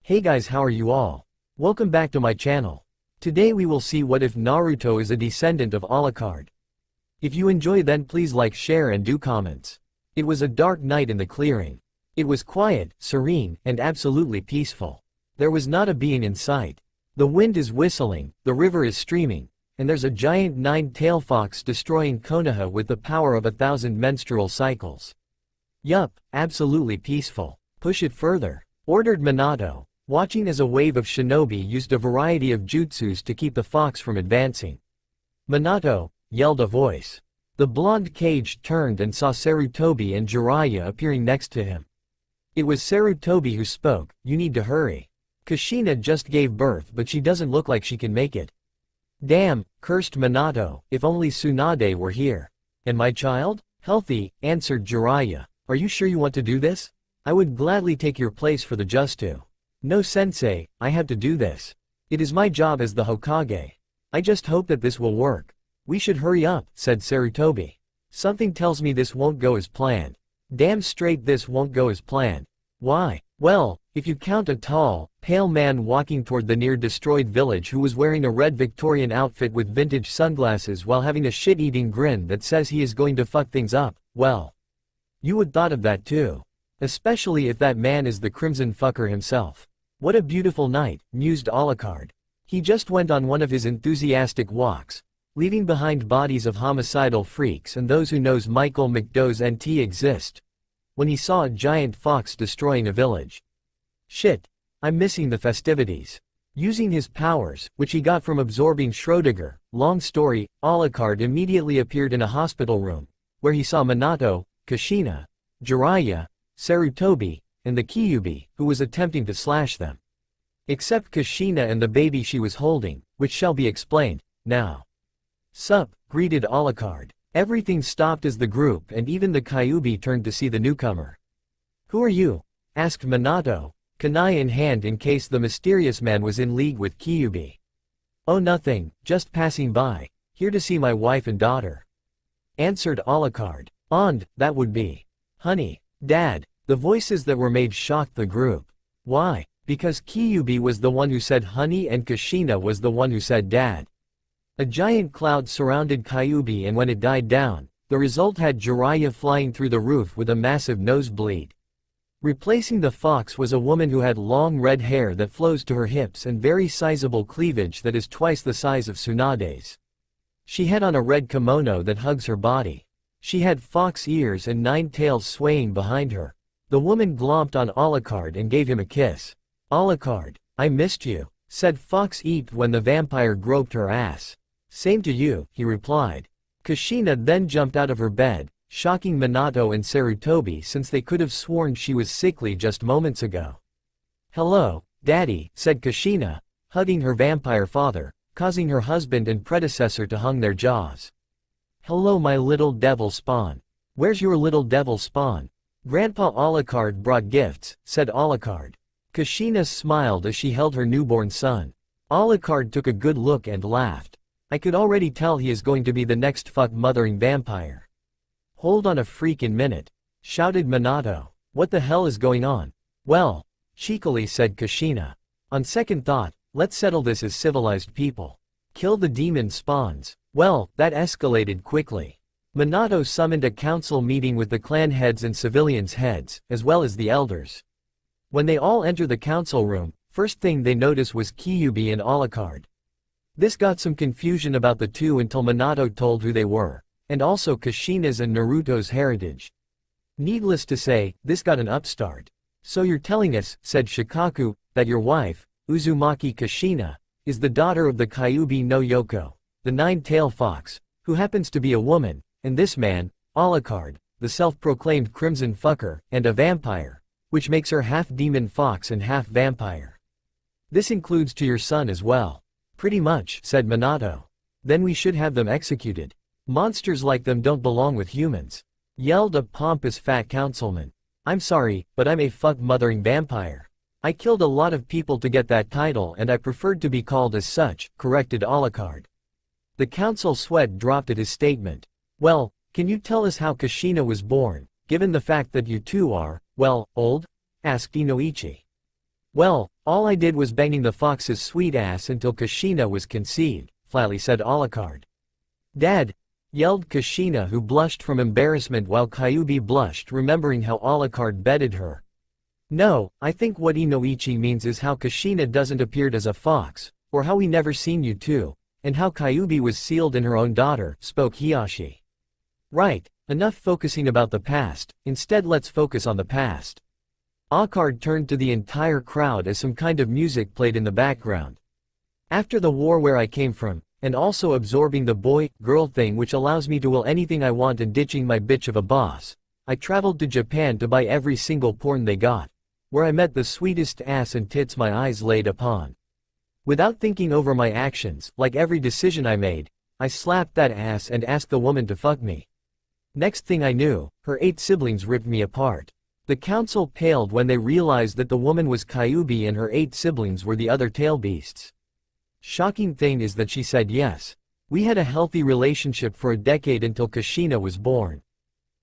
Hey guys, how are you all? Welcome back to my channel. Today we will see what if Naruto is a descendant of Alucard. If you enjoy, then please like, share and do comments. It was a dark night in the clearing. It was quiet, serene, and absolutely peaceful. There was not a being in sight. The wind is whistling, the river is streaming, and there's a giant nine-tailed fox destroying Konoha with the power of 1,000 menstrual cycles. Yup, absolutely peaceful. Push it further, ordered Minato, watching as a wave of shinobi used a variety of jutsus to keep the fox from advancing. "Minato!" yelled a voice. The blonde cage turned and saw Sarutobi and Jiraiya appearing next to him. It was Sarutobi who spoke. "You need to hurry. Kushina just gave birth, but she doesn't look like she can make it." "Damn," cursed Minato, "if only Tsunade were here." "And my child?" "Healthy," answered Jiraiya. "Are you sure you want to do this? I would gladly take your place for the Justu." "No sensei, I have to do this. It is my job as the Hokage. I just hope that this will work." "We should hurry up," said Sarutobi. "Something tells me this won't go as planned." "Damn straight this won't go as planned." "Why?" "Well, if you count a tall, pale man walking toward the near-destroyed village who was wearing a red Victorian outfit with vintage sunglasses while having a shit-eating grin that says he is going to fuck things up, well, you would thought of that too. Especially if that man is the Crimson Fucker himself. What a beautiful night, mused Alucard. He just went on one of his enthusiastic walks, leaving behind bodies of homicidal freaks and those who knows Michael McDow's NT exist, when he saw a giant fox destroying a village. Shit, I'm missing the festivities. Using his powers, which he got from absorbing Schrödinger, long story, Alucard immediately appeared in a hospital room, where he saw Minato, Kushina, Jiraiya, Sarutobi, and the Kyuubi, who was attempting to slash them. Except Kushina and the baby she was holding, which shall be explained, now. "Sup," greeted Alucard. Everything stopped as the group and even the Kyuubi turned to see the newcomer. "Who are you?" asked Minato, kunai in hand in case the mysterious man was in league with Kyuubi. "Oh nothing, just passing by, here to see my wife and daughter," answered Alucard. "And, that would be, honey, dad." The voices that were made shocked the group. Why? Because Kyuubi was the one who said honey and Kushina was the one who said dad. A giant cloud surrounded Kyuubi, and when it died down, the result had Jiraiya flying through the roof with a massive nosebleed. Replacing the fox was a woman who had long red hair that flows to her hips and very sizable cleavage that is twice the size of Tsunade's. She had on a red kimono that hugs her body. She had fox ears and 9 tails swaying behind her. The woman glomped on Alucard and gave him a kiss. "Alucard, I missed you," said Fox Eat when the vampire groped her ass. "Same to you," he replied. Kushina then jumped out of her bed, shocking Minato and Sarutobi since they could have sworn she was sickly just moments ago. "Hello, Daddy," said Kushina, hugging her vampire father, causing her husband and predecessor to hung their jaws. "Hello my little devil spawn. Where's your little devil spawn?" "Grandpa Alucard brought gifts," said Alucard. Kushina smiled as she held her newborn son. Alucard took a good look and laughed. "I could already tell he is going to be the next fuck-mothering vampire." "Hold on a freaking minute," shouted Minato. "What the hell is going on?" "Well," cheekily said Kushina. "On second thought, let's settle this as civilized people. Kill the demon spawns." Well, that escalated quickly. Minato summoned a council meeting with the clan heads and civilians' heads, as well as the elders. When they all enter the council room, first thing they notice was Kyuubi and Alucard. This got some confusion about the two until Minato told who they were, and also Kushina's and Naruto's heritage. Needless to say, this got an upstart. "So you're telling us," said Shikaku, "that your wife, Uzumaki Kushina, is the daughter of the Kyuubi no Yoko, the 9-tailed fox, who happens to be a woman, and this man, Alucard, the self-proclaimed Crimson Fucker, and a vampire, which makes her half demon fox and half vampire. This includes to your son as well." "Pretty much," said Minato. "Then we should have them executed. Monsters like them don't belong with humans," yelled a pompous fat councilman. "I'm sorry, but I'm a fuck-mothering vampire. I killed a lot of people to get that title and I preferred to be called as such," corrected Alucard. The council sweat dropped at his statement. "Well, can you tell us how Kushina was born, given the fact that you two are, well, old?" asked Inoichi. Well, all I did was banging the fox's sweet ass until Kushina was conceived, flatly said Alucard. Dad! Yelled Kushina, who blushed from embarrassment while Kyuubi blushed, remembering how Alucard bedded her. No, I think what Inoichi means is how Kushina doesn't appeared as a fox, or how we never seen you two, and how Kyuubi was sealed in her own daughter, spoke Hiyashi. Right, enough focusing about the past, instead let's focus on the past. Alucard turned to the entire crowd as some kind of music played in the background. After the war where I came from, and also absorbing the boy-girl thing which allows me to will anything I want and ditching my bitch of a boss, I traveled to Japan to buy every single porn they got, where I met the sweetest ass and tits my eyes laid upon. Without thinking over my actions, like every decision I made, I slapped that ass and asked the woman to fuck me. Next thing I knew, her 8 siblings ripped me apart. The council paled when they realized that the woman was Kyuubi and her 8 siblings were the other tail beasts. Shocking thing is that she said yes. We had a healthy relationship for a decade until Kushina was born.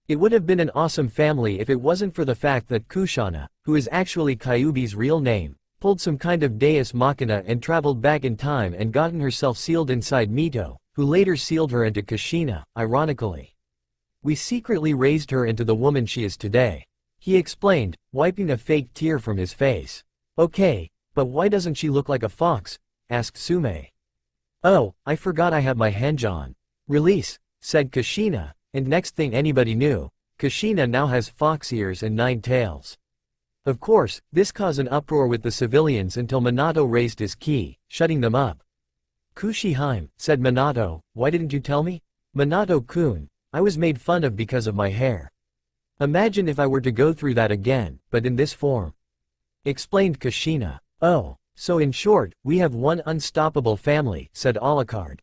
It would have been an awesome family if it wasn't for the fact that Kushana, who is actually Kyuubi's real name, pulled some kind of deus machina and traveled back in time and gotten herself sealed inside Mito, who later sealed her into Kushina, ironically. We secretly raised her into the woman she is today. He explained, wiping a fake tear from his face. Okay, but why doesn't she look like a fox? Asked Sume. Oh, I forgot I have my henge on. Release, said Kushina, and next thing anybody knew, Kushina now has fox ears and 9 tails. Of course, this caused an uproar with the civilians until Minato raised his key, shutting them up. Kushiheim, said Minato, why didn't you tell me? Minato-kun, I was made fun of because of my hair. Imagine if I were to go through that again, but in this form. Explained Kushina. Oh, so in short, we have one unstoppable family, said Alucard.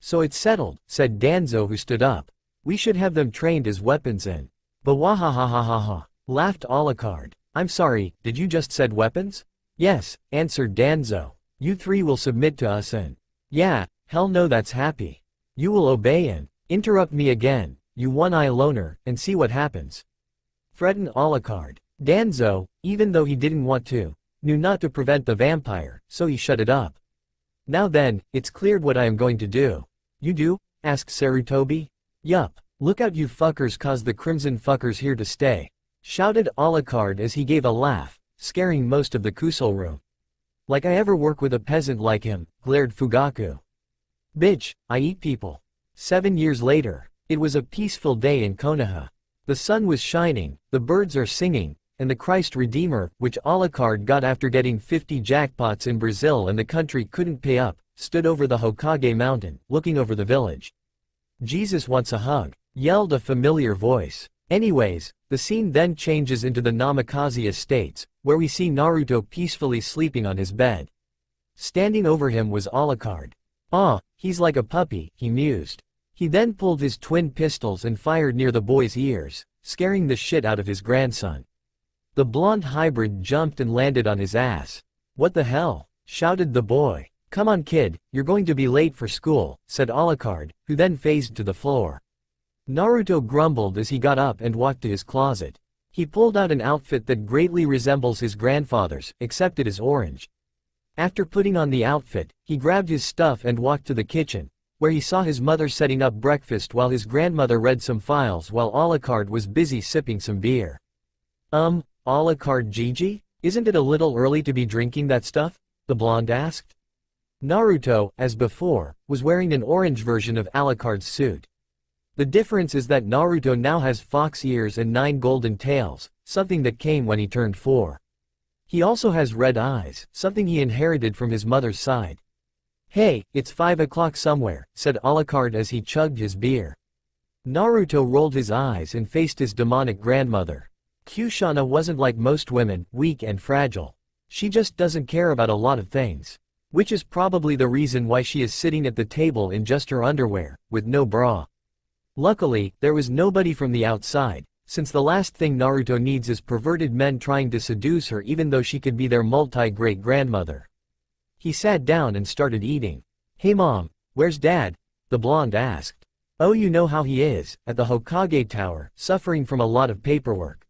So it's settled, said Danzo, who stood up. We should have them trained as weapons and. Bawahahahaha, laughed Alucard. I'm sorry, did you just said weapons? Yes, answered Danzo. You 3 will submit to us and. Yeah, hell no, that's happy. You will obey and. Interrupt me again, you one-eye loner, and see what happens. Threatened Alucard. Danzo, even though he didn't want to, knew not to prevent the vampire, so he shut it up. Now then, it's cleared what I am going to do. You do? Asked Sarutobi. Yup, look out you fuckers, cause the crimson fuckers here to stay. Shouted Alucard as he gave a laugh, scaring most of the Kusol room. Like I ever work with a peasant like him, glared Fugaku. Bitch, I eat people. 7 years later. It was a peaceful day in Konoha. The sun was shining, the birds are singing, and the Christ Redeemer, which Alucard got after getting 50 jackpots in Brazil and the country couldn't pay up, stood over the Hokage mountain, looking over the village. Jesus wants a hug, yelled a familiar voice. Anyways, the scene then changes into the Namikaze estates, where we see Naruto peacefully sleeping on his bed. Standing over him was Alucard. Ah, he's like a puppy, he mused. He then pulled his twin pistols and fired near the boy's ears, scaring the shit out of his grandson. The blonde hybrid jumped and landed on his ass. What the hell? Shouted the boy. Come on kid, you're going to be late for school, said Alucard, who then phased to the floor. Naruto grumbled as he got up and walked to his closet. He pulled out an outfit that greatly resembles his grandfather's, except it is orange. After putting on the outfit, he grabbed his stuff and walked to the kitchen, where he saw his mother setting up breakfast while his grandmother read some files while Alucard was busy sipping some beer. Alucard Gigi? Isn't it a little early to be drinking that stuff? The blonde asked. Naruto, as before, was wearing an orange version of Alucard's suit. The difference is that Naruto now has fox ears and 9 golden tails, something that came when he turned 4. He also has red eyes, something he inherited from his mother's side. Hey, it's 5 o'clock somewhere, said Alucard as he chugged his beer. Naruto rolled his eyes and faced his demonic grandmother. Kushana wasn't like most women, weak and fragile. She just doesn't care about a lot of things. Which is probably the reason why she is sitting at the table in just her underwear, with no bra. Luckily, there was nobody from the outside, since the last thing Naruto needs is perverted men trying to seduce her even though she could be their multi-great-grandmother. He sat down and started eating. Hey mom, where's dad? The blonde asked. Oh, you know how he is, at the Hokage Tower, suffering from a lot of paperwork.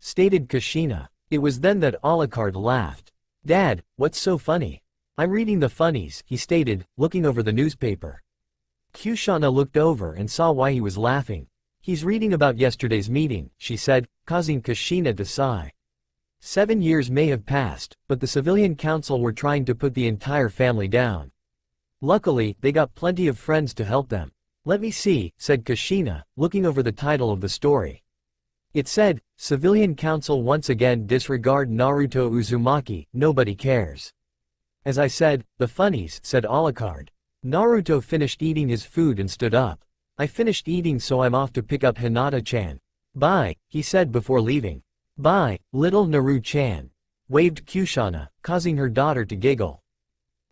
Stated Kushina. It was then that Alucard laughed. Dad, what's so funny? I'm reading the funnies, he stated, looking over the newspaper. Kushana looked over and saw why he was laughing. He's reading about yesterday's meeting, she said, causing Kushina to sigh. 7 years may have passed, but the civilian council were trying to put the entire family down. Luckily, they got plenty of friends to help them. Let me see, said Kushina, looking over the title of the story. It said, Civilian Council once again disregard Naruto Uzumaki, nobody cares. As I said, the funnies, said Alucard. Naruto finished eating his food and stood up. I finished eating so I'm off to pick up Hinata-chan. Bye, he said before leaving. Bye, little Naru-chan. Waved Kushana, causing her daughter to giggle.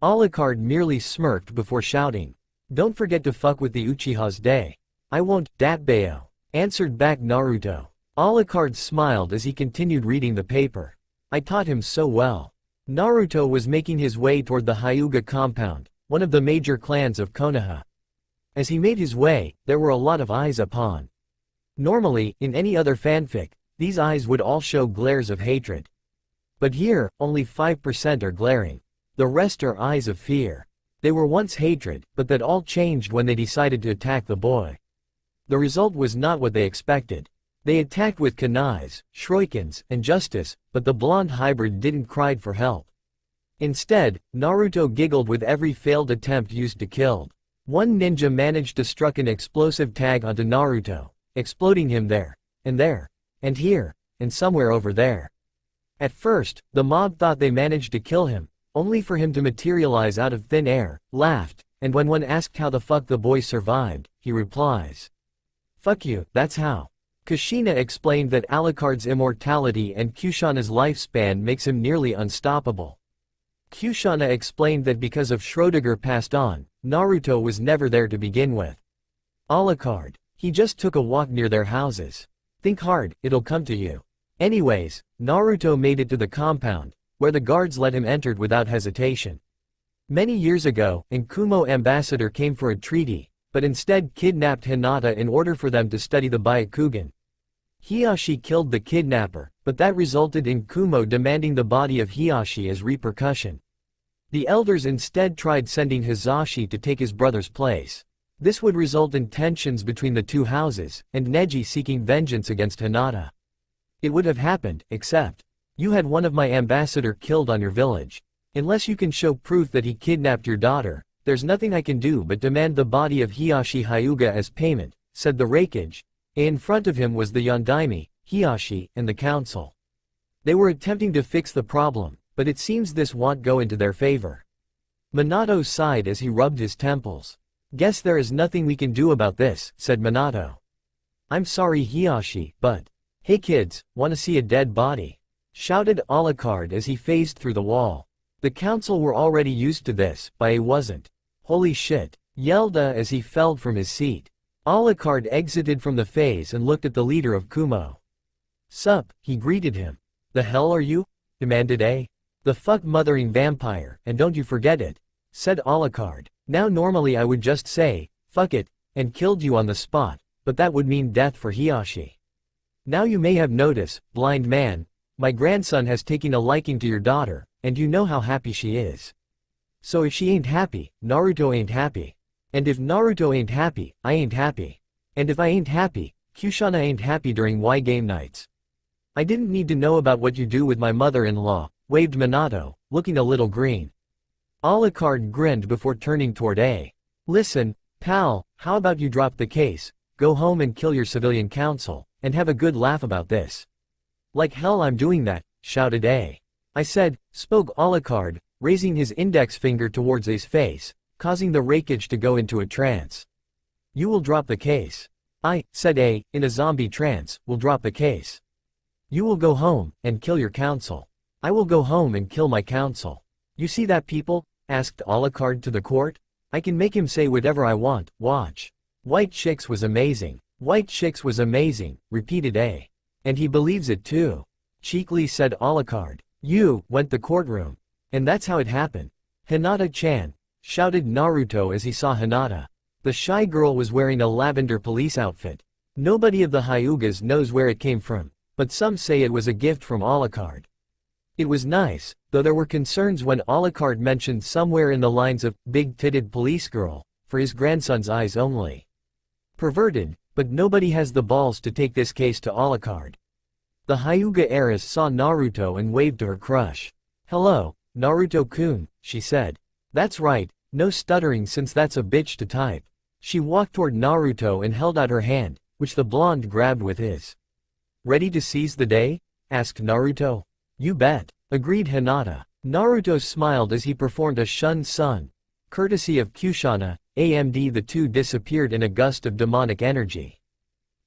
Alucard merely smirked before shouting. Don't forget to fuck with the Uchiha's day. I won't, Datbeo. Answered back Naruto. Alucard smiled as he continued reading the paper. I taught him so well. Naruto was making his way toward the Hyuga compound, one of the major clans of Konoha. As he made his way, there were a lot of eyes upon. Normally, in any other fanfic, these eyes would all show glares of hatred. But here, only 5% are glaring. The rest are eyes of fear. They were once hatred, but that all changed when they decided to attack the boy. The result was not what they expected. They attacked with kunais, shurikens, and justice, but the blonde hybrid didn't cry for help. Instead, Naruto giggled with every failed attempt used to kill. One ninja managed to struck an explosive tag onto Naruto, exploding him there, and here, and somewhere over there. At first, the mob thought they managed to kill him, only for him to materialize out of thin air, laughed, and when one asked how the fuck the boy survived, he replies, "Fuck you, that's how." Kushina explained that Alucard's immortality and Kushana's lifespan makes him nearly unstoppable. Kushana explained that because of Schrödinger passed on, Naruto was never there to begin with. Alucard, he just took a walk near their houses. Think hard, it'll come to you. Anyways, Naruto made it to the compound, where the guards let him enter without hesitation. Many years ago, an Kumo ambassador came for a treaty, but instead kidnapped Hinata in order for them to study the Byakugan. Hiashi killed the kidnapper, but that resulted in Kumo demanding the body of Hiashi as repercussion. The elders instead tried sending Hizashi to take his brother's place. This would result in tensions between the two houses, and Neji seeking vengeance against Hinata. It would have happened, except, you had one of my ambassador killed on your village. Unless you can show proof that he kidnapped your daughter, there's nothing I can do but demand the body of Hiashi Hyuga as payment, said the Raikage. In front of him was the Yondaime, Hiashi, and the council. They were attempting to fix the problem, but it seems this won't go into their favor. Minato sighed as he rubbed his temples. Guess there is nothing we can do about this, said Minato. I'm sorry Hiashi, but... Hey kids, wanna see a dead body? Shouted Alucard as he phased through the wall. The council were already used to this, but he wasn't. Holy shit, yelled as he fell from his seat. Alucard exited from the phase and looked at the leader of Kumo. Sup, he greeted him. The hell are you? Demanded A. The fuck mothering vampire, and don't you forget it, said Alucard. Now normally I would just say, fuck it, and killed you on the spot, but that would mean death for Hiashi. Now you may have noticed, blind man, my grandson has taken a liking to your daughter, and you know how happy she is. So if she ain't happy, Naruto ain't happy. And if Naruto ain't happy, I ain't happy. And if I ain't happy, Kushana ain't happy during Y game nights. I didn't need to know about what you do with my mother-in-law, waved Minato, looking a little green. Alucard grinned before turning toward A. Listen, pal, how about you drop the case, go home and kill your civilian council, and have a good laugh about this. Like hell I'm doing that, shouted A. I said, spoke Alucard, raising his index finger towards A's face, causing the Raikage to go into a trance. You will drop the case. I, said A, in a zombie trance, will drop the case. You will go home, and kill your council. I will go home and kill my council. You see that people? Asked Alucard to the court. I can make him say whatever I want, watch. White chicks was amazing. White chicks was amazing, repeated A. And he believes it too. Cheekily said Alucard. You, went the courtroom. And that's how it happened. Hinata-chan, shouted Naruto as he saw Hinata. The shy girl was wearing a lavender police outfit. Nobody of the Hyugas knows where it came from, but some say it was a gift from Alucard. It was nice, though there were concerns when Alucard mentioned somewhere in the lines of big-titted police girl, for his grandson's eyes only. Perverted, but nobody has the balls to take this case to Alucard. The Hyuga heiress saw Naruto and waved to her crush. "Hello, Naruto-kun," she said. "That's right, no stuttering since that's a bitch to type." She walked toward Naruto and held out her hand, which the blonde grabbed with his. "Ready to seize the day?" asked Naruto. "You bet," agreed Hinata. Naruto smiled as he performed a Shun Sun. Courtesy of Kushana, AMD the two disappeared in a gust of demonic energy.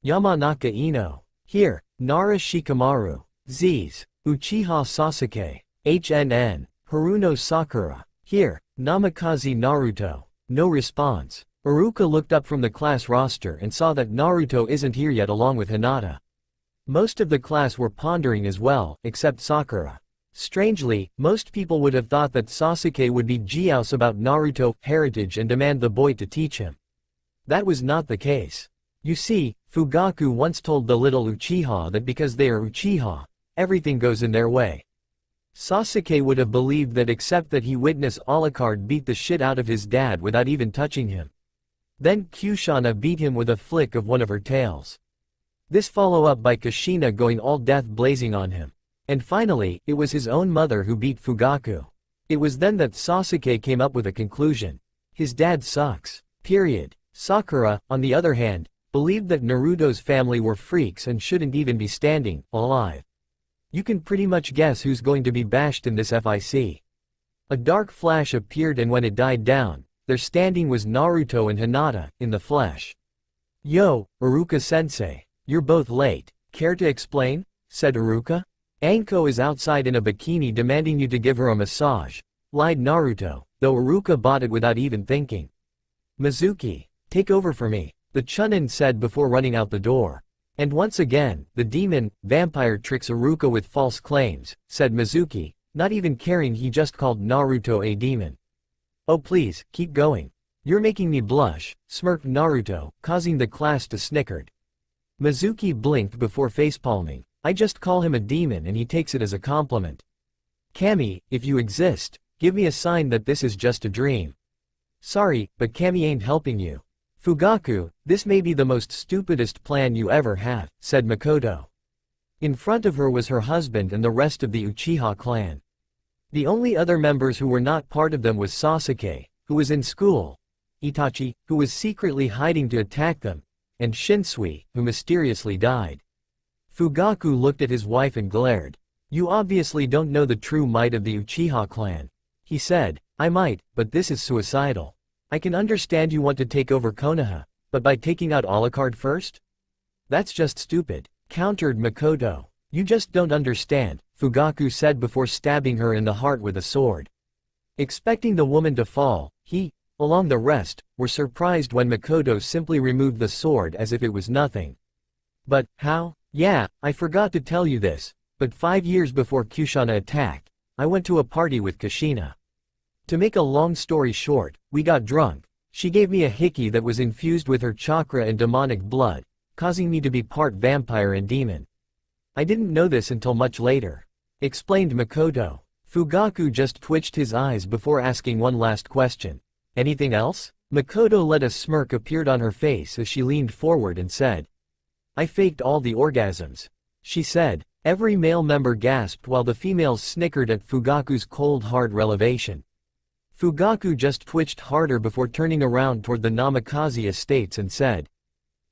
Yamanaka Ino. Here, Nara Shikamaru. Z's. Uchiha Sasuke. HNN. Haruno Sakura. Here, Namikaze Naruto. No response. Iruka looked up from the class roster and saw that Naruto isn't here yet along with Hinata. Most of the class were pondering as well, except Sakura. Strangely, most people would have thought that Sasuke would be jealous about Naruto's heritage and demand the boy to teach him. That was not the case. You see, Fugaku once told the little Uchiha that because they are Uchiha, everything goes in their way. Sasuke would have believed that except that he witnessed Alucard beat the shit out of his dad without even touching him. Then Kushana beat him with a flick of one of her tails. This follow-up by Kushina going all death blazing on him. And finally, it was his own mother who beat Fugaku. It was then that Sasuke came up with a conclusion. His dad sucks. Period. Sakura, on the other hand, believed that Naruto's family were freaks and shouldn't even be standing alive. You can pretty much guess who's going to be bashed in this fic. A dark flash appeared and when it died down, there standing was Naruto and Hinata, in the flesh. "Yo, Iruka-sensei, you're both late. Care to explain?" said Iruka. "Anko is outside in a bikini demanding you to give her a massage," lied Naruto, though Iruka bought it without even thinking. "Mizuki, take over for me," the Chunin said before running out the door. "And once again, the demon, vampire tricks Iruka with false claims," said Mizuki, not even caring he just called Naruto a demon. "Oh please, keep going. You're making me blush," smirked Naruto, causing the class to snicker. Mizuki blinked before facepalming. "I just call him a demon and he takes it as a compliment. Kami, if you exist, give me a sign that this is just a dream." "Sorry, but Kami ain't helping you. Fugaku, this may be the most stupidest plan you ever have," said Makoto. In front of her was her husband and the rest of the Uchiha clan. The only other members who were not part of them was Sasuke, who was in school, Itachi, who was secretly hiding to attack them, and Shinsui, who mysteriously died. Fugaku looked at his wife and glared. "You obviously don't know the true might of the Uchiha clan," he said. "I might, but this is suicidal. I can understand you want to take over Konoha, but by taking out Alucard first? That's just stupid," countered Makoto. "You just don't understand," Fugaku said before stabbing her in the heart with a sword. Expecting the woman to fall, he, along the rest, were surprised when Makoto simply removed the sword as if it was nothing. "But, how? Yeah, I forgot to tell you this, but 5 years before Kushana attacked, I went to a party with Kushina. To make a long story short, we got drunk. She gave me a hickey that was infused with her chakra and demonic blood, causing me to be part vampire and demon. I didn't know this until much later," explained Makoto. Fugaku just twitched his eyes before asking one last question. "Anything else?" Makoto let a smirk appear on her face as she leaned forward and said. "I faked all the orgasms," she said. Every male member gasped while the females snickered at Fugaku's cold hard revelation. Fugaku just twitched harder before turning around toward the Namikaze estates and said,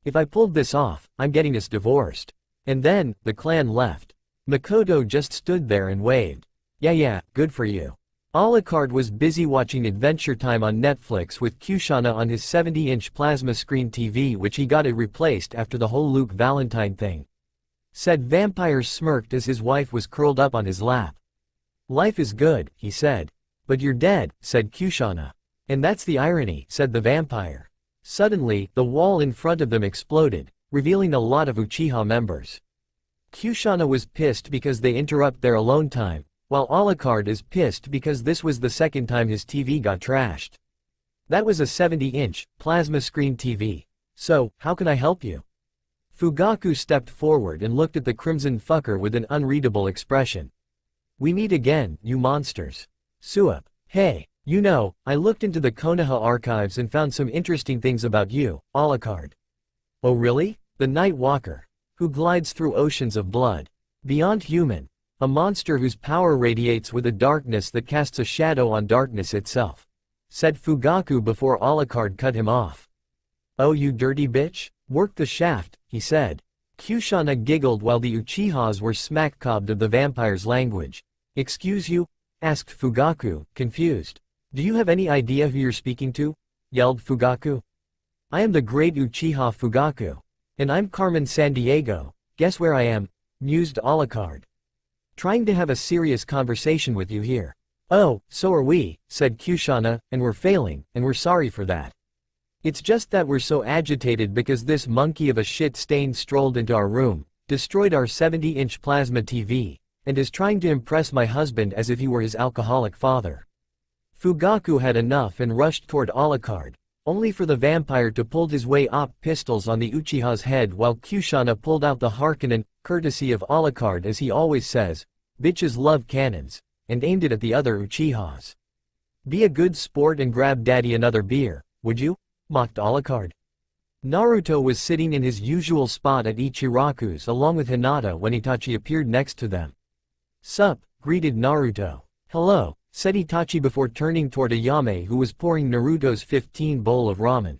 "If I pulled this off, I'm getting us divorced." And then, the clan left. Makoto just stood there and waved. Yeah, good for you." Alucard was busy watching Adventure Time on Netflix with Kushana on his 70-inch plasma screen TV, which he got it replaced after the whole Luke Valentine thing. Said Vampire smirked as his wife was curled up on his lap. "Life is good," he said. "But you're dead," said Kushana. "And that's the irony," said the vampire. Suddenly, the wall in front of them exploded, revealing a lot of Uchiha members. Kushana was pissed because they interrupt their alone time, while Alucard is pissed because this was the second time his TV got trashed. That was a 70-inch, plasma screen TV. "So, how can I help you?" Fugaku stepped forward and looked at the crimson fucker with an unreadable expression. We meet again, you monsters. Sup. Hey, you know, I looked into the Konoha archives and found some interesting things about you, Alucard. Oh really? The Night Walker. Who glides through oceans of blood. Beyond human. A monster whose power radiates with a darkness that casts a shadow on darkness itself. Said Fugaku before Alucard cut him off. Oh you dirty bitch? Work the shaft, he said. Kushana giggled while the Uchihas were smack-cobbed of the vampire's language. Excuse you? Asked Fugaku, confused. Do you have any idea who you're speaking to? Yelled Fugaku. I am the great Uchiha Fugaku. And I'm Carmen Sandiego. Guess where I am? Mused Alucard. Trying to have a serious conversation with you here. Oh, so are we, said Kushana, and we're failing, and we're sorry for that. It's just that we're so agitated because this monkey of a shit stain strolled into our room, destroyed our 70-inch plasma TV, and is trying to impress my husband as if he were his alcoholic father. Fugaku had enough and rushed toward Alucard, only for the vampire to pull his way op pistols on the Uchiha's head while Kushana pulled out the Harkonnen, courtesy of Alucard as he always says, bitches love cannons, and aimed it at the other Uchihas. Be a good sport and grab daddy another beer, would you? Mocked Alucard. Naruto was sitting in his usual spot at Ichiraku's along with Hinata when Itachi appeared next to them. Sup, greeted Naruto. Hello, said Itachi before turning toward Ayame who was pouring Naruto's 15 bowl of ramen.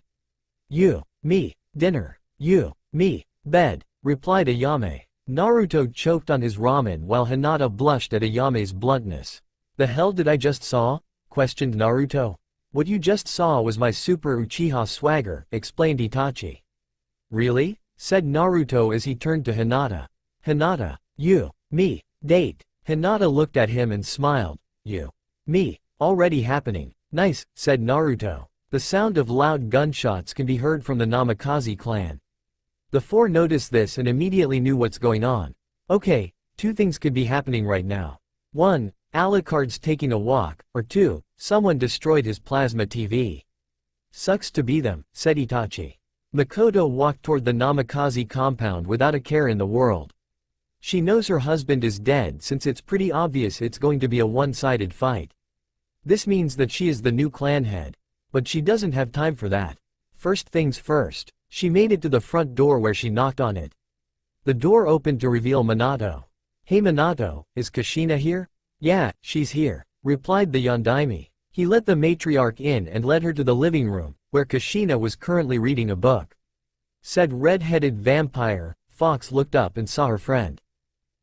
You, me, dinner, you, me, bed, replied Ayame. Naruto choked on his ramen while Hinata blushed at Ayame's bluntness. The hell did I just saw? Questioned Naruto. What you just saw was my super Uchiha swagger, explained Itachi. Really? Said Naruto as he turned to Hinata. Hinata, you, me, date. Hinata looked at him and smiled. You, me, already happening. Nice, said Naruto. The sound of loud gunshots can be heard from the Namikaze clan. The four noticed this and immediately knew what's going on. Okay, two things could be happening right now. 1. Alucard's taking a walk, or 2. Someone destroyed his plasma TV. Sucks to be them, said Itachi. Makoto walked toward the Namikaze compound without a care in the world. She knows her husband is dead since it's pretty obvious it's going to be a one-sided fight. This means that she is the new clan head. But she doesn't have time for that. First things first, she made it to the front door where she knocked on it. The door opened to reveal Minato. Hey Minato, is Kushina here? Yeah, she's here, replied the Yondaime. He let the matriarch in and led her to the living room, where Kushina was currently reading a book. Said red-headed vampire. Fox looked up and saw her friend.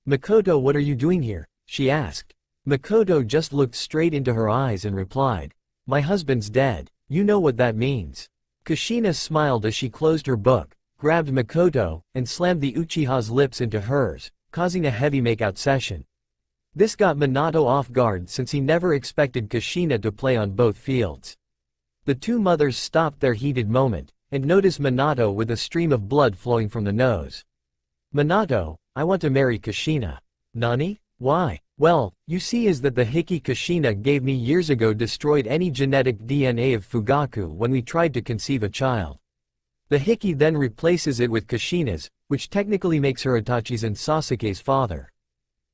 Makoto, what are you doing here? She asked. Makoto just looked straight into her eyes and replied. My husband's dead. You know what that means. Kushina smiled as she closed her book, grabbed Makoto, and slammed the Uchiha's lips into hers, causing a heavy makeout session. This got Minato off guard since he never expected Kushina to play on both fields. The two mothers stopped their heated moment, and noticed Minato with a stream of blood flowing from the nose. Minato, I want to marry Kushina. Nani? Why? Well, you see is that the Hiki Kushina gave me years ago destroyed any genetic DNA of Fugaku when we tried to conceive a child. The Hiki then replaces it with Kushina's, which technically makes her Itachi's and Sasuke's father.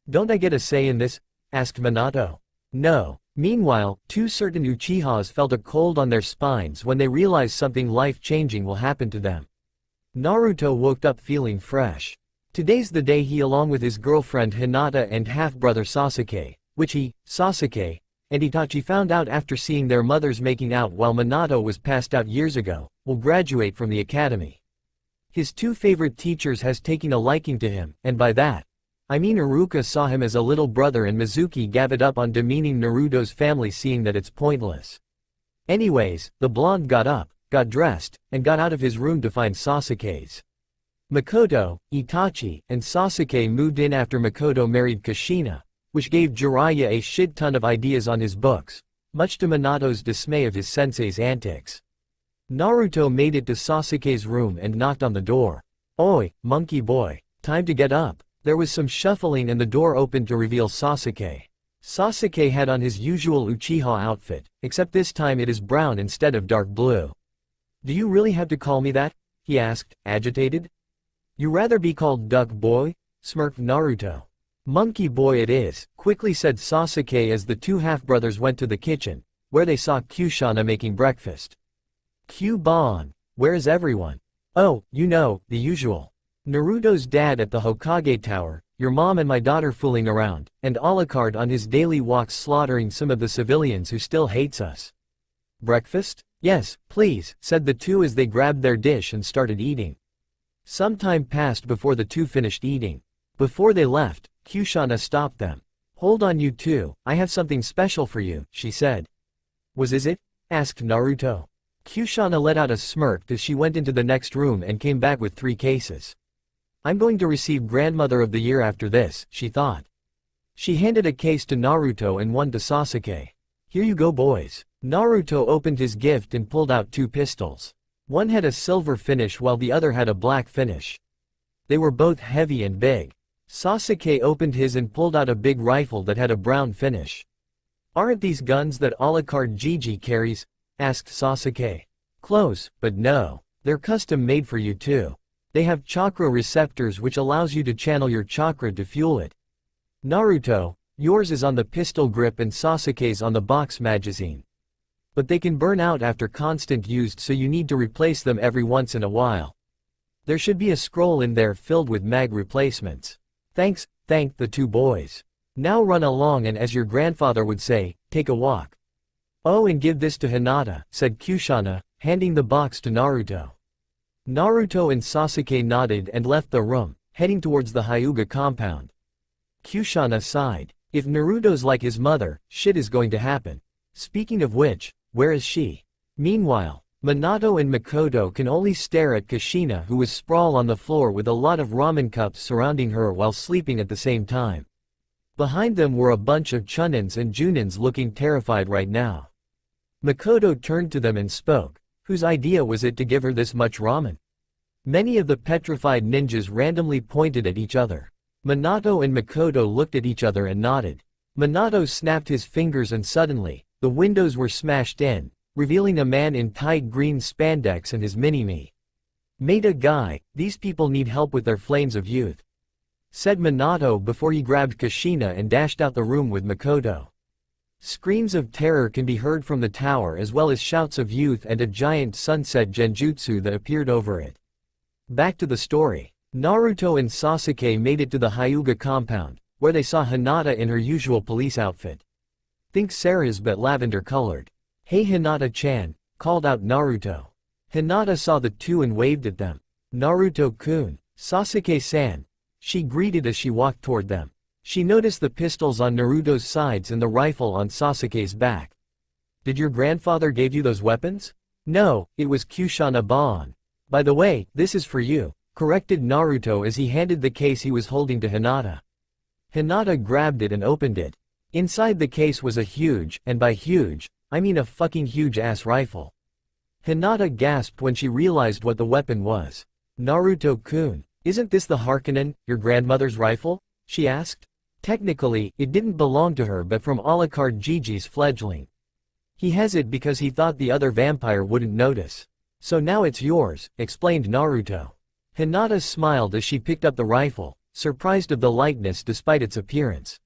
Don't I get a say in this? Asked Minato. No. Meanwhile, two certain Uchihas felt a cold on their spines when they realized something life-changing will happen to them. Naruto woke up feeling fresh. Today's the day he along with his girlfriend Hinata and half-brother Sasuke, which he, Sasuke, and Itachi found out after seeing their mothers making out while Minato was passed out years ago, will graduate from the academy. His two favorite teachers has taken a liking to him, and by that, I mean Iruka saw him as a little brother and Mizuki gave it up on demeaning Naruto's family seeing that it's pointless. Anyways, the blonde got up, got dressed, and got out of his room to find Sasuke's. Makoto, Itachi, and Sasuke moved in after Makoto married Kushina, which gave Jiraiya a shit ton of ideas on his books, much to Minato's dismay of his sensei's antics. Naruto made it to Sasuke's room and knocked on the door. Oi, monkey boy, time to get up. There was some shuffling and the door opened to reveal Sasuke. Sasuke had on his usual Uchiha outfit, except this time it is brown instead of dark blue. Do you really have to call me that? He asked, agitated. You rather be called Duck Boy? Smirked Naruto. Monkey boy it is, quickly said Sasuke as the two half-brothers went to the kitchen, where they saw Kushana making breakfast. Q-Bon, where is everyone? Oh, you know, the usual. Naruto's dad at the Hokage Tower, your mom and my daughter fooling around, and Alucard on his daily walks slaughtering some of the civilians who still hates us. Breakfast? Yes, please, said the two as they grabbed their dish and started eating. Some time passed before the two finished eating. Before they left, Kushana stopped them. Hold on you two, I have something special for you, she said. What is it? Asked Naruto. Kushana let out a smirk as she went into the next room and came back with 3 cases. I'm going to receive Grandmother of the Year after this, she thought. She handed a case to Naruto and one to Sasuke. Here you go boys. Naruto opened his gift and pulled out 2 pistols. One had a silver finish while the other had a black finish. They were both heavy and big. Sasuke opened his and pulled out a big rifle that had a brown finish. Aren't these guns that Alucard Gigi carries? Asked Sasuke. Close, but no. They're custom made for you too. They have chakra receptors which allows you to channel your chakra to fuel it. Naruto, yours is on the pistol grip and Sasuke's on the box magazine. But they can burn out after constant use, so you need to replace them every once in a while. There should be a scroll in there filled with mag replacements. Thanks, thanked the 2 boys. Now run along and, as your grandfather would say, take a walk. Oh, and give this to Hinata, said Kushana, handing the box to Naruto. Naruto and Sasuke nodded and left the room, heading towards the Hyuga compound. Kushana sighed. If Naruto's like his mother, shit is going to happen. Speaking of which, where is she? Meanwhile, Minato and Makoto can only stare at Kushina, who was sprawled on the floor with a lot of ramen cups surrounding her while sleeping at the same time. Behind them were a bunch of Chunins and Junins looking terrified right now. Makoto turned to them and spoke. Whose idea was it to give her this much ramen? Many of the petrified ninjas randomly pointed at each other. Minato and Makoto looked at each other and nodded. Minato snapped his fingers and suddenly, the windows were smashed in, revealing a man in tight green spandex and his mini-me. Meta guy, these people need help with their flames of youth, said Minato before he grabbed Kushina and dashed out the room with Makoto. Screams of terror can be heard from the tower as well as shouts of youth and a giant sunset genjutsu that appeared over it. Back to the story. Naruto and Sasuke made it to the Hyuga compound, where they saw Hinata in her usual police outfit. Think Sarah's but lavender colored. Hey Hinata-chan, called out Naruto. Hinata saw the two and waved at them. Naruto-kun, Sasuke-san, she greeted as she walked toward them. She noticed the pistols on Naruto's sides and the rifle on Sasuke's back. Did your grandfather give you those weapons? No, it was Kushana-ban. By the way, this is for you, corrected Naruto as he handed the case he was holding to Hinata. Hinata grabbed it and opened it. Inside the case was a huge, and by huge, I mean a fucking huge-ass rifle. Hinata gasped when she realized what the weapon was. Naruto-kun, isn't this the Harkonnen, your grandmother's rifle? She asked. Technically, it didn't belong to her but from Alucard Gigi's fledgling. He has it because he thought the other vampire wouldn't notice. So now it's yours, explained Naruto. Hinata smiled as she picked up the rifle, surprised of the lightness despite its appearance.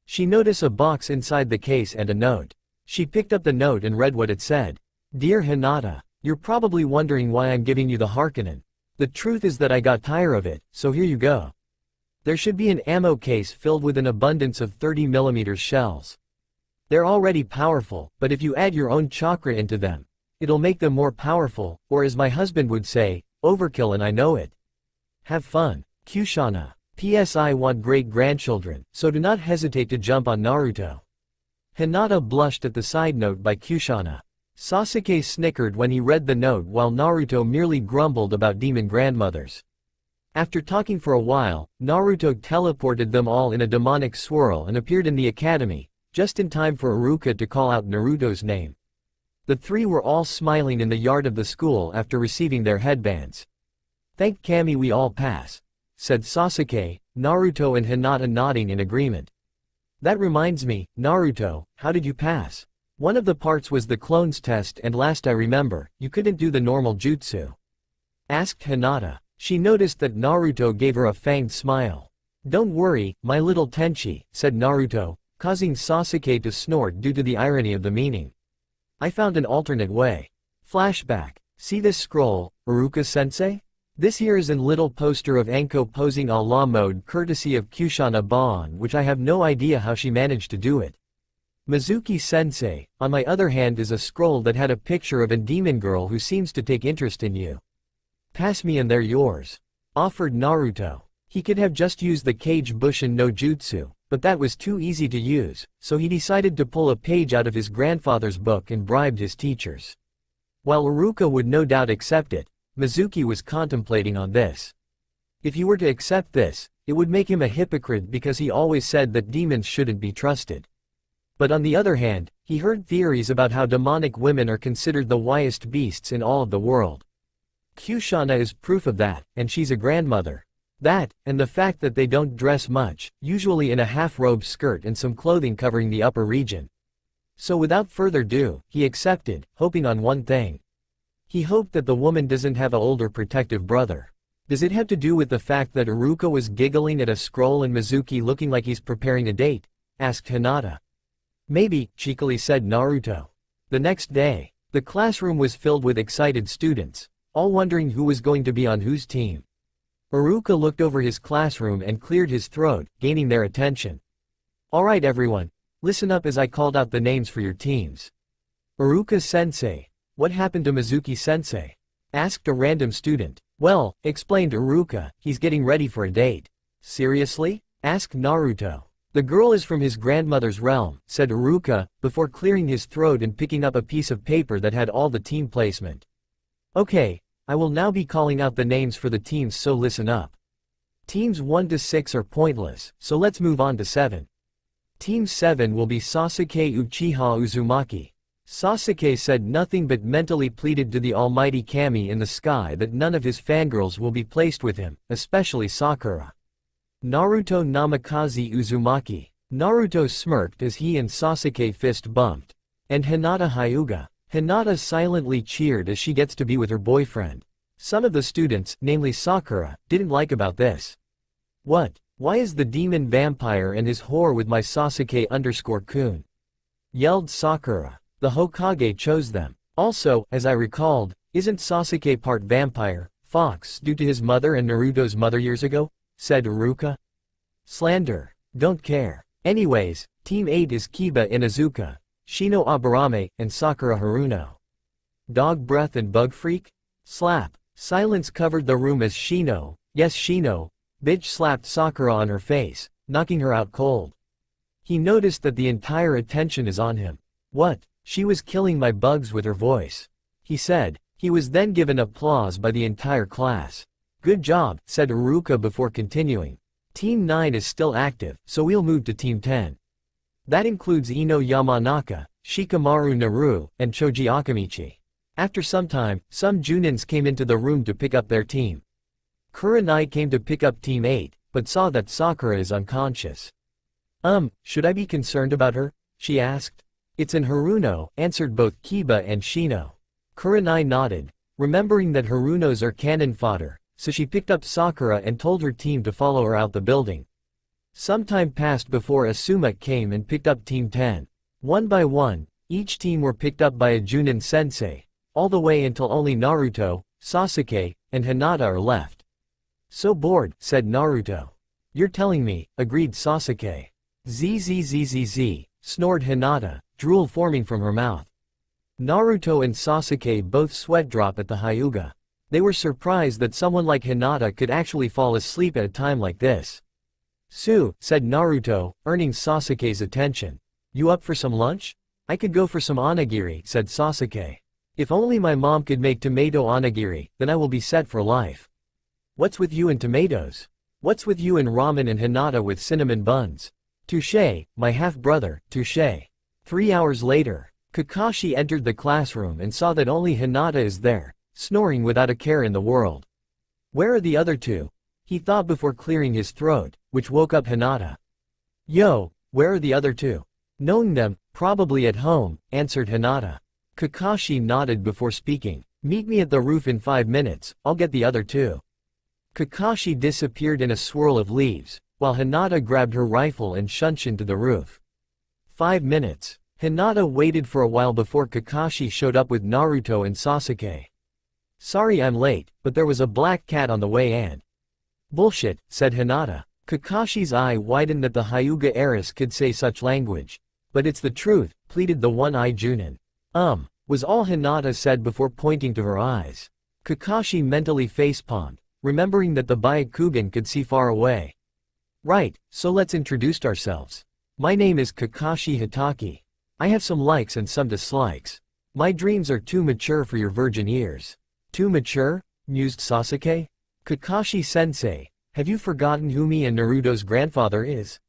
She noticed a box inside the case and a note. She picked up the note and read what it said. Dear Hinata, you're probably wondering why I'm giving you the Harkonnen. The truth is that I got tired of it, so here you go. There should be an ammo case filled with an abundance of 30mm shells. They're already powerful, but if you add your own chakra into them, it'll make them more powerful, or as my husband would say, overkill, and I know it. Have fun, Kushana. P.S. I want great-grandchildren, so do not hesitate to jump on Naruto. Hinata blushed at the side note by Kushana. Sasuke snickered when he read the note while Naruto merely grumbled about demon grandmothers. After talking for a while, Naruto teleported them all in a demonic swirl and appeared in the academy, just in time for Iruka to call out Naruto's name. The three were all smiling in the yard of the school after receiving their headbands. Thank Kami we all pass, said Sasuke, Naruto and Hinata nodding in agreement. That reminds me, Naruto, how did you pass? One of the parts was the clones test and last I remember, you couldn't do the normal jutsu. Asked Hinata. She noticed that Naruto gave her a fanged smile. Don't worry, my little Tenchi, said Naruto, causing Sasuke to snort due to the irony of the meaning. I found an alternate way. Flashback. See this scroll, Iruka-sensei? This here is an little poster of Anko posing a law mode courtesy of Kushana Bon, which I have no idea how she managed to do it. Mizuki-sensei, on my other hand, is a scroll that had a picture of a demon girl who seems to take interest in you. Pass me and they're yours. Offered Naruto. He could have just used the Kage Bushin no Jutsu, but that was too easy to use, so he decided to pull a page out of his grandfather's book and bribed his teachers. While Iruka would no doubt accept it, Mizuki was contemplating on this. If he were to accept this, it would make him a hypocrite because he always said that demons shouldn't be trusted. But on the other hand, he heard theories about how demonic women are considered the wiliest beasts in all of the world. Kushana is proof of that, and she's a grandmother. That, and the fact that they don't dress much, usually in a half-robe skirt and some clothing covering the upper region. So without further ado, he accepted, hoping on one thing. He hoped that the woman doesn't have an older protective brother. Does it have to do with the fact that Iruka was giggling at a scroll and Mizuki looking like he's preparing a date? Asked Hinata. Maybe, cheekily said Naruto. The next day, the classroom was filled with excited students, all wondering who was going to be on whose team. Iruka looked over his classroom and cleared his throat, gaining their attention. Alright everyone, listen up as I called out the names for your teams. Iruka-sensei. What happened to Mizuki-sensei? Asked a random student. Well, explained Iruka, he's getting ready for a date. Seriously? Asked Naruto. The girl is from his grandmother's realm, said Iruka, before clearing his throat and picking up a piece of paper that had all the team placement. Okay, I will now be calling out the names for the teams, so listen up. Teams 1 to 6 are pointless, so let's move on to 7. Team 7 will be Sasuke Uchiha Uzumaki. Sasuke said nothing but mentally pleaded to the almighty Kami in the sky that none of his fangirls will be placed with him, especially Sakura. Naruto Namikaze Uzumaki. Naruto smirked as he and Sasuke fist bumped. And Hinata Hyuga. Hinata silently cheered as she gets to be with her boyfriend. Some of the students, namely Sakura, didn't like about this. What? Why is the demon vampire and his whore with my Sasuke_kun? Yelled Sakura. The Hokage chose them. Also, as I recalled, isn't Sasuke part vampire, fox due to his mother and Naruto's mother years ago? Said Iruka. Slander. Don't care. Anyways, Team 8 is Kiba Inuzuka, Shino Aburame, and Sakura Haruno. Dog breath and bug freak? Slap. Silence covered the room as Shino, yes Shino, bitch slapped Sakura on her face, knocking her out cold. He noticed that the entire attention is on him. What? She was killing my bugs with her voice. He said. He was then given applause by the entire class. Good job, said Iruka before continuing. Team 9 is still active, so we'll move to Team 10. That includes Ino Yamanaka, Shikamaru Naru, and Choji Akamichi. After some time, some Junins came into the room to pick up their team. Kurenai came to pick up Team 8, but saw that Sakura is unconscious. Should I be concerned about her? She asked. It's an Haruno, answered both Kiba and Shino. Kurenai nodded, remembering that Harunos are cannon fodder, so she picked up Sakura and told her team to follow her out the building. Some time passed before Asuma came and picked up Team 10. One by one, each team were picked up by a Junin sensei, all the way until only Naruto, Sasuke, and Hinata are left. So bored, said Naruto. You're telling me, agreed Sasuke. Zzzzz, snored Hinata, drool forming from her mouth. Naruto and Sasuke both sweat drop at the Hyuga. They were surprised that someone like Hinata could actually fall asleep at a time like this. Su, said Naruto, earning Sasuke's attention. You up for some lunch? I could go for some onigiri, said Sasuke. If only my mom could make tomato onigiri, then I will be set for life. What's with you and tomatoes? What's with you and ramen and Hinata with cinnamon buns? Touché, my half-brother, touché. 3 hours later, Kakashi entered the classroom and saw that only Hinata is there, snoring without a care in the world. Where are the other two? He thought before clearing his throat, which woke up Hinata. Yo, where are the other two? Knowing them, probably at home, answered Hinata. Kakashi nodded before speaking. Meet me at the roof in 5 minutes, I'll get the other two. Kakashi disappeared in a swirl of leaves, while Hinata grabbed her rifle and shunshined to the roof. 5 minutes. Hinata waited for a while before Kakashi showed up with Naruto and Sasuke. "Sorry I'm late, but there was a black cat on the way and—" "Bullshit," said Hinata. Kakashi's eye widened that the Hyuga heiress could say such language. "But it's the truth," pleaded the one-eyed Junin. Was all Hinata said before pointing to her eyes. Kakashi mentally facepalmed, remembering that the Byakugan could see far away. "Right, so let's introduce ourselves. My name is Kakashi Hitaki. I have some likes and some dislikes. My dreams are too mature for your virgin ears." "Too mature?" mused Sasuke. "Kakashi-sensei, have you forgotten who me and Naruto's grandfather is?"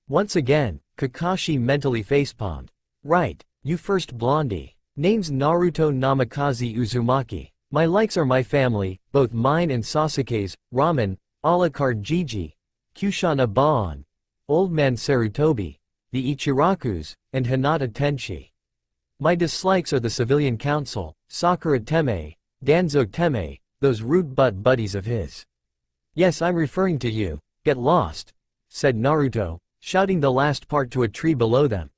Once again, Kakashi mentally facepalmed. "Right, you first blondie. Name's Naruto Namikaze Uzumaki. My likes are my family, both mine and Sasuke's, ramen, Alucard Jiji, Kushana Baan, Old Man Sarutobi, the Ichirakus, and Hinata Tenshi. My dislikes are the Civilian Council, Sakura Teme, Danzo Teme, those rude butt buddies of his." "Yes, I'm referring to you. Get lost," said Naruto, shouting the last part to a tree below them.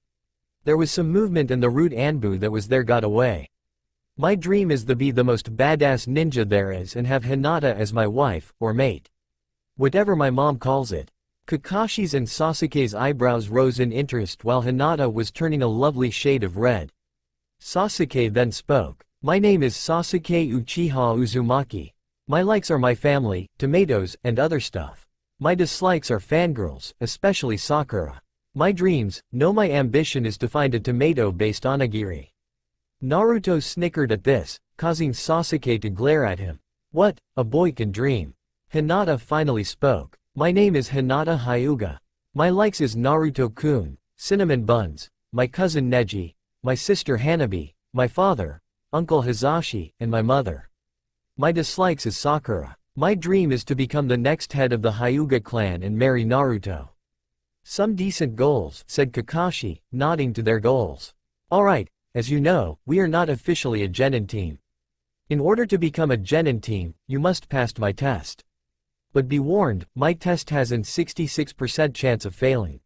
There was some movement and the rude Anbu that was there got away. "My dream is to be the most badass ninja there is and have Hinata as my wife, or mate. Whatever my mom calls it." Kakashi's and Sasuke's eyebrows rose in interest while Hinata was turning a lovely shade of red. Sasuke then spoke. "My name is Sasuke Uchiha Uzumaki. My likes are my family, tomatoes, and other stuff. My dislikes are fangirls, especially Sakura. My dreams, no my ambition is to find a tomato-based onigiri." Naruto snickered at this, causing Sasuke to glare at him. "What, a boy can dream." Hinata finally spoke. "My name is Hinata Hyuga. My likes is Naruto-kun, cinnamon buns, my cousin Neji, my sister Hanabi, my father, Uncle Hizashi, and my mother. My dislikes is Sakura. My dream is to become the next head of the Hyuga clan and marry Naruto." "Some decent goals," said Kakashi, nodding to their goals. "Alright, as you know, we are not officially a genin team. In order to become a genin team, you must pass my test. But be warned, my test has an 66% chance of failing.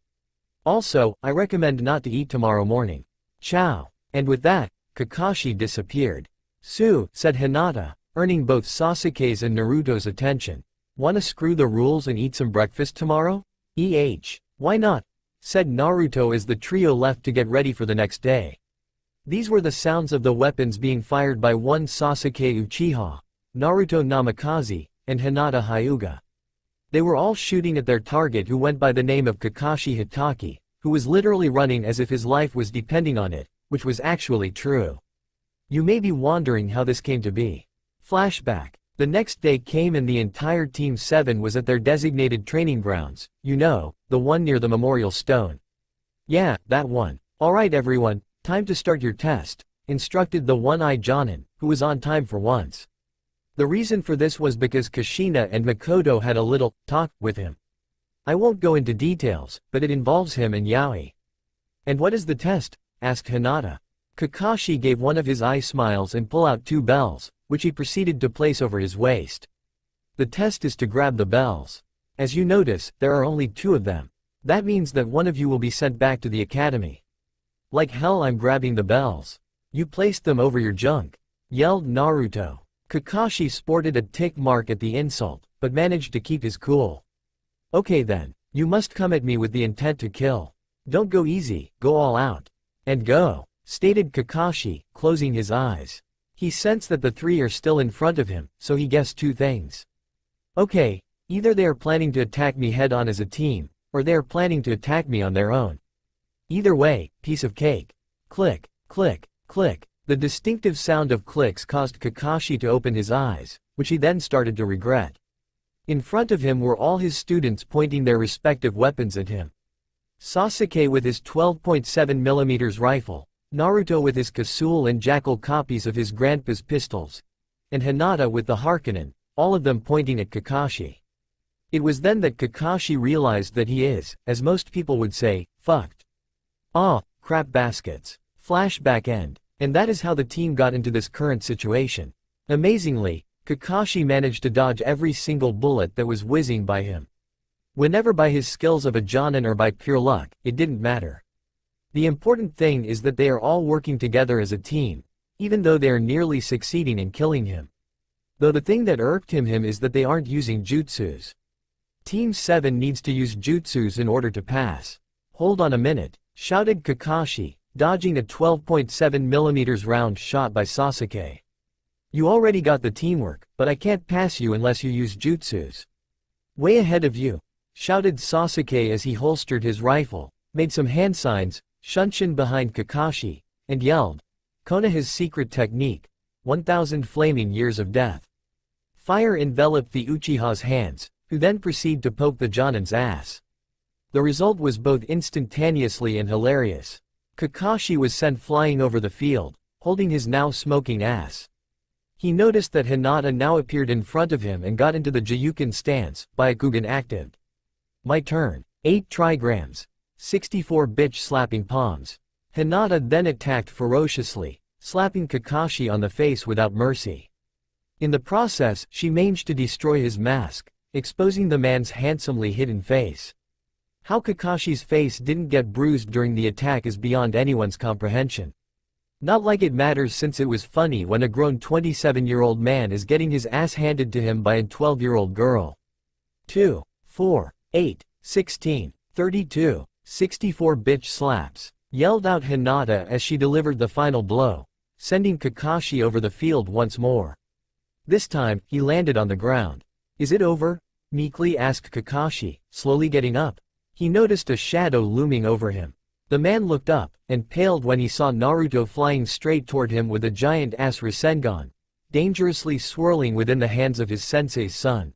Also, I recommend not to eat tomorrow morning. Ciao." And with that, Kakashi disappeared. "Sue," said Hinata, earning both Sasuke's and Naruto's attention. "Wanna screw the rules and eat some breakfast tomorrow?" "Why not?" said Naruto as the trio left to get ready for the next day. These were the sounds of the weapons being fired by one Sasuke Uchiha, Naruto Namikaze, and Hinata Hyuga. They were all shooting at their target who went by the name of Kakashi Hitaki, who was literally running as if his life was depending on it, which was actually true. You may be wondering how this came to be. Flashback. The next day came and the entire Team 7 was at their designated training grounds, you know, the one near the memorial stone. "Yeah, that one. Alright everyone, time to start your test," instructed the one-eyed Jonin, who was on time for once. The reason for this was because Kushina and Makoto had a little talk with him. I won't go into details, but it involves him and Yaoi. "And what is the test?" asked Hinata. Kakashi gave one of his eye smiles and pulled out 2 bells, which he proceeded to place over his waist. "The test is to grab the bells. As you notice, there are only 2 of them. That means that one of you will be sent back to the academy." "Like hell I'm grabbing the bells. You placed them over your junk," yelled Naruto. Kakashi sported a tick mark at the insult, but managed to keep his cool. "Okay then, you must come at me with the intent to kill. Don't go easy, go all out. And go," stated Kakashi, closing his eyes. He sensed that the 3 are still in front of him, so he guessed 2 things. Okay, either they are planning to attack me head-on as a team, or they are planning to attack me on their own. Either way, piece of cake. Click, click, click. The distinctive sound of clicks caused Kakashi to open his eyes, which he then started to regret. In front of him were all his students pointing their respective weapons at him. Sasuke with his 12.7mm rifle, Naruto with his Kasul and Jackal copies of his grandpa's pistols, and Hinata with the Harkonnen, all of them pointing at Kakashi. It was then that Kakashi realized that he is, as most people would say, fucked. Ah, crap baskets. Flashback end. And that is how the team got into this current situation. Amazingly, Kakashi managed to dodge every single bullet that was whizzing by him. Whenever by his skills of a Jonin or by pure luck, it didn't matter. The important thing is that they are all working together as a team, even though they are nearly succeeding in killing him. Though the thing that irked him is that they aren't using jutsus. Team 7 needs to use jutsus in order to pass. Hold on a minute, shouted Kakashi, dodging a 12.7mm round shot by Sasuke. You already got the teamwork, but I can't pass you unless you use jutsus. Way ahead of you, shouted Sasuke as he holstered his rifle, made some hand signs, shunshin behind Kakashi, and yelled, Konoha's secret technique, 1000 flaming years of death. Fire enveloped the Uchiha's hands, who then proceed to poke the Jonin's ass. The result was both instantaneously and hilarious. Kakashi was sent flying over the field, holding his now smoking ass. He noticed that Hinata now appeared in front of him and got into the Juyuken stance, Byakugan active. My turn. 8 trigrams. 64 bitch slapping palms. Hinata then attacked ferociously, slapping Kakashi on the face without mercy. In the process, she managed to destroy his mask, exposing the man's handsomely hidden face. How Kakashi's face didn't get bruised during the attack is beyond anyone's comprehension. Not like it matters, since it was funny when a grown 27-year-old man is getting his ass handed to him by a 12-year-old girl. 2, 4, 8, 16, 32, 64 bitch slaps, yelled out Hinata as she delivered the final blow, sending Kakashi over the field once more. This time, he landed on the ground. Is it over? Meekly asked Kakashi, slowly getting up. He noticed a shadow looming over him. The man looked up, and paled when he saw Naruto flying straight toward him with a giant-ass Rasengan, dangerously swirling within the hands of his sensei's son.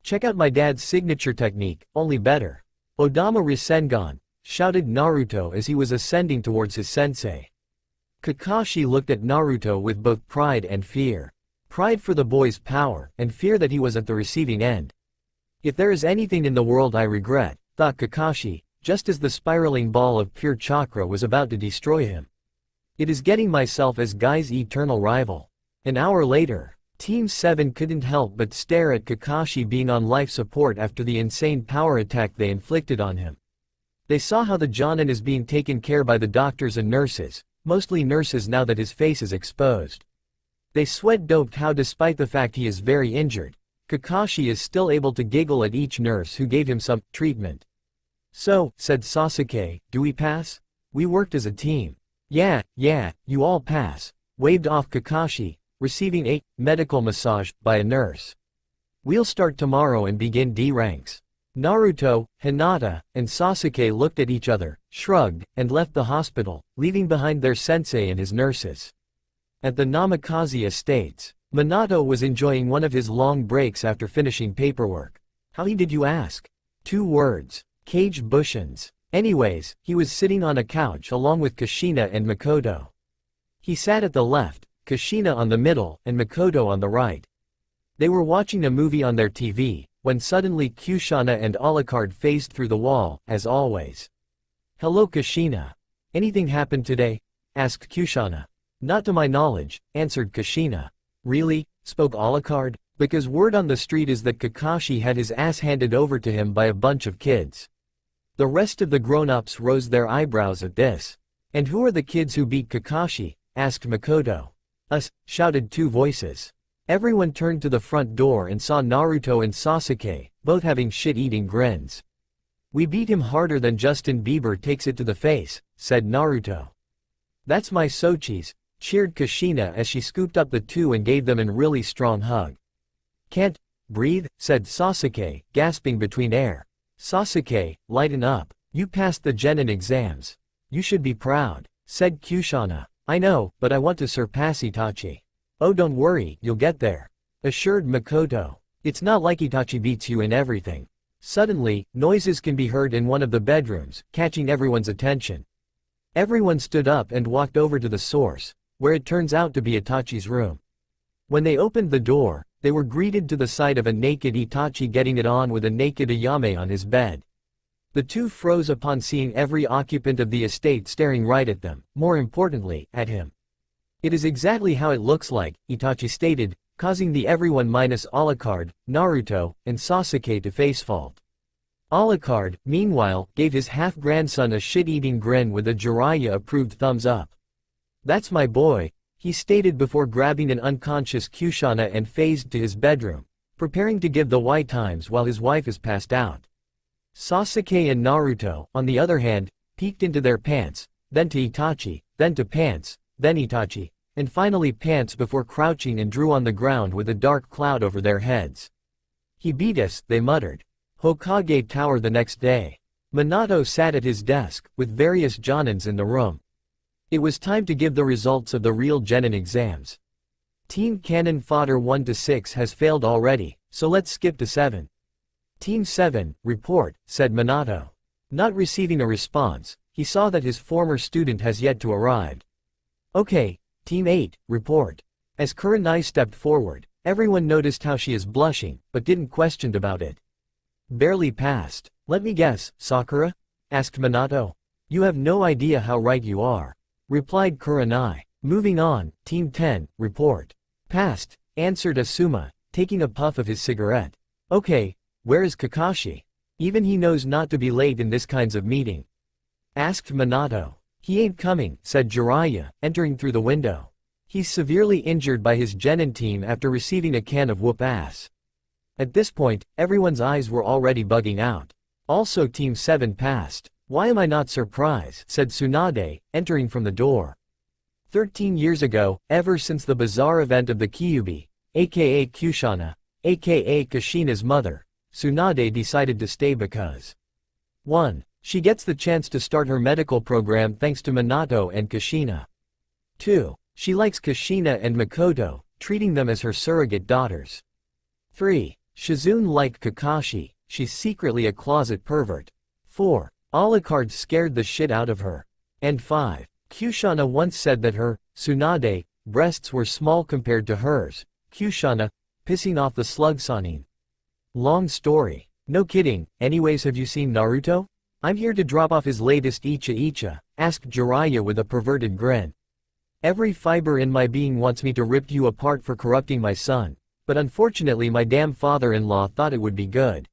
Check out my dad's signature technique, only better. Odama Rasengan, shouted Naruto as he was ascending towards his sensei. Kakashi looked at Naruto with both pride and fear. Pride for the boy's power, and fear that he was at the receiving end. If there is anything in the world I regret, thought Kakashi, just as the spiraling ball of pure chakra was about to destroy him. It is getting myself as Guy's eternal rival. An hour later, Team 7 couldn't help but stare at Kakashi being on life support after the insane power attack they inflicted on him. They saw how the Jonin is being taken care by the doctors and nurses, mostly nurses now that his face is exposed. They sweat-doped how despite the fact he is very injured, Kakashi is still able to giggle at each nurse who gave him some treatment. So, said Sasuke, do we pass? We worked as a team. Yeah, you all pass, waved off Kakashi, receiving a medical massage by a nurse. We'll start tomorrow and begin D ranks. Naruto, Hinata, and Sasuke looked at each other, shrugged, and left the hospital, leaving behind their sensei and his nurses. At the Namikaze Estates, Minato was enjoying one of his long breaks after finishing paperwork. How did you ask? 2 words. Cage bushins. Anyways, he was sitting on a couch along with Kushina and Makoto. He sat at the left, Kushina on the middle, and Makoto on the right. They were watching a movie on their TV, when suddenly Kushina and Alucard phased through the wall, as always. Hello Kushina. Anything happened today? Asked Kushina. Not to my knowledge, answered Kushina. Really? Spoke Alucard, because word on the street is that Kakashi had his ass handed over to him by a bunch of kids. The rest of the grown-ups rose their eyebrows at this. And who are the kids who beat Kakashi? Asked Makoto. Us, shouted 2 voices. Everyone turned to the front door and saw Naruto and Sasuke, both having shit-eating grins. We beat him harder than Justin Bieber takes it to the face, said Naruto. That's my Sochis, cheered Kushina as she scooped up the 2 and gave them a really strong hug. Can't breathe, said Sasuke, gasping between air. Sasuke, lighten up. You passed the Genin exams. You should be proud, said Kushina. I know, but I want to surpass Itachi. Oh, don't worry, you'll get there, assured Makoto. It's not like Itachi beats you in everything. Suddenly, noises can be heard in one of the bedrooms, catching everyone's attention. Everyone stood up and walked over to the source, where it turns out to be Itachi's room. When they opened the door, they were greeted to the sight of a naked Itachi getting it on with a naked Ayame on his bed. The 2 froze upon seeing every occupant of the estate staring right at them, more importantly, at him. It is exactly how it looks like, Itachi stated, causing the everyone minus Alucard, Naruto, and Sasuke to facefault. Alucard, meanwhile, gave his half-grandson a shit-eating grin with a Jiraiya-approved thumbs up. "That's my boy," he stated before grabbing an unconscious Kushana and phased to his bedroom, preparing to give the Y times while his wife is passed out. Sasuke and Naruto, on the other hand, peeked into their pants, then to Itachi, then to pants, then Itachi, and finally pants before crouching and drew on the ground with a dark cloud over their heads. "He beat us," they muttered. Hokage Tower the next day. Minato sat at his desk, with various Jonins in the room. It was time to give the results of the real Genin exams. Team Cannon Fodder 1 to 6 has failed already, so let's skip to 7. Team 7, report, said Minato. Not receiving a response, he saw that his former student has yet to arrive. Okay, Team 8, report. As Kurenai stepped forward, everyone noticed how she is blushing, but didn't question about it. Barely passed. Let me guess, Sakura? Asked Minato. You have no idea how right you are, replied Kurenai. Moving on, Team 10, report. Passed, answered Asuma, taking a puff of his cigarette. Okay, where is Kakashi? Even he knows not to be late in this kinds of meeting. Asked Minato. He ain't coming, said Jiraiya, entering through the window. He's severely injured by his Genin team after receiving a can of whoop ass. At this point, everyone's eyes were already bugging out. Also Team 7 passed. Why am I not surprised, said Tsunade, entering from the door. 13 years ago, ever since the bizarre event of the Kyuubi, aka Kushana, aka Kushina's mother, Tsunade decided to stay because 1. She gets the chance to start her medical program thanks to Minato and Kushina. 2. She likes Kushina and Makoto, treating them as her surrogate daughters. 3. Shizune liked Kakashi, she's secretly a closet pervert. 4. Alucard scared the shit out of her. And 5. Kushana once said that her, Tsunade, breasts were small compared to hers. Kushana, pissing off the slug Sanin. Long story. No kidding. Anyways, have you seen Naruto? I'm here to drop off his latest Icha, asked Jiraiya with a perverted grin. Every fiber in my being wants me to rip you apart for corrupting my son, but unfortunately my damn father-in-law thought it would be good.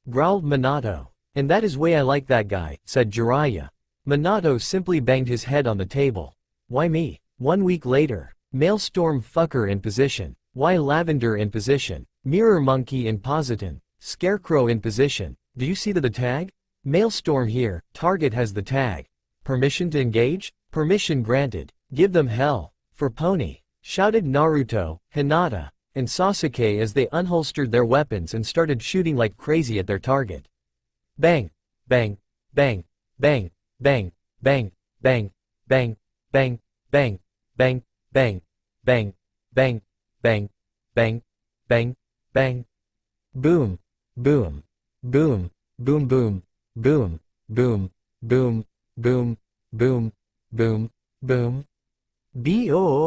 Growled Minato. And that is way I like that guy, said Jiraiya. Minato simply banged his head on the table. Why me? 1 week later. Maelstrom fucker in position. Why Lavender in position. Mirror Monkey in position. Scarecrow in position. Do you see the tag? Maelstrom here, target has the tag. Permission to engage? Permission granted. Give them hell. For pony. Shouted Naruto, Hinata, and Sasuke as they unholstered their weapons and started shooting like crazy at their target. Bang, bang, bang, bang, bang, bang, bang, bang, bang, bang, bang, bang, bang, bang, bang, bang, bang, bang. Boom, boom, boom, boom, boom, boom, boom, boom, boom, boom, boom, boom. B-O-M.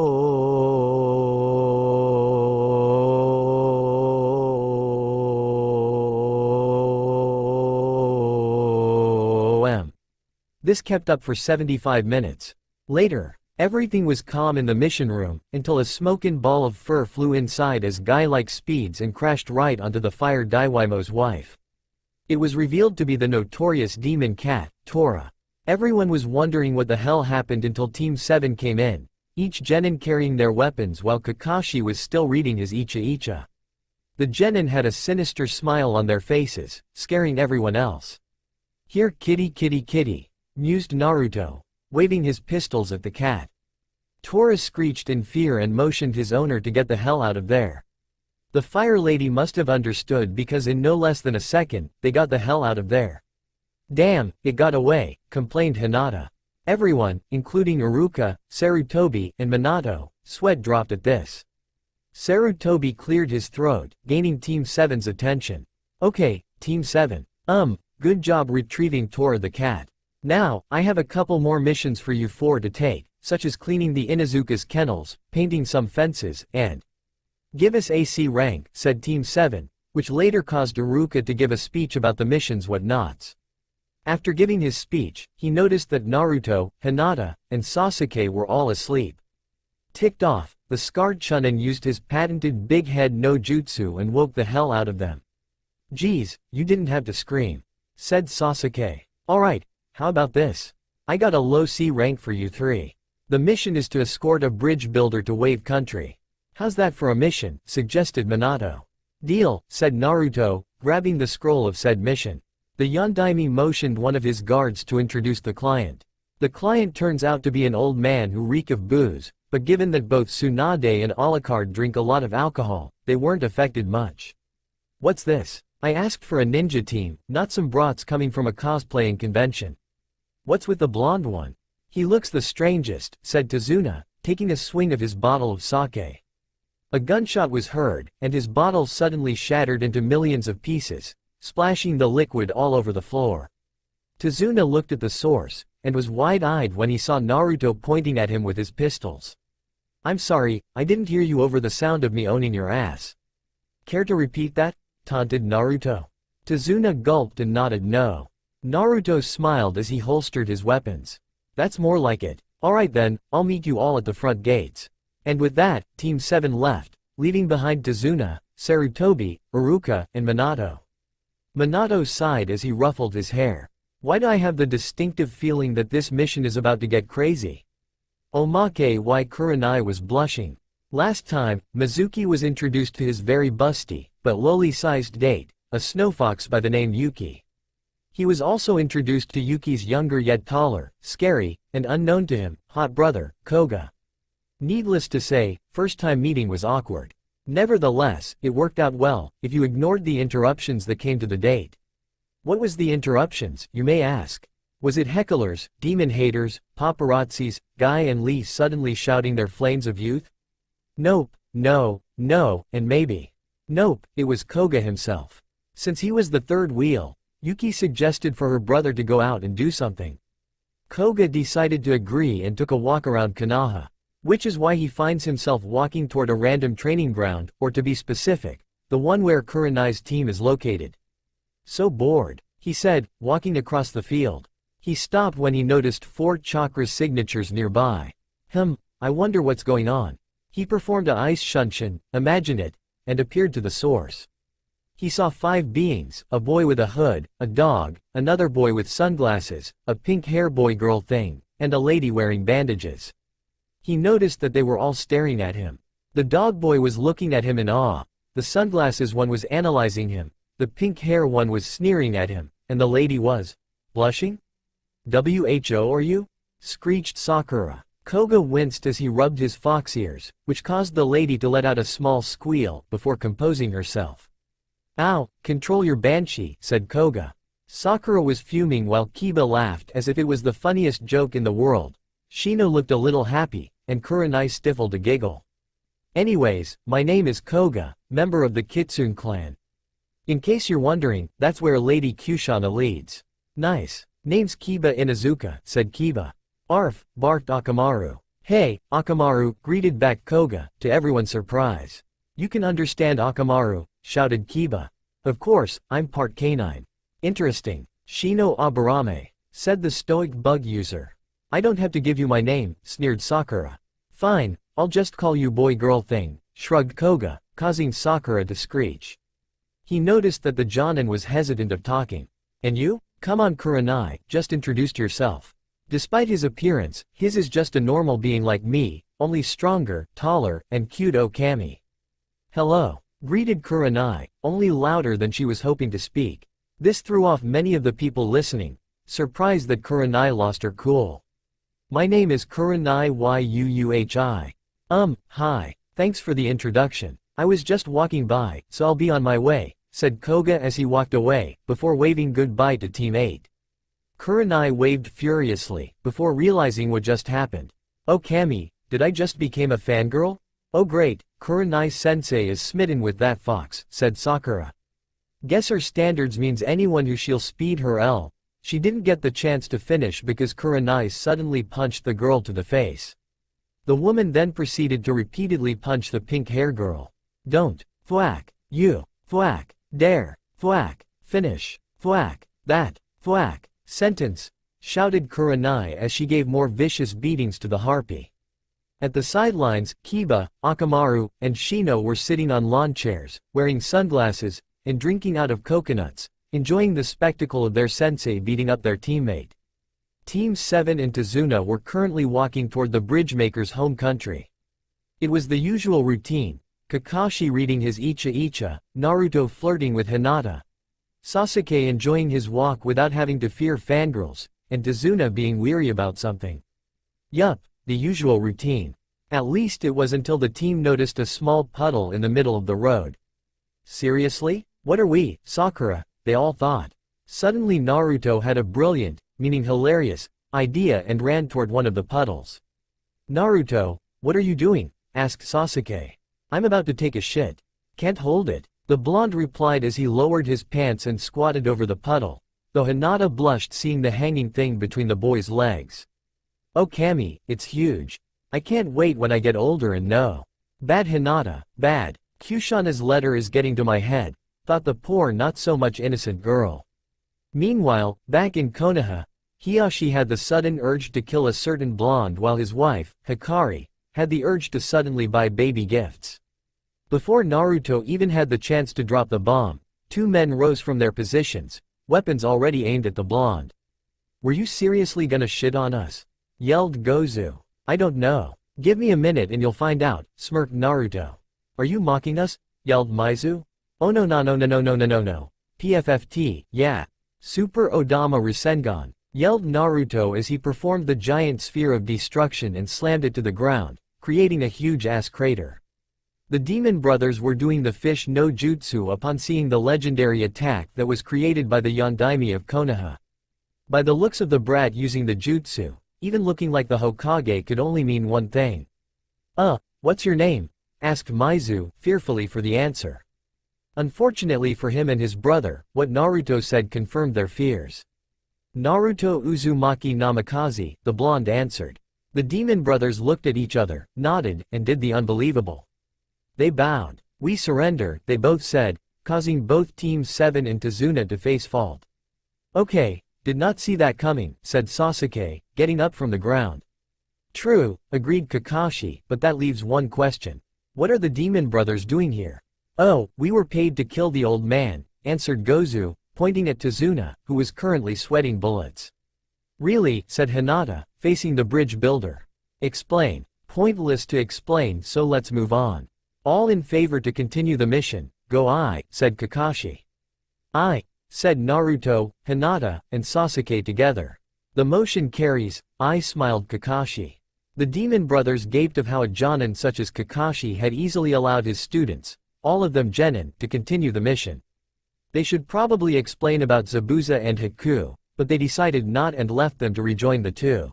This kept up for 75 minutes. Later, everything was calm in the mission room, until a smoking ball of fur flew inside as guy-like speeds and crashed right onto the fired Daiwaimo's wife. It was revealed to be the notorious demon cat, Tora. Everyone was wondering what the hell happened until Team 7 came in, each genin carrying their weapons while Kakashi was still reading his Icha. The genin had a sinister smile on their faces, scaring everyone else. Here kitty kitty kitty, mused Naruto, waving his pistols at the cat. Tora screeched in fear and motioned his owner to get the hell out of there. The fire lady must have understood because in no less than a second, they got the hell out of there. Damn, it got away, complained Hinata. Everyone, including Iruka, Sarutobi, and Minato, sweat dropped at this. Sarutobi cleared his throat, gaining Team 7's attention. Okay, Team 7. Good job retrieving Tora the cat. Now, I have a couple more missions for you four to take, such as cleaning the Inuzuka's kennels, painting some fences, and give us AC rank, said Team 7, which later caused Iruka to give a speech about the mission's whatnots. After giving his speech, he noticed that Naruto, Hinata, and Sasuke were all asleep. Ticked off, the scarred Chunin used his patented big head no jutsu and woke the hell out of them. Geez, you didn't have to scream. said Sasuke. Alright, how about this? I got a low C rank for you three. The mission is to escort a bridge builder to Wave Country. How's that for a mission? Suggested Minato. Deal, said Naruto, grabbing the scroll of said mission. The Yondaime motioned one of his guards to introduce the client. The client turns out to be an old man who reek of booze, but given that both Tsunade and Alucard drink a lot of alcohol, they weren't affected much. What's this? I asked for a ninja team, not some brats coming from a cosplaying convention. What's with the blonde one? He looks the strangest, said Tazuna, taking a swing of his bottle of sake. A gunshot was heard, and his bottle suddenly shattered into millions of pieces, splashing the liquid all over the floor. Tazuna looked at the source, and was wide-eyed when he saw Naruto pointing at him with his pistols. I'm sorry, I didn't hear you over the sound of me owning your ass. Care to repeat that? Taunted Naruto. Tazuna gulped and nodded no. Naruto smiled as he holstered his weapons. That's more like it. Alright then, I'll meet you all at the front gates. And with that, Team 7 left, leaving behind Tazuna, Sarutobi, Iruka, and Minato. Minato sighed as he ruffled his hair. Why do I have the distinctive feeling that this mission is about to get crazy? Omake why Kurenai was blushing. Last time, Mizuki was introduced to his very busty, but lowly-sized date, a snowfox by the name Yuki. He was also introduced to Yuki's younger yet taller, scary, and unknown to him, hot brother, Koga. Needless to say, first-time meeting was awkward. Nevertheless, it worked out well, if you ignored the interruptions that came to the date. What was the interruptions, you may ask? Was it hecklers, demon haters, paparazzis, Guy and Lee suddenly shouting their flames of youth? Nope, no, and maybe. Nope, it was Koga himself. Since he was the third wheel, Yuki suggested for her brother to go out and do something. Koga decided to agree and took a walk around Konoha. Which is why he finds himself walking toward a random training ground, or to be specific, the one where Kurenai's team is located. So bored, he said, walking across the field. He stopped when he noticed 4 chakra signatures nearby. I wonder what's going on. He performed a ice shunshin, imagine it, and appeared to the source. He saw 5 beings, a boy with a hood, a dog, another boy with sunglasses, a pink hair boy-girl thing, and a lady wearing bandages. He noticed that they were all staring at him. The dog boy was looking at him in awe, the sunglasses one was analyzing him, the pink hair one was sneering at him, and the lady was blushing? "Who are you?" screeched Sakura. Koga winced as he rubbed his fox ears, which caused the lady to let out a small squeal before composing herself. "Ow, control your banshee," said Koga. Sakura was fuming while Kiba laughed as if it was the funniest joke in the world. Shino looked a little happy, and Kurenai stifled a giggle. "Anyways, my name is Koga, member of the Kitsune clan. In case you're wondering, that's where Lady Kushana leads." "Nice. Name's Kiba Inuzuka," said Kiba. "Arf," barked Akamaru. "Hey, Akamaru," greeted back Koga, to everyone's surprise. "You can understand Akamaru," shouted Kiba. "Of course, I'm part canine." "Interesting. Shino Aburame," said the stoic bug user. "I don't have to give you my name," sneered Sakura. "Fine, I'll just call you boy-girl thing," shrugged Koga, causing Sakura to screech. He noticed that the Jonin was hesitant of talking. "And you? Come on Kurenai, just introduce yourself. Despite his appearance, his is just a normal being like me, only stronger, taller, and cute Okami." "Hello," greeted Kurenai, only louder than she was hoping to speak. This threw off many of the people listening, surprised that Kurenai lost her cool. "My name is Kurenai Yuuhi. Hi. Thanks for the introduction. I was just walking by, so I'll be on my way," said Koga as he walked away, before waving goodbye to Team 8. Kurenai waved furiously, before realizing what just happened. "Oh Kami, did I just become a fangirl? Oh great, Kurenai-sensei is smitten with that fox," said Sakura. "Guess her standards means anyone who she'll speed her L." She didn't get the chance to finish because Kurenai suddenly punched the girl to the face. The woman then proceeded to repeatedly punch the pink hair girl. "Don't, thwack, you, thwack, dare, thwack, finish, thwack, that, thwack, sentence," shouted Kurenai as she gave more vicious beatings to the harpy. At the sidelines, Kiba, Akamaru, and Shino were sitting on lawn chairs, wearing sunglasses, and drinking out of coconuts, enjoying the spectacle of their sensei beating up their teammate. Team 7 and Tazuna were currently walking toward the bridge-maker's home country. It was the usual routine, Kakashi reading his Icha, Naruto flirting with Hinata, Sasuke enjoying his walk without having to fear fangirls, and Tazuna being weary about something. Yup, the usual routine. At least it was until the team noticed a small puddle in the middle of the road. Seriously? What are we, Sakura? They all thought. Suddenly Naruto had a brilliant, meaning hilarious, idea and ran toward one of the puddles. Naruto, what are you doing? Asked Sasuke. I'm about to take a shit. Can't hold it. The blonde replied as he lowered his pants and squatted over the puddle, though Hinata blushed seeing the hanging thing between the boy's legs. Oh Kami, it's huge. I can't wait when I get older and know. Bad Hinata, bad. Kushana's letter is getting to my head, thought the poor not so much innocent girl. Meanwhile, back in Konoha, Hiyashi had the sudden urge to kill a certain blonde while his wife, Hikari, had the urge to suddenly buy baby gifts. Before Naruto even had the chance to drop the bomb, two men rose from their positions, weapons already aimed at the blonde. Were you seriously gonna shit on us? Yelled Gozu. I don't know. Give me a minute and you'll find out, smirked Naruto. Are you mocking us? Yelled Maizu. Oh no no no no no no no no no. PFFT, yeah. Super Odama Rasengan, yelled Naruto as he performed the giant sphere of destruction and slammed it to the ground, creating a huge ass crater. The demon brothers were doing the fish no jutsu upon seeing the legendary attack that was created by the Yondaime of Konoha. By the looks of the brat using the jutsu, even looking like the Hokage could only mean one thing. What's your name? Asked Maizu, fearfully for the answer. Unfortunately for him and his brother, what Naruto said confirmed their fears. Naruto Uzumaki Namikaze, the blonde answered. The demon brothers looked at each other, nodded, and did the unbelievable. They bowed. We surrender, they both said, causing both Team 7 and Tazuna to face fault. Okay, did not see that coming, said Sasuke, getting up from the ground. True, agreed Kakashi, but that leaves one question. What are the demon brothers doing here? Oh, we were paid to kill the old man, answered Gozu, pointing at Tazuna, who was currently sweating bullets. Really, said Hinata, facing the bridge builder. Explain. Pointless to explain, so let's move on. All in favor to continue the mission, go I, said Kakashi. I, said Naruto, Hinata, and Sasuke together. The motion carries, I, smiled Kakashi. The demon brothers gaped of how a jonin such as Kakashi had easily allowed his students, all of them genin, to continue the mission. They should probably explain about Zabuza and Haku, but they decided not and left them to rejoin the two.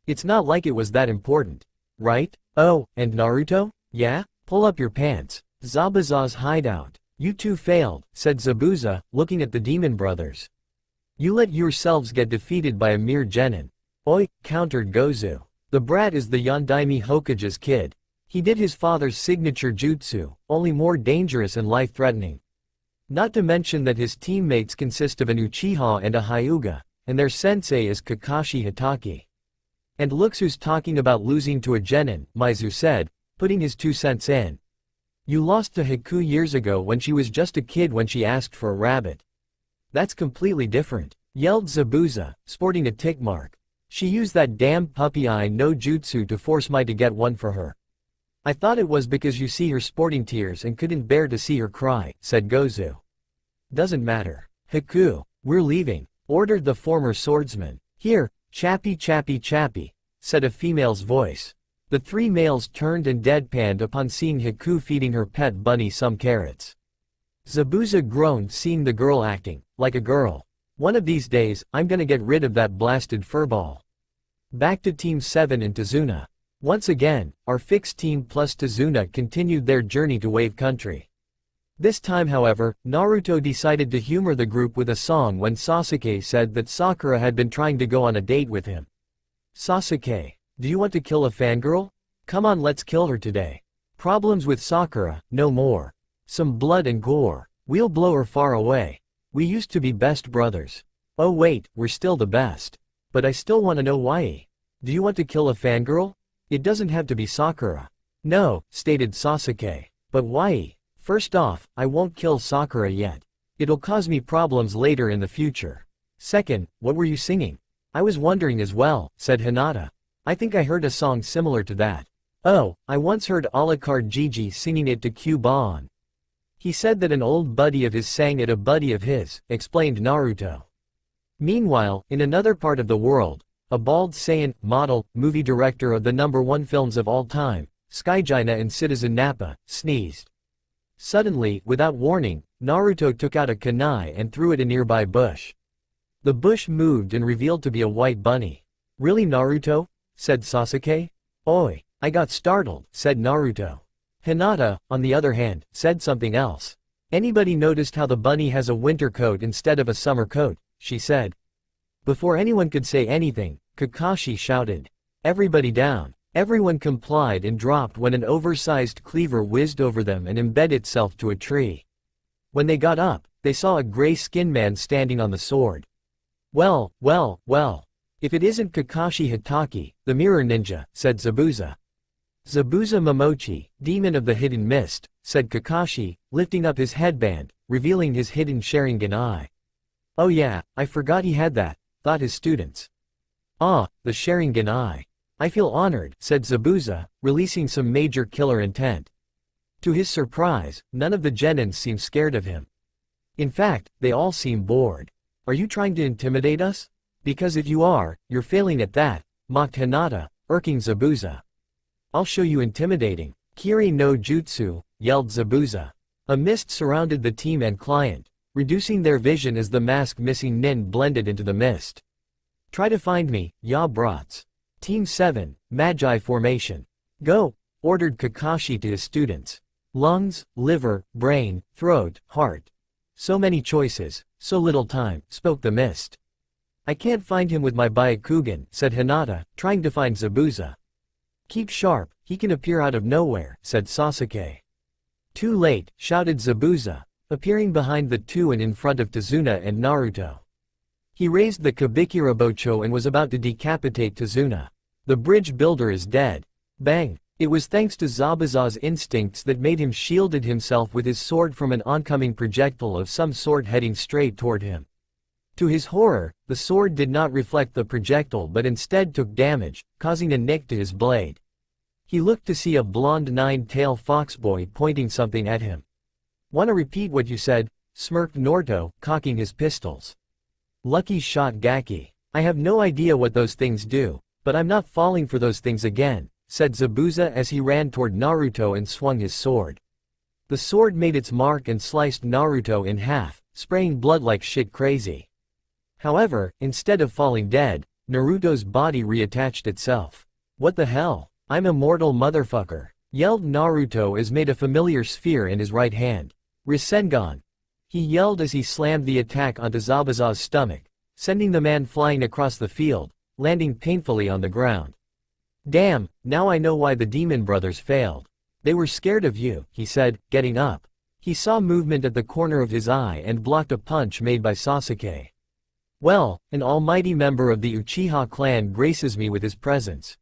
It's not like it was that important, right? Oh, and Naruto? Yeah? Pull up your pants. Zabuza's hideout. You two failed, said Zabuza, looking at the demon brothers. You let yourselves get defeated by a mere genin. Oi, countered Gozu. The brat is the Yondaime Hokage's kid. He did his father's signature jutsu, only more dangerous and life-threatening. Not to mention that his teammates consist of an Uchiha and a Hyuga, and their sensei is Kakashi Hatake. And looks who's talking about losing to a genin, Maizu said, putting his 2 cents in. You lost to Haku years ago when she was just a kid when she asked for a rabbit. That's completely different, yelled Zabuza, sporting a tick mark. She used that damn puppy eye no jutsu to force me to get one for her. I thought it was because you see her sporting tears and couldn't bear to see her cry, said Gozu. Doesn't matter. Haku, we're leaving, ordered the former swordsman. Here, chappy, said a female's voice. The 3 males turned and deadpanned upon seeing Haku feeding her pet bunny some carrots. Zabuza groaned seeing the girl acting like a girl. One of these days, I'm gonna get rid of that blasted furball. Back to Team 7 and Tazuna. Once again, our fixed team plus Tazuna continued their journey to Wave Country. This time however, Naruto decided to humor the group with a song when Sasuke said that Sakura had been trying to go on a date with him. Sasuke, do you want to kill a fangirl? Come on, let's kill her today. Problems with Sakura, no more. Some blood and gore. We'll blow her far away. We used to be best brothers. Oh wait, we're still the best. But I still want to know why. Do you want to kill a fangirl? It doesn't have to be Sakura. No, stated Sasuke. But why? First off, I won't kill Sakura yet. It'll cause me problems later in the future. Second, what were you singing? I was wondering as well, said Hinata. I think I heard a song similar to that. Oh, I once heard Alucard Gigi singing it to Q-Bon. He said that an old buddy of his sang it a buddy of his, explained Naruto. Meanwhile, in another part of the world, a bald Saiyan, model, movie director of the #1 films of all time, Skyjina and Citizen Nappa, sneezed. Suddenly, without warning, Naruto took out a kunai and threw it a nearby bush. The bush moved and revealed to be a white bunny. Really, Naruto? Said Sasuke. Oi, I got startled, said Naruto. Hinata, on the other hand, said something else. Anybody noticed how the bunny has a winter coat instead of a summer coat? She said. Before anyone could say anything, Kakashi shouted, "Everybody down." Everyone complied and dropped when an oversized cleaver whizzed over them and embedded itself to a tree. When they got up, they saw a gray-skinned man standing on the sword. Well, well, well. If it isn't Kakashi Hitaki, the mirror ninja, said Zabuza. Zabuza Momochi, demon of the hidden mist, said Kakashi, lifting up his headband, revealing his hidden Sharingan eye. Oh yeah, I forgot he had that, thought his students. Ah, the Sharingan eye. I feel honored, said Zabuza, releasing some major killer intent. To his surprise, none of the genins seemed scared of him. In fact, they all seemed bored. Are you trying to intimidate us? Because if you are, you're failing at that, mocked Hinata, irking Zabuza. I'll show you intimidating. Kiri no Jutsu, yelled Zabuza. A mist surrounded the team and client, reducing their vision as the mask-missing nin blended into the mist. Try to find me, ya brats. Team 7, Magi formation. Go, ordered Kakashi to his students. Lungs, liver, brain, throat, heart. So many choices, so little time, spoke the mist. I can't find him with my Byakugan, said Hinata, trying to find Zabuza. Keep sharp, he can appear out of nowhere, said Sasuke. Too late, shouted Zabuza, appearing behind the two and in front of Tazuna and Naruto. He raised the Kabikirabocho and was about to decapitate Tazuna. The bridge builder is dead. Bang! It was thanks to Zabuza's instincts that made him shielded himself with his sword from an oncoming projectile of some sort heading straight toward him. To his horror, the sword did not reflect the projectile but instead took damage, causing a nick to his blade. He looked to see a blonde nine-tailed foxboy pointing something at him. "Wanna repeat what you said?" smirked Naruto, cocking his pistols. Lucky shot Gaki. I have no idea what those things do, but I'm not falling for those things again, said Zabuza as he ran toward Naruto and swung his sword. The sword made its mark and sliced Naruto in half, spraying blood like shit crazy. However, instead of falling dead, Naruto's body reattached itself. What the hell? I'm a mortal motherfucker, yelled Naruto as made a familiar sphere in his right hand. Rasengan. He yelled as he slammed the attack onto Zabuza's stomach, sending the man flying across the field, landing painfully on the ground. Damn, now I know why the Demon Brothers failed. They were scared of you, he said, getting up. He saw movement at the corner of his eye and blocked a punch made by Sasuke. Well, an almighty member of the Uchiha clan graces me with his presence.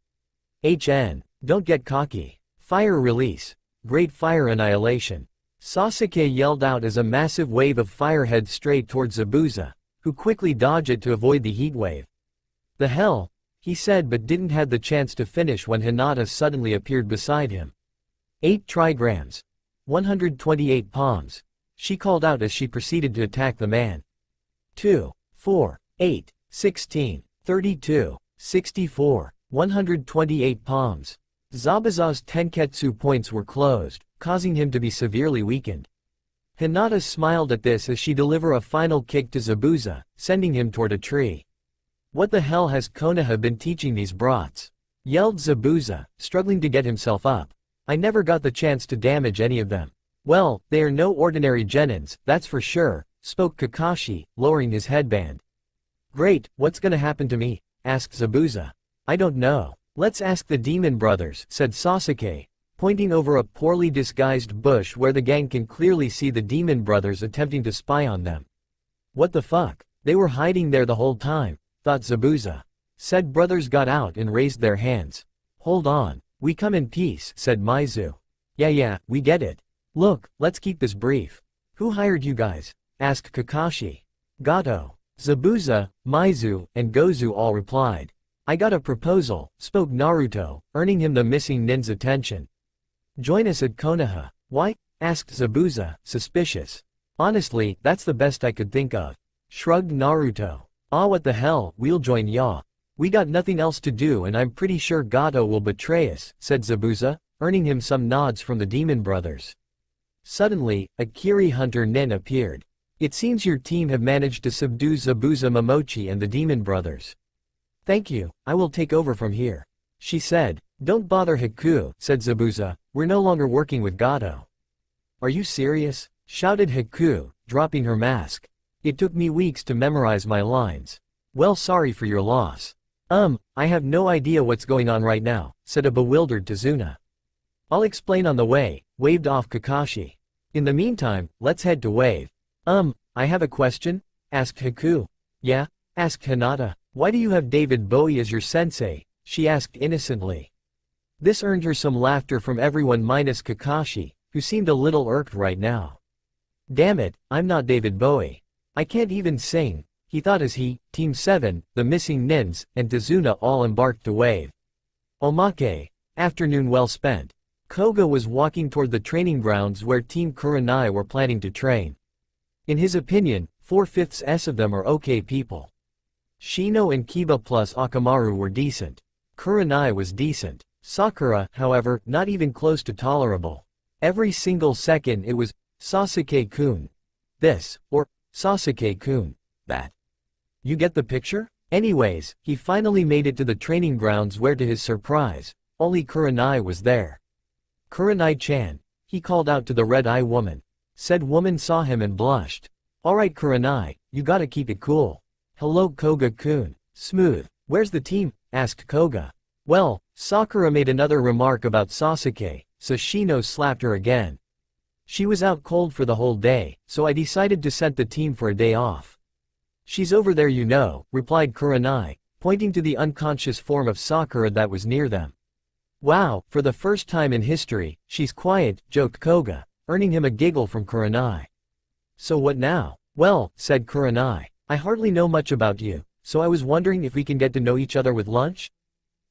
Don't get cocky. Fire release. Great fire annihilation. Sasuke yelled out as a massive wave of fire headed straight towards Zabuza, who quickly dodged it to avoid the heat wave. The hell? He said but didn't have the chance to finish when Hinata suddenly appeared beside him. 8 trigrams. 128 palms. She called out as she proceeded to attack the man. 2, 4, 8, 16, 32, 64, 128 palms. Zabuza's Tenketsu points were closed, causing him to be severely weakened. Hinata smiled at this as she delivered a final kick to Zabuza, sending him toward a tree. What the hell has Konoha been teaching these brats? Yelled Zabuza, struggling to get himself up. I never got the chance to damage any of them. Well, they are no ordinary genins, that's for sure, spoke Kakashi, lowering his headband. Great, what's gonna happen to me? Asked Zabuza. I don't know. Let's ask the Demon Brothers, said Sasuke, pointing over a poorly disguised bush where the gang can clearly see the Demon Brothers attempting to spy on them. What the fuck? They were hiding there the whole time, thought Zabuza. Said brothers got out and raised their hands. Hold on, we come in peace, said Maizu. Yeah, we get it. Look, let's keep this brief. Who hired you guys? asked Kakashi. Gato, Zabuza, Maizu, and Gozu all replied. I got a proposal, spoke Naruto, earning him the missing nin's attention. Join us at Konoha. Why? Asked Zabuza, suspicious. Honestly, that's the best I could think of. Shrugged Naruto. Ah, what the hell, we'll join ya. We got nothing else to do and I'm pretty sure Gato will betray us, said Zabuza, earning him some nods from the demon brothers. Suddenly, a Kiri hunter nin appeared. It seems your team have managed to subdue Zabuza Momochi and the demon brothers. Thank you, I will take over from here. She said. Don't bother Haku, said Zabuza, we're no longer working with Gato. Are you serious? Shouted Haku, dropping her mask. It took me weeks to memorize my lines. Well, sorry for your loss. I have no idea what's going on right now, said a bewildered Tazuna. I'll explain on the way, waved off Kakashi. In the meantime, let's head to Wave. I have a question? Asked Haku. Yeah? Asked Hinata. Why do you have David Bowie as your sensei? She asked innocently. This earned her some laughter from everyone minus Kakashi, who seemed a little irked right now. Damn it, I'm not David Bowie. I can't even sing, he thought as he, Team 7, the missing nins, and Tazuna all embarked to Wave. Omake. Afternoon well spent. Koga was walking toward the training grounds where Team Kurenai were planning to train. In his opinion, 4/5 of them are okay people. Shino and Kiba plus Akamaru were decent. Kurenai was decent. Sakura, however, not even close to tolerable. Every single second it was, Sasuke-kun. This, or, Sasuke-kun, that. You get the picture? Anyways, he finally made it to the training grounds where to his surprise, only Kurenai was there. Kurenai-chan, he called out to the red-eye woman. Said woman saw him and blushed. Alright Kurenai, you gotta keep it cool. Hello Koga-kun. Smooth. Where's the team? Asked Koga. Well, Sakura made another remark about Sasuke, so Shino slapped her again. She was out cold for the whole day, so I decided to send the team for a day off. She's over there you know, replied Kurenai, pointing to the unconscious form of Sakura that was near them. Wow, for the first time in history, she's quiet, joked Koga, earning him a giggle from Kurenai. So what now? Well, said Kurenai, I hardly know much about you, so I was wondering if we can get to know each other with lunch?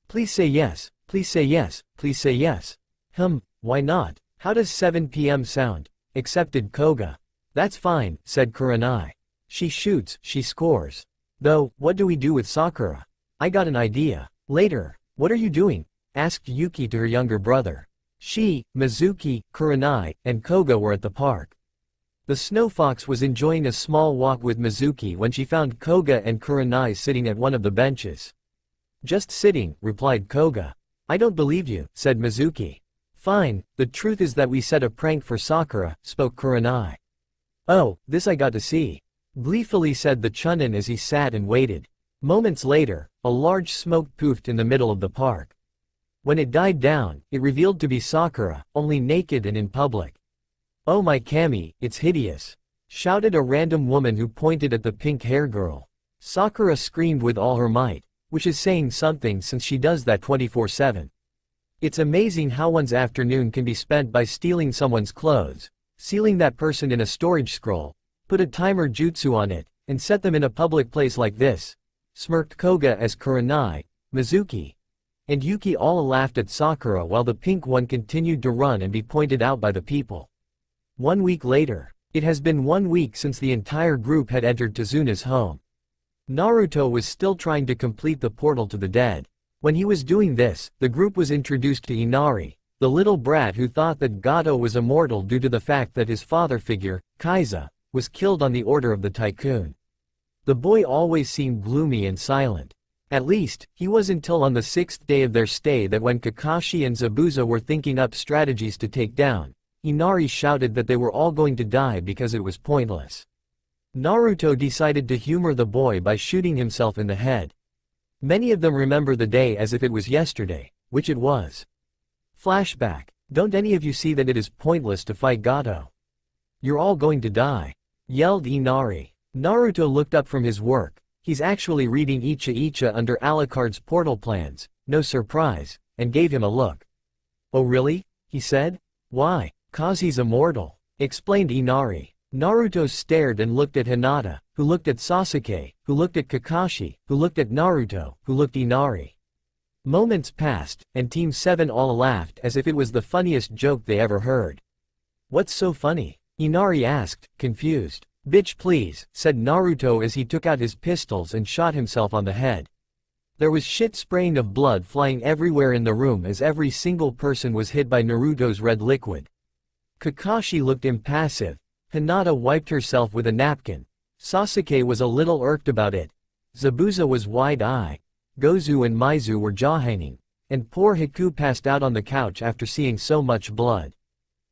Please say yes, please say yes, please say yes. Why not? How does 7 p.m. sound? Accepted Koga. That's fine, said Kurenai. She shoots, she scores. Though, what do we do with Sakura? I got an idea. Later. What are you doing? Asked Yuki to her younger brother. She, Mizuki, Kurenai, and Koga were at the park. The Snow Fox was enjoying a small walk with Mizuki when she found Koga and Kurenai sitting at one of the benches. Just sitting, replied Koga. I don't believe you, said Mizuki. Fine, the truth is that we set a prank for Sakura, spoke Kurenai. Oh, this I got to see. Gleefully said the Chunin as he sat and waited. Moments later, a large smoke poofed in the middle of the park. When it died down, it revealed to be Sakura, only naked and in public. Oh my Kami, it's hideous! Shouted a random woman who pointed at the pink hair girl. Sakura screamed with all her might, which is saying something since she does that 24/7. It's amazing how one's afternoon can be spent by stealing someone's clothes, sealing that person in a storage scroll, put a timer jutsu on it, and set them in a public place like this, smirked Koga as Kurenai, Mizuki, and Yuki all laughed at Sakura while the pink one continued to run and be pointed out by the people. 1 week later. It has been 1 week since the entire group had entered Tazuna's home. Naruto was still trying to complete the portal to the dead. When he was doing this, the group was introduced to Inari, the little brat who thought that Gato was immortal due to the fact that his father figure, Kaiza, was killed on the order of the tycoon. The boy always seemed gloomy and silent. At least, he was until on the 6th day of their stay that when Kakashi and Zabuza were thinking up strategies to take down, Inari shouted that they were all going to die because it was pointless. Naruto decided to humor the boy by shooting himself in the head. Many of them remember the day as if it was yesterday, which it was. Flashback. Don't any of you see that it is pointless to fight Gato? You're all going to die, yelled Inari. Naruto looked up from his work. He's actually reading Icha under Alucard's portal plans, no surprise, and gave him a look. Oh really? He said. Why? 'Cause he's immortal, explained Inari. Naruto stared and looked at Hinata, who looked at Sasuke, who looked at Kakashi, who looked at Naruto, who looked at Inari. Moments passed, and Team 7 all laughed as if it was the funniest joke they ever heard. "What's so funny?" Inari asked, confused. "Bitch please," said Naruto as he took out his pistols and shot himself on the head. There was shit spraying of blood flying everywhere in the room as every single person was hit by Naruto's red liquid. Kakashi looked impassive. Hinata wiped herself with a napkin. Sasuke was a little irked about it. Zabuza was wide-eyed. Gozu and Maizu were jaw-hanging. And poor Hiku passed out on the couch after seeing so much blood.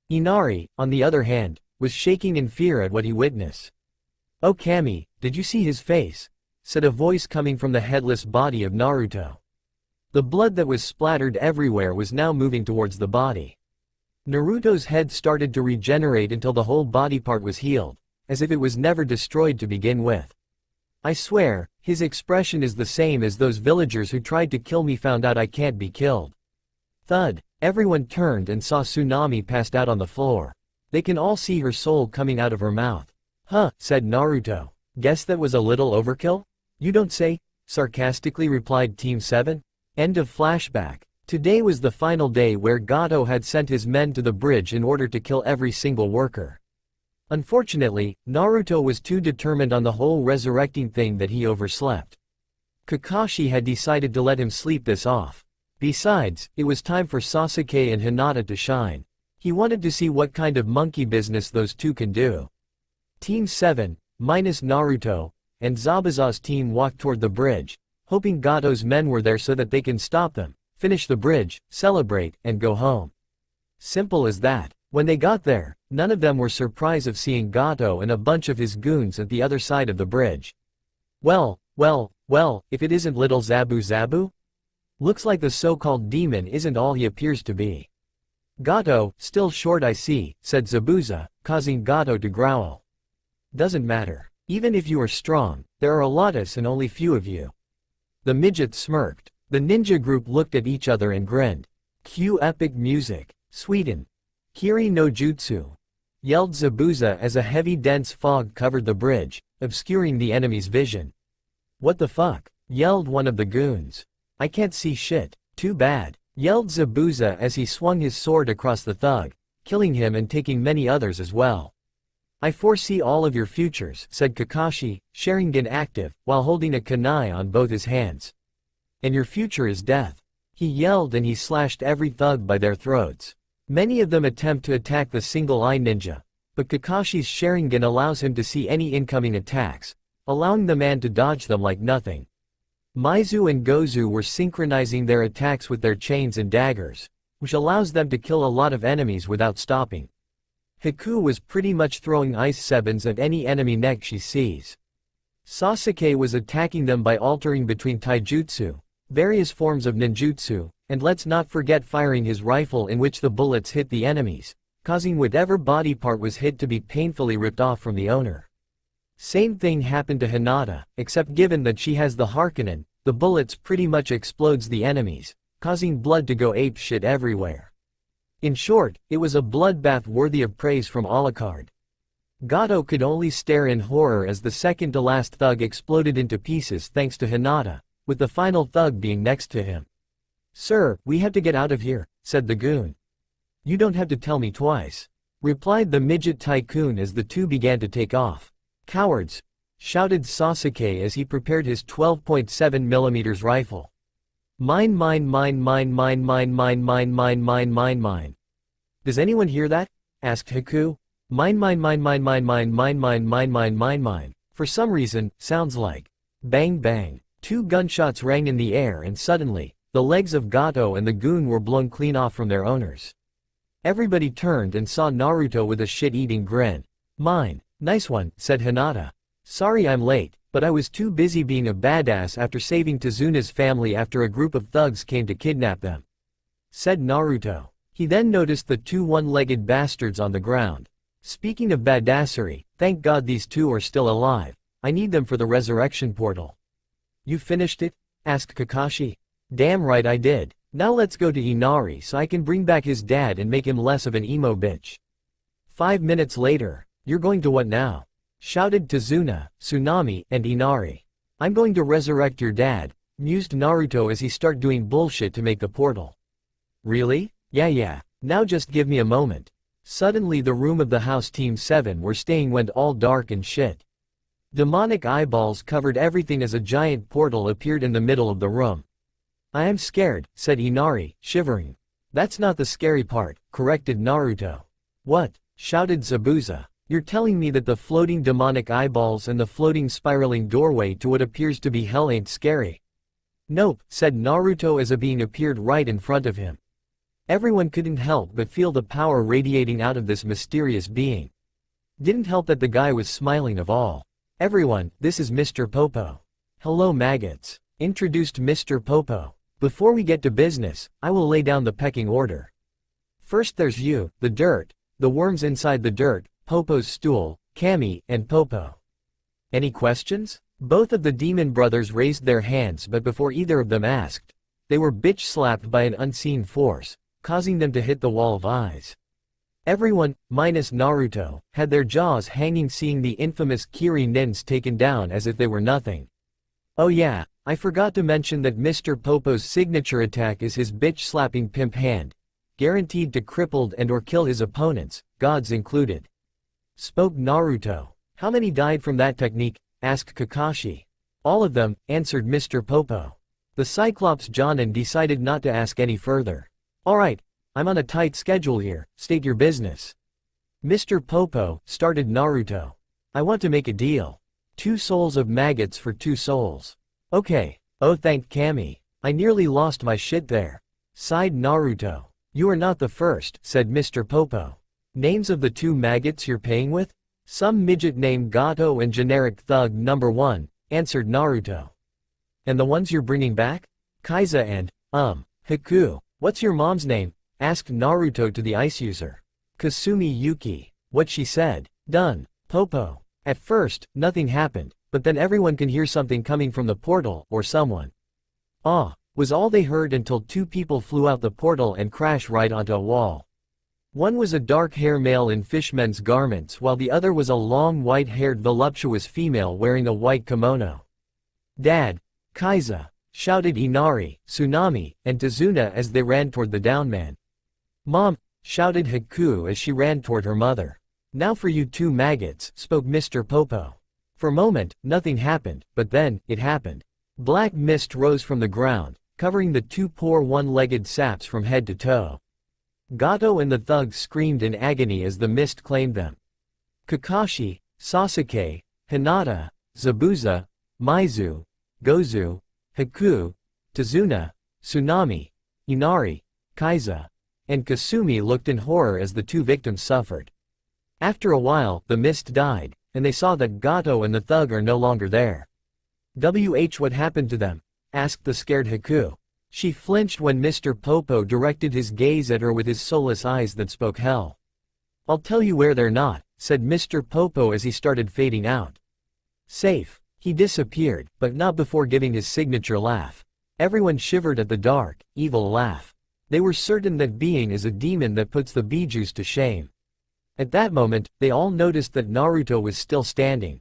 Inari, on the other hand, was shaking in fear at what he witnessed. "Oh Kami, did you see his face?" said a voice coming from the headless body of Naruto. The blood that was splattered everywhere was now moving towards the body. Naruto's head started to regenerate until the whole body part was healed, as if it was never destroyed to begin with. I swear, his expression is the same as those villagers who tried to kill me found out I can't be killed. Thud, everyone turned and saw Tsunami passed out on the floor. They can all see her soul coming out of her mouth. "Huh," said Naruto. "Guess that was a little overkill?" "You don't say," sarcastically replied Team 7. End of flashback. Today was the final day where Gato had sent his men to the bridge in order to kill every single worker. Unfortunately, Naruto was too determined on the whole resurrecting thing that he overslept. Kakashi had decided to let him sleep this off. Besides, it was time for Sasuke and Hinata to shine. He wanted to see what kind of monkey business those two can do. Team 7, minus Naruto, and Zabuza's team walked toward the bridge, hoping Gato's men were there so that they can stop them, finish the bridge, celebrate, and go home. Simple as that. When they got there, none of them were surprised of seeing Gato and a bunch of his goons at the other side of the bridge. Well, if it isn't little Zabu Zabu? Looks like the so-called demon isn't all he appears to be. "Gato, still short I see," said Zabuza, causing Gato to growl. "Doesn't matter. Even if you are strong, there are a lot us and only few of you." The midget smirked. The ninja group looked at each other and grinned. "Cue epic music. Sweden. Kiri no Jutsu," yelled Zabuza as a heavy dense fog covered the bridge, obscuring the enemy's vision. "What the fuck?" yelled one of the goons. "I can't see shit." "Too bad," yelled Zabuza as he swung his sword across the thug, killing him and taking many others as well. "I foresee all of your futures," said Kakashi, Sharingan active, while holding a kunai on both his hands. "And your future is death." He yelled and he slashed every thug by their throats. Many of them attempt to attack the single-eye ninja, but Kakashi's Sharingan allows him to see any incoming attacks, allowing the man to dodge them like nothing. Maizu and Gozu were synchronizing their attacks with their chains and daggers, which allows them to kill a lot of enemies without stopping. Hiku was pretty much throwing ice sebans at any enemy neck she sees. Sasuke was attacking them by altering between taijutsu, various forms of ninjutsu, and let's not forget firing his rifle in which the bullets hit the enemies, causing whatever body part was hit to be painfully ripped off from the owner. Same thing happened to Hinata, except given that she has the Harkonnen, the bullets pretty much explodes the enemies, causing blood to go ape shit everywhere. In short, it was a bloodbath worthy of praise from Alucard. Gato could only stare in horror as the second-to-last thug exploded into pieces thanks to Hinata, with the final thug being next to him. "Sir, we have to get out of here," said the goon. "You don't have to tell me twice," replied the midget tycoon as the two began to take off. "Cowards!" shouted Sasuke as he prepared his 12.7mm rifle. Mine. Does anyone hear that? Asked Hiku. Mine. For some reason, sounds like bang bang. Two gunshots rang in the air and suddenly, the legs of Gato and the goon were blown clean off from their owners. Everybody turned and saw Naruto with a shit-eating grin. "Mine. Nice one," said Hinata. "Sorry I'm late, but I was too busy being a badass after saving Tezuna's family after a group of thugs came to kidnap them," said Naruto. He then noticed the two one-legged bastards on the ground. "Speaking of badassery, thank God these two are still alive. I need them for the resurrection portal." "You finished it?" asked Kakashi. "Damn right I did. Now let's go to Inari so I can bring back his dad and make him less of an emo bitch." 5 minutes later, You're going to what now? Shouted Tazuna, Tsunami, and Inari. I'm going to resurrect your dad, mused Naruto as he started doing bullshit to make the portal. Really? Yeah. Now just give me a moment. Suddenly the room of the house Team 7 were staying went all dark and shit. Demonic eyeballs covered everything as a giant portal appeared in the middle of the room. I am scared, said Inari, shivering. That's not the scary part, corrected Naruto. What? Shouted Zabuza. You're telling me that the floating demonic eyeballs and the floating spiraling doorway to what appears to be hell ain't scary? Nope, said Naruto as a being appeared right in front of him. Everyone couldn't help but feel the power radiating out of this mysterious being. Didn't help that the guy was smiling of all. Everyone, this is Mr. Popo. Hello maggots, introduced Mr. Popo. Before we get to business, I will lay down the pecking order. First there's you, the dirt, the worms inside the dirt, Popo's stool, Kami, and Popo. Any questions? Both of the demon brothers raised their hands, but before either of them asked, they were bitch-slapped by an unseen force, causing them to hit the wall of eyes. Everyone, minus Naruto, had their jaws hanging seeing the infamous Kiri nins taken down as if they were nothing. Oh yeah, I forgot to mention that Mr. Popo's signature attack is his bitch-slapping pimp hand, guaranteed to cripple and or kill his opponents, gods included. Spoke Naruto. How many died from that technique? Asked Kakashi. All of them, answered Mr. Popo. The Cyclops Jonin decided not to ask any further. Alright, I'm on a tight schedule here, state your business. Mr. Popo, started Naruto. I want to make a deal. 2 souls of maggots for 2 souls. Okay. Oh thank Kami. I nearly lost my shit there. Sighed Naruto. You are not the first, said Mr. Popo. Names of the 2 maggots you're paying with? Some midget named Gato and generic thug number 1, answered Naruto. And the ones you're bringing back? Kaiza and, Haku. What's your mom's name? Asked Naruto to the ice user. Kasumi Yuki. What she said. Done. Popo. At first, nothing happened, but then everyone can hear something coming from the portal, or someone. Was all they heard until 2 people flew out the portal and crashed right onto a wall. One was a dark-haired male in fishmen's garments while the other was a long white-haired voluptuous female wearing a white kimono. Dad! Kaiza! Shouted Inari, Tsunami, and Tazuna as they ran toward the down man. Mom! Shouted Haku as she ran toward her mother. Now for you 2 maggots, spoke Mr. Popo. For a moment, nothing happened, but then, it happened. Black mist rose from the ground, covering the 2 poor one-legged saps from head to toe. Gato and the thugs screamed in agony as the mist claimed them. Kakashi, Sasuke, Hinata, Zabuza, Maizu, Gozu, Haku, Tazuna, Tsunami, Inari, Kaiza, and Kasumi looked in horror as the 2 victims suffered. After a while, the mist died, and they saw that Gato and the thug are no longer there. What happened to them? Asked the scared Haku. She flinched when Mr. Popo directed his gaze at her with his soulless eyes that spoke hell. I'll tell you where they're not, said Mr. Popo as he started fading out. Safe. He disappeared, but not before giving his signature laugh. Everyone shivered at the dark, evil laugh. They were certain that being is a demon that puts the Bijus to shame. At that moment, they all noticed that Naruto was still standing.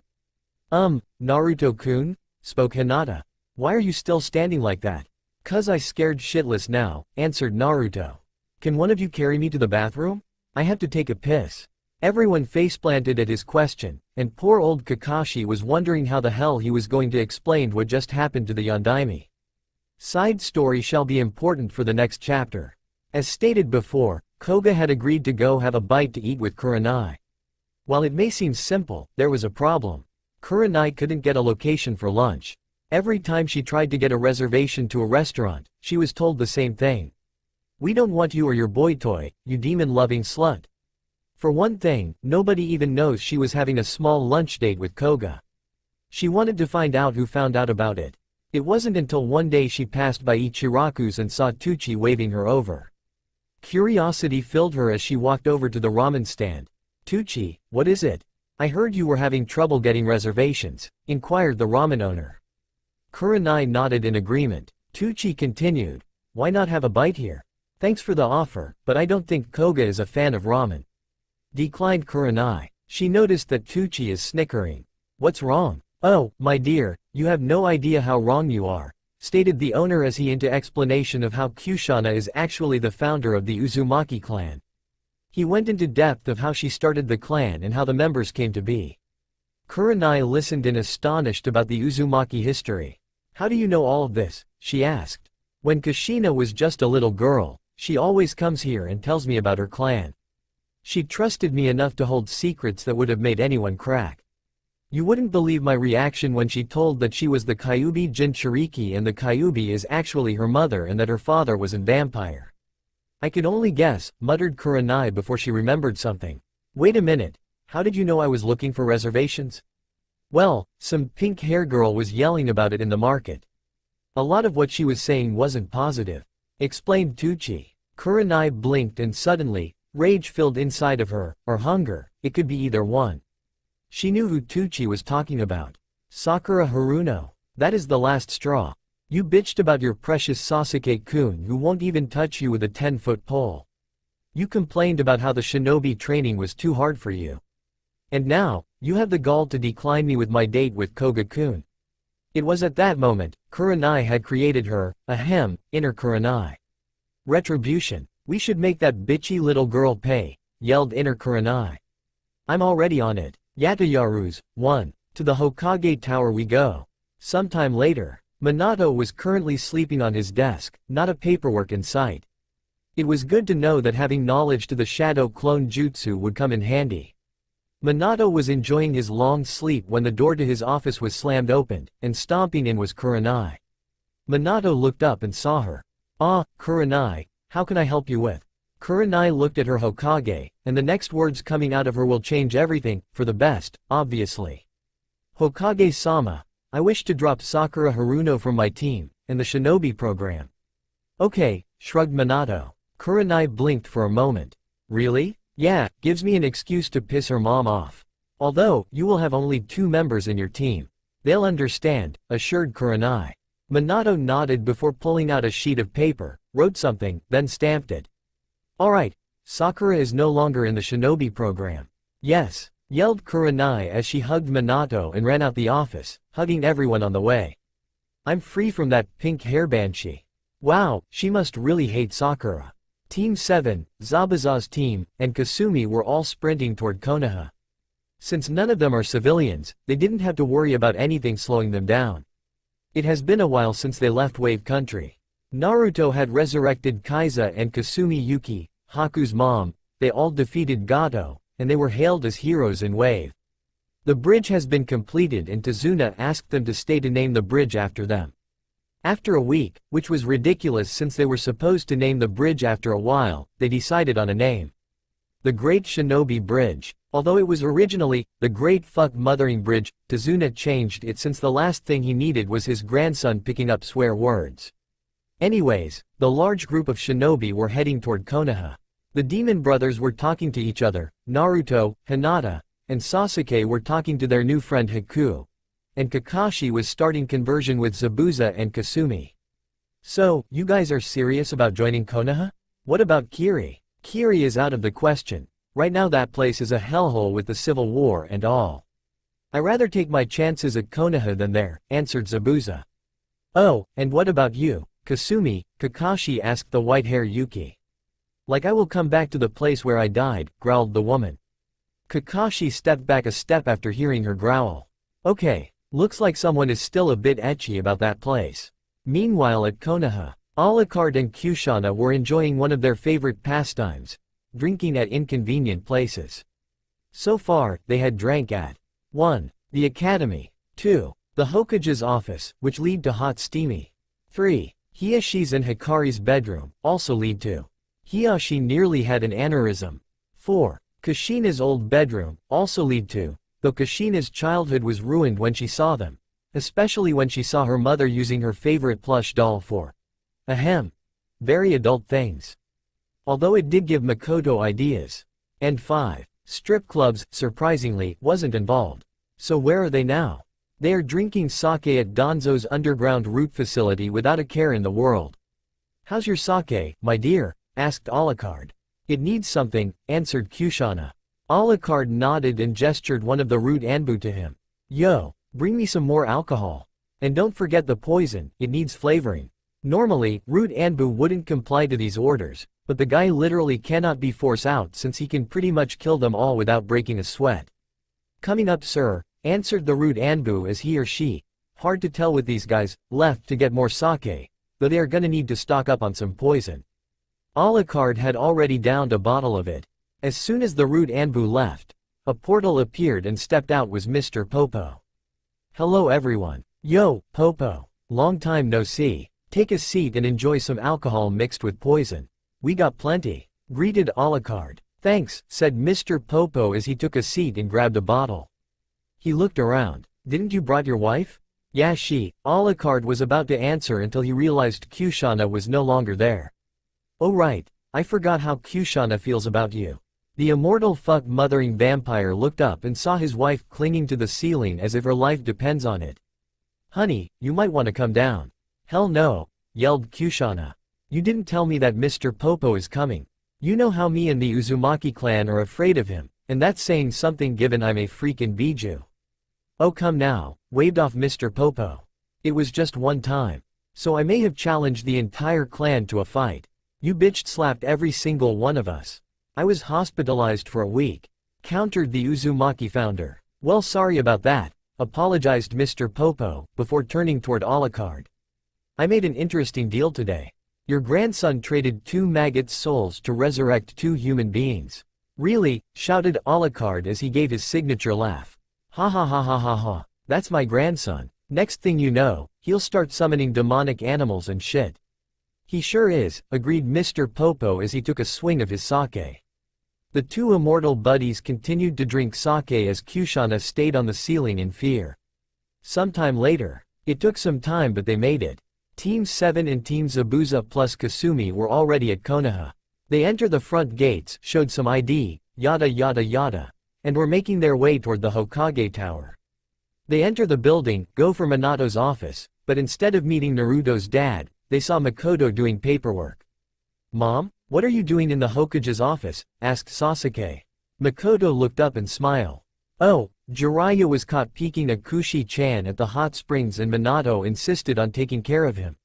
Naruto-kun? Spoke Hinata. Why are you still standing like that? 'Cause I scared shitless now, answered Naruto. Can one of you carry me to the bathroom? I have to take a piss. Everyone faceplanted at his question, and poor old Kakashi was wondering how the hell he was going to explain what just happened to the Yondaime. Side story shall be important for the next chapter. As stated before, Koga had agreed to go have a bite to eat with Kurenai. While it may seem simple, there was a problem. Kurenai couldn't get a location for lunch. Every time she tried to get a reservation to a restaurant, she was told the same thing. We don't want you or your boy toy, you demon-loving slut. For one thing, nobody even knows she was having a small lunch date with Koga. She wanted to find out who found out about it. It wasn't until one day she passed by Ichiraku's and saw Tucci waving her over. Curiosity filled her as she walked over to the ramen stand. Tucci, what is it? I heard you were having trouble getting reservations, inquired the ramen owner. Kurenai nodded in agreement. Tucci continued, why not have a bite here? Thanks for the offer, but I don't think Koga is a fan of ramen. Declined Kurenai. She noticed that Tucci is snickering. "What's wrong?" "Oh, my dear, you have no idea how wrong you are," stated the owner as he into explanation of how Kushana is actually the founder of the Uzumaki clan. He went into depth of how she started the clan and how the members came to be. Kurenai listened in astonished about the Uzumaki history. "How do you know all of this?" she asked. "When Kushina was just a little girl, she always comes here and tells me about her clan. She trusted me enough to hold secrets that would have made anyone crack. You wouldn't believe my reaction when she told that she was the Kyuubi Jinchuriki and the Kyuubi is actually her mother and that her father was a vampire." "I could only guess," muttered Kurenai before she remembered something. "Wait a minute, how did you know I was looking for reservations?" "Well, some pink hair girl was yelling about it in the market. A lot of what she was saying wasn't positive," explained Tucci. Kurenai blinked and suddenly, rage filled inside of her, or hunger, it could be either one. She knew who Tucci was talking about. Sakura Haruno. That is the last straw. You bitched about your precious Sasuke-kun who won't even touch you with a 10-foot pole. You complained about how the shinobi training was too hard for you. And now, you have the gall to decline me with my date with Koga-kun. It was at that moment, Kurenai had created her, inner Kurenai. Retribution. We should make that bitchy little girl pay, yelled inner Kurenai. I'm already on it. Yatayarus, 1. To the Hokage Tower we go. Sometime later, Minato was currently sleeping on his desk, not a paperwork in sight. It was good to know that having knowledge to the shadow clone jutsu would come in handy. Minato was enjoying his long sleep when the door to his office was slammed open, and stomping in was Kurenai. Minato looked up and saw her. "Ah, Kurenai, how can I help you with?" Kurenai looked at her Hokage, and the next words coming out of her will change everything, for the best, obviously. "Hokage-sama, I wish to drop Sakura Haruno from my team, and the shinobi program." "Okay," shrugged Minato. Kurenai blinked for a moment. "Really? Yeah, gives me an excuse to piss her mom off. Although, you will have only 2 members in your team. They'll understand," assured Kurenai. Minato nodded before pulling out a sheet of paper, wrote something, then stamped it. "Alright, Sakura is no longer in the shinobi program." "Yes," yelled Kurenai as she hugged Minato and ran out the office, hugging everyone on the way. "I'm free from that pink hair banshee. Wow, she must really hate Sakura." Team 7, Zabuza's team, and Kasumi were all sprinting toward Konoha. Since none of them are civilians, they didn't have to worry about anything slowing them down. It has been a while since they left Wave Country. Naruto had resurrected Kaiza and Kasumi Yuki, Haku's mom, they all defeated Gato, and they were hailed as heroes in Wave. The bridge has been completed and Tazuna asked them to stay to name the bridge after them. After a week, which was ridiculous since they were supposed to name the bridge after a while, they decided on a name. The Great Shinobi Bridge. Although it was originally, the Great Fuck Mothering Bridge, Tazuna changed it since the last thing he needed was his grandson picking up swear words. Anyways, the large group of shinobi were heading toward Konoha. The demon brothers were talking to each other, Naruto, Hinata, and Sasuke were talking to their new friend Haku. And Kakashi was starting conversion with Zabuza and Kasumi. "So, you guys are serious about joining Konoha? What about Kiri?" "Kiri is out of the question. Right now that place is a hellhole with the civil war and all. I rather take my chances at Konoha than there," answered Zabuza. "Oh, and what about you, Kasumi?" Kakashi asked the white-hair Yuki. "Like I will come back to the place where I died," growled the woman. Kakashi stepped back a step after hearing her growl. "Okay, looks like someone is still a bit etchy about that place." Meanwhile at Konoha, Alucard and Kushana were enjoying one of their favorite pastimes, drinking at inconvenient places. So far, they had drank at 1. The Academy, 2. The Hokage's office, which lead to Hot Steamy. 3. Hiyashi's and Hikari's bedroom, also lead to. Hiyashi nearly had an aneurysm. 4. Kushina's old bedroom, also lead to, though Kushina's childhood was ruined when she saw them, especially when she saw her mother using her favorite plush doll for very adult things. Although it did give Makoto ideas. And 5. Strip clubs, surprisingly, wasn't involved. So where are they now? They are drinking sake at Danzo's underground root facility without a care in the world. "How's your sake, my dear?" asked Alucard. "It needs something," answered Kushana. Alucard nodded and gestured one of the root anbu to him. Yo, bring me some more alcohol. And don't forget the poison, it needs flavoring. Normally, root anbu wouldn't comply to these orders, but the guy literally cannot be forced out since he can pretty much kill them all without breaking a sweat. Coming up, sir, answered the root anbu as he or she, hard to tell with these guys, left to get more sake, though they are gonna need to stock up on some poison. Alucard had already downed a bottle of it. As soon as the root anbu left, a portal appeared and stepped out was Mr. Popo. Hello everyone. Yo, Popo. Long time no see. Take a seat and enjoy some alcohol mixed with poison. We got plenty. Greeted Alucard. Thanks, said Mr. Popo as he took a seat and grabbed a bottle. He looked around. Didn't you brought your wife? Yeah, she. Alucard was about to answer until he realized Kushana was no longer there. Oh right, I forgot how Kushana feels about you. The immortal fuck-mothering vampire looked up and saw his wife clinging to the ceiling as if her life depends on it. Honey, you might want to come down. Hell no, yelled Kushana. You didn't tell me that Mr. Popo is coming. You know how me and the Uzumaki clan are afraid of him, and that's saying something given I'm a freakin' Biju. Oh come now, waved off Mr. Popo. It was just one time. So I may have challenged the entire clan to a fight. You bitch slapped every single one of us. I was hospitalized for a week. Countered the Uzumaki founder. Well sorry about that, apologized Mr. Popo, before turning toward Alucard. I made an interesting deal today. Your grandson traded 2 maggots' souls to resurrect 2 human beings. Really? Shouted Alucard as he gave his signature laugh. Ha ha ha ha ha ha, that's my grandson. Next thing you know, he'll start summoning demonic animals and shit. He sure is, agreed Mr. Popo as he took a swing of his sake. The 2 immortal buddies continued to drink sake as Kushana stayed on the ceiling in fear. Sometime later. It took some time but they made it. Team 7 and Team Zabuza plus Kasumi were already at Konoha. They entered the front gates, showed some ID, yada yada yada, and were making their way toward the Hokage Tower. They enter the building, go for Minato's office, but instead of meeting Naruto's dad, they saw Makoto doing paperwork. Mom, what are you doing in the Hokage's office? Asked Sasuke. Makoto looked up and smiled. Oh, Jiraiya was caught peeking at Kushi-chan at the hot springs and Minato insisted on taking care of him.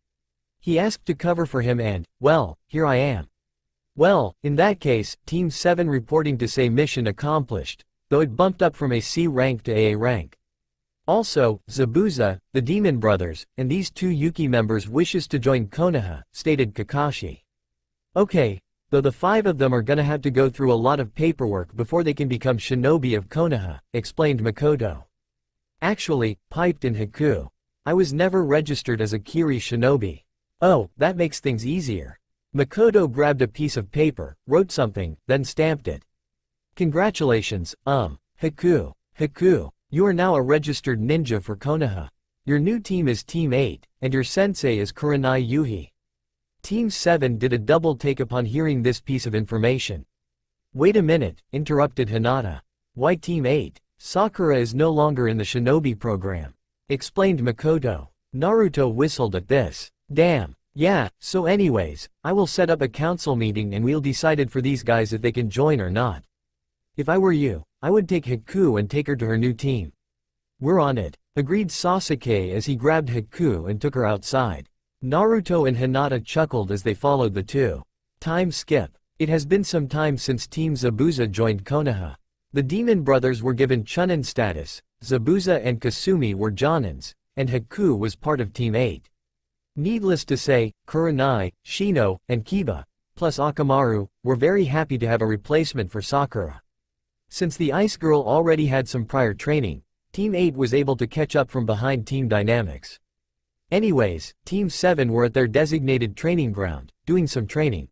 He asked to cover for him and, well, here I am. Well, in that case, Team 7 reporting to say mission accomplished, though it bumped up from a C rank to AA rank. Also, Zabuza, the Demon Brothers, and these 2 Yuki members wishes to join Konoha, stated Kakashi. Okay, though the 5 of them are gonna have to go through a lot of paperwork before they can become shinobi of Konoha, explained Makoto. Actually, piped in Haku. I was never registered as a Kiri shinobi. Oh, that makes things easier. Makoto grabbed a piece of paper, wrote something, then stamped it. Congratulations, Haku. Haku. You are now a registered ninja for Konoha. Your new team is Team 8, and your sensei is Kurenai Yuhi. Team 7 did a double take upon hearing this piece of information. Wait a minute, interrupted Hinata. Why Team 8? Sakura is no longer in the shinobi program. Explained Makoto. Naruto whistled at this. Damn. Yeah, so anyways, I will set up a council meeting and we'll decide for these guys if they can join or not. If I were you, I would take Haku and take her to her new team. We're on it, agreed Sasuke as he grabbed Haku and took her outside. Naruto and Hinata chuckled as they followed the 2. Time skip. It has been some time since Team Zabuza joined Konoha. The Demon Brothers were given Chunin status, Zabuza and Kasumi were Jonins, and Haku was part of Team 8. Needless to say, Kurenai, Shino, and Kiba, plus Akamaru, were very happy to have a replacement for Sakura. Since the Ice Girl already had some prior training, Team 8 was able to catch up from behind team dynamics. Anyways, Team 7 were at their designated training ground, doing some training.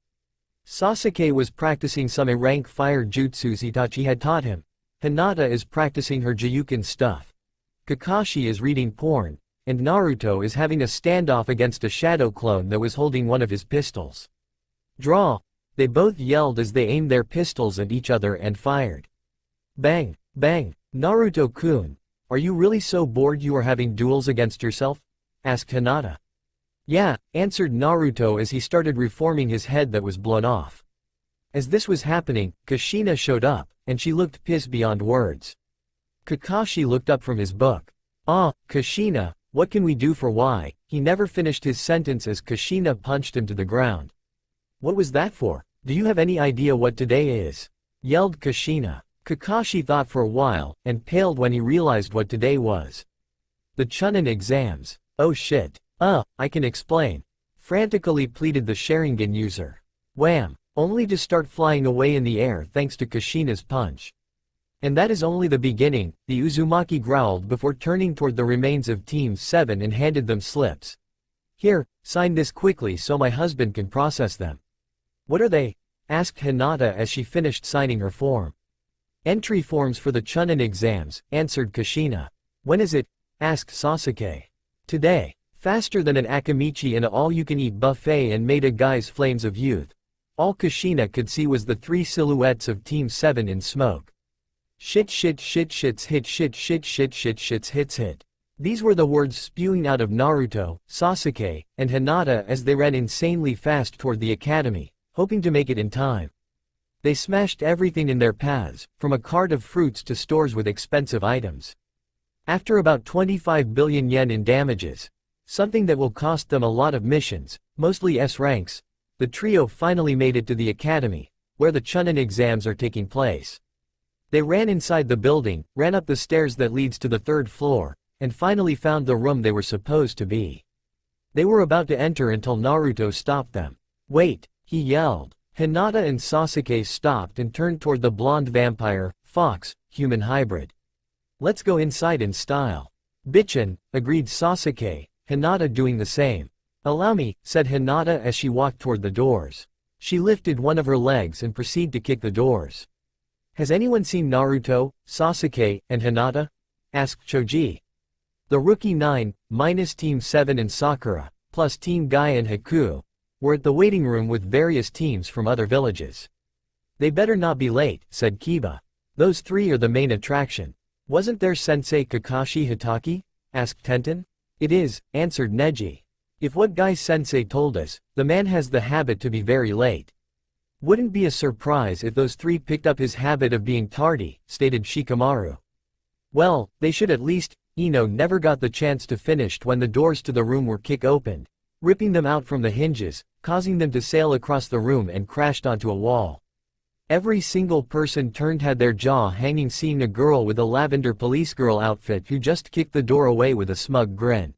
Sasuke was practicing some A-rank fire jutsus Itachi had taught him. Hinata is practicing her Jiyuken stuff. Kakashi is reading porn, and Naruto is having a standoff against a shadow clone that was holding one of his pistols. Draw! They both yelled as they aimed their pistols at each other and fired. Bang! Bang! Naruto-kun, are you really so bored you are having duels against yourself? Asked Hinata. Yeah, answered Naruto as he started reforming his head that was blown off. As this was happening, Kushina showed up, and she looked pissed beyond words. Kakashi looked up from his book. "Ah, Kushina, what can we do for why?" He never finished his sentence as Kushina punched him to the ground. "What was that for? Do you have any idea what today is?" yelled Kushina. Kakashi thought for a while, and paled when he realized what today was. The Chunin exams. "Oh shit. I can explain," frantically pleaded the Sharingan user. Wham! Only to start flying away in the air thanks to Kushina's punch. "And that is only the beginning," the Uzumaki growled before turning toward the remains of Team 7 and handed them slips. "Here, sign this quickly so my husband can process them." "What are they?" asked Hinata as she finished signing her form. "Entry forms for the Chunin exams," answered Kushina. "When is it?" asked Sasuke. "Today." Faster than an Akamichi in an all-you-can-eat buffet and made a guy's flames of youth. All Kushina could see was the three silhouettes of Team 7 in smoke. Shit shit shit shits hit shit shit shit shit shits hits hit. These were the words spewing out of Naruto, Sasuke, and Hinata as they ran insanely fast toward the academy, hoping to make it in time. They smashed everything in their paths, from a cart of fruits to stores with expensive items. After about 25 billion yen in damages, something that will cost them a lot of missions, mostly S ranks, the trio finally made it to the academy, where the Chunin exams are taking place. They ran inside the building, ran up the stairs that leads to the third floor, and finally found the room they were supposed to be. They were about to enter until Naruto stopped them. "Wait," he yelled. Hinata and Sasuke stopped and turned toward the blonde vampire, fox, human hybrid. "Let's go inside in style." "Bitchin'," agreed Sasuke, Hinata doing the same. "Allow me," said Hinata as she walked toward the doors. She lifted one of her legs and proceeded to kick the doors. "Has anyone seen Naruto, Sasuke, and Hinata?" asked Choji. The rookie 9, minus Team 7 and Sakura, plus Team Guy and Haku, were at the waiting room with various teams from other villages. "They better not be late," said Kiba. "Those three are the main attraction." "Wasn't there Sensei Kakashi Hitaki?" asked Tenten. "It is," answered Neji. "If what Guy Sensei told us, the man has the habit to be very late. Wouldn't be a surprise if those three picked up his habit of being tardy," stated Shikamaru. "Well, they should at least." Ino never got the chance to finish when the doors to the room were kick-opened, ripping them out from the hinges, causing them to sail across the room and crashed onto a wall. Every single person turned had their jaw hanging seeing a girl with a lavender police girl outfit who just kicked the door away with a smug grin.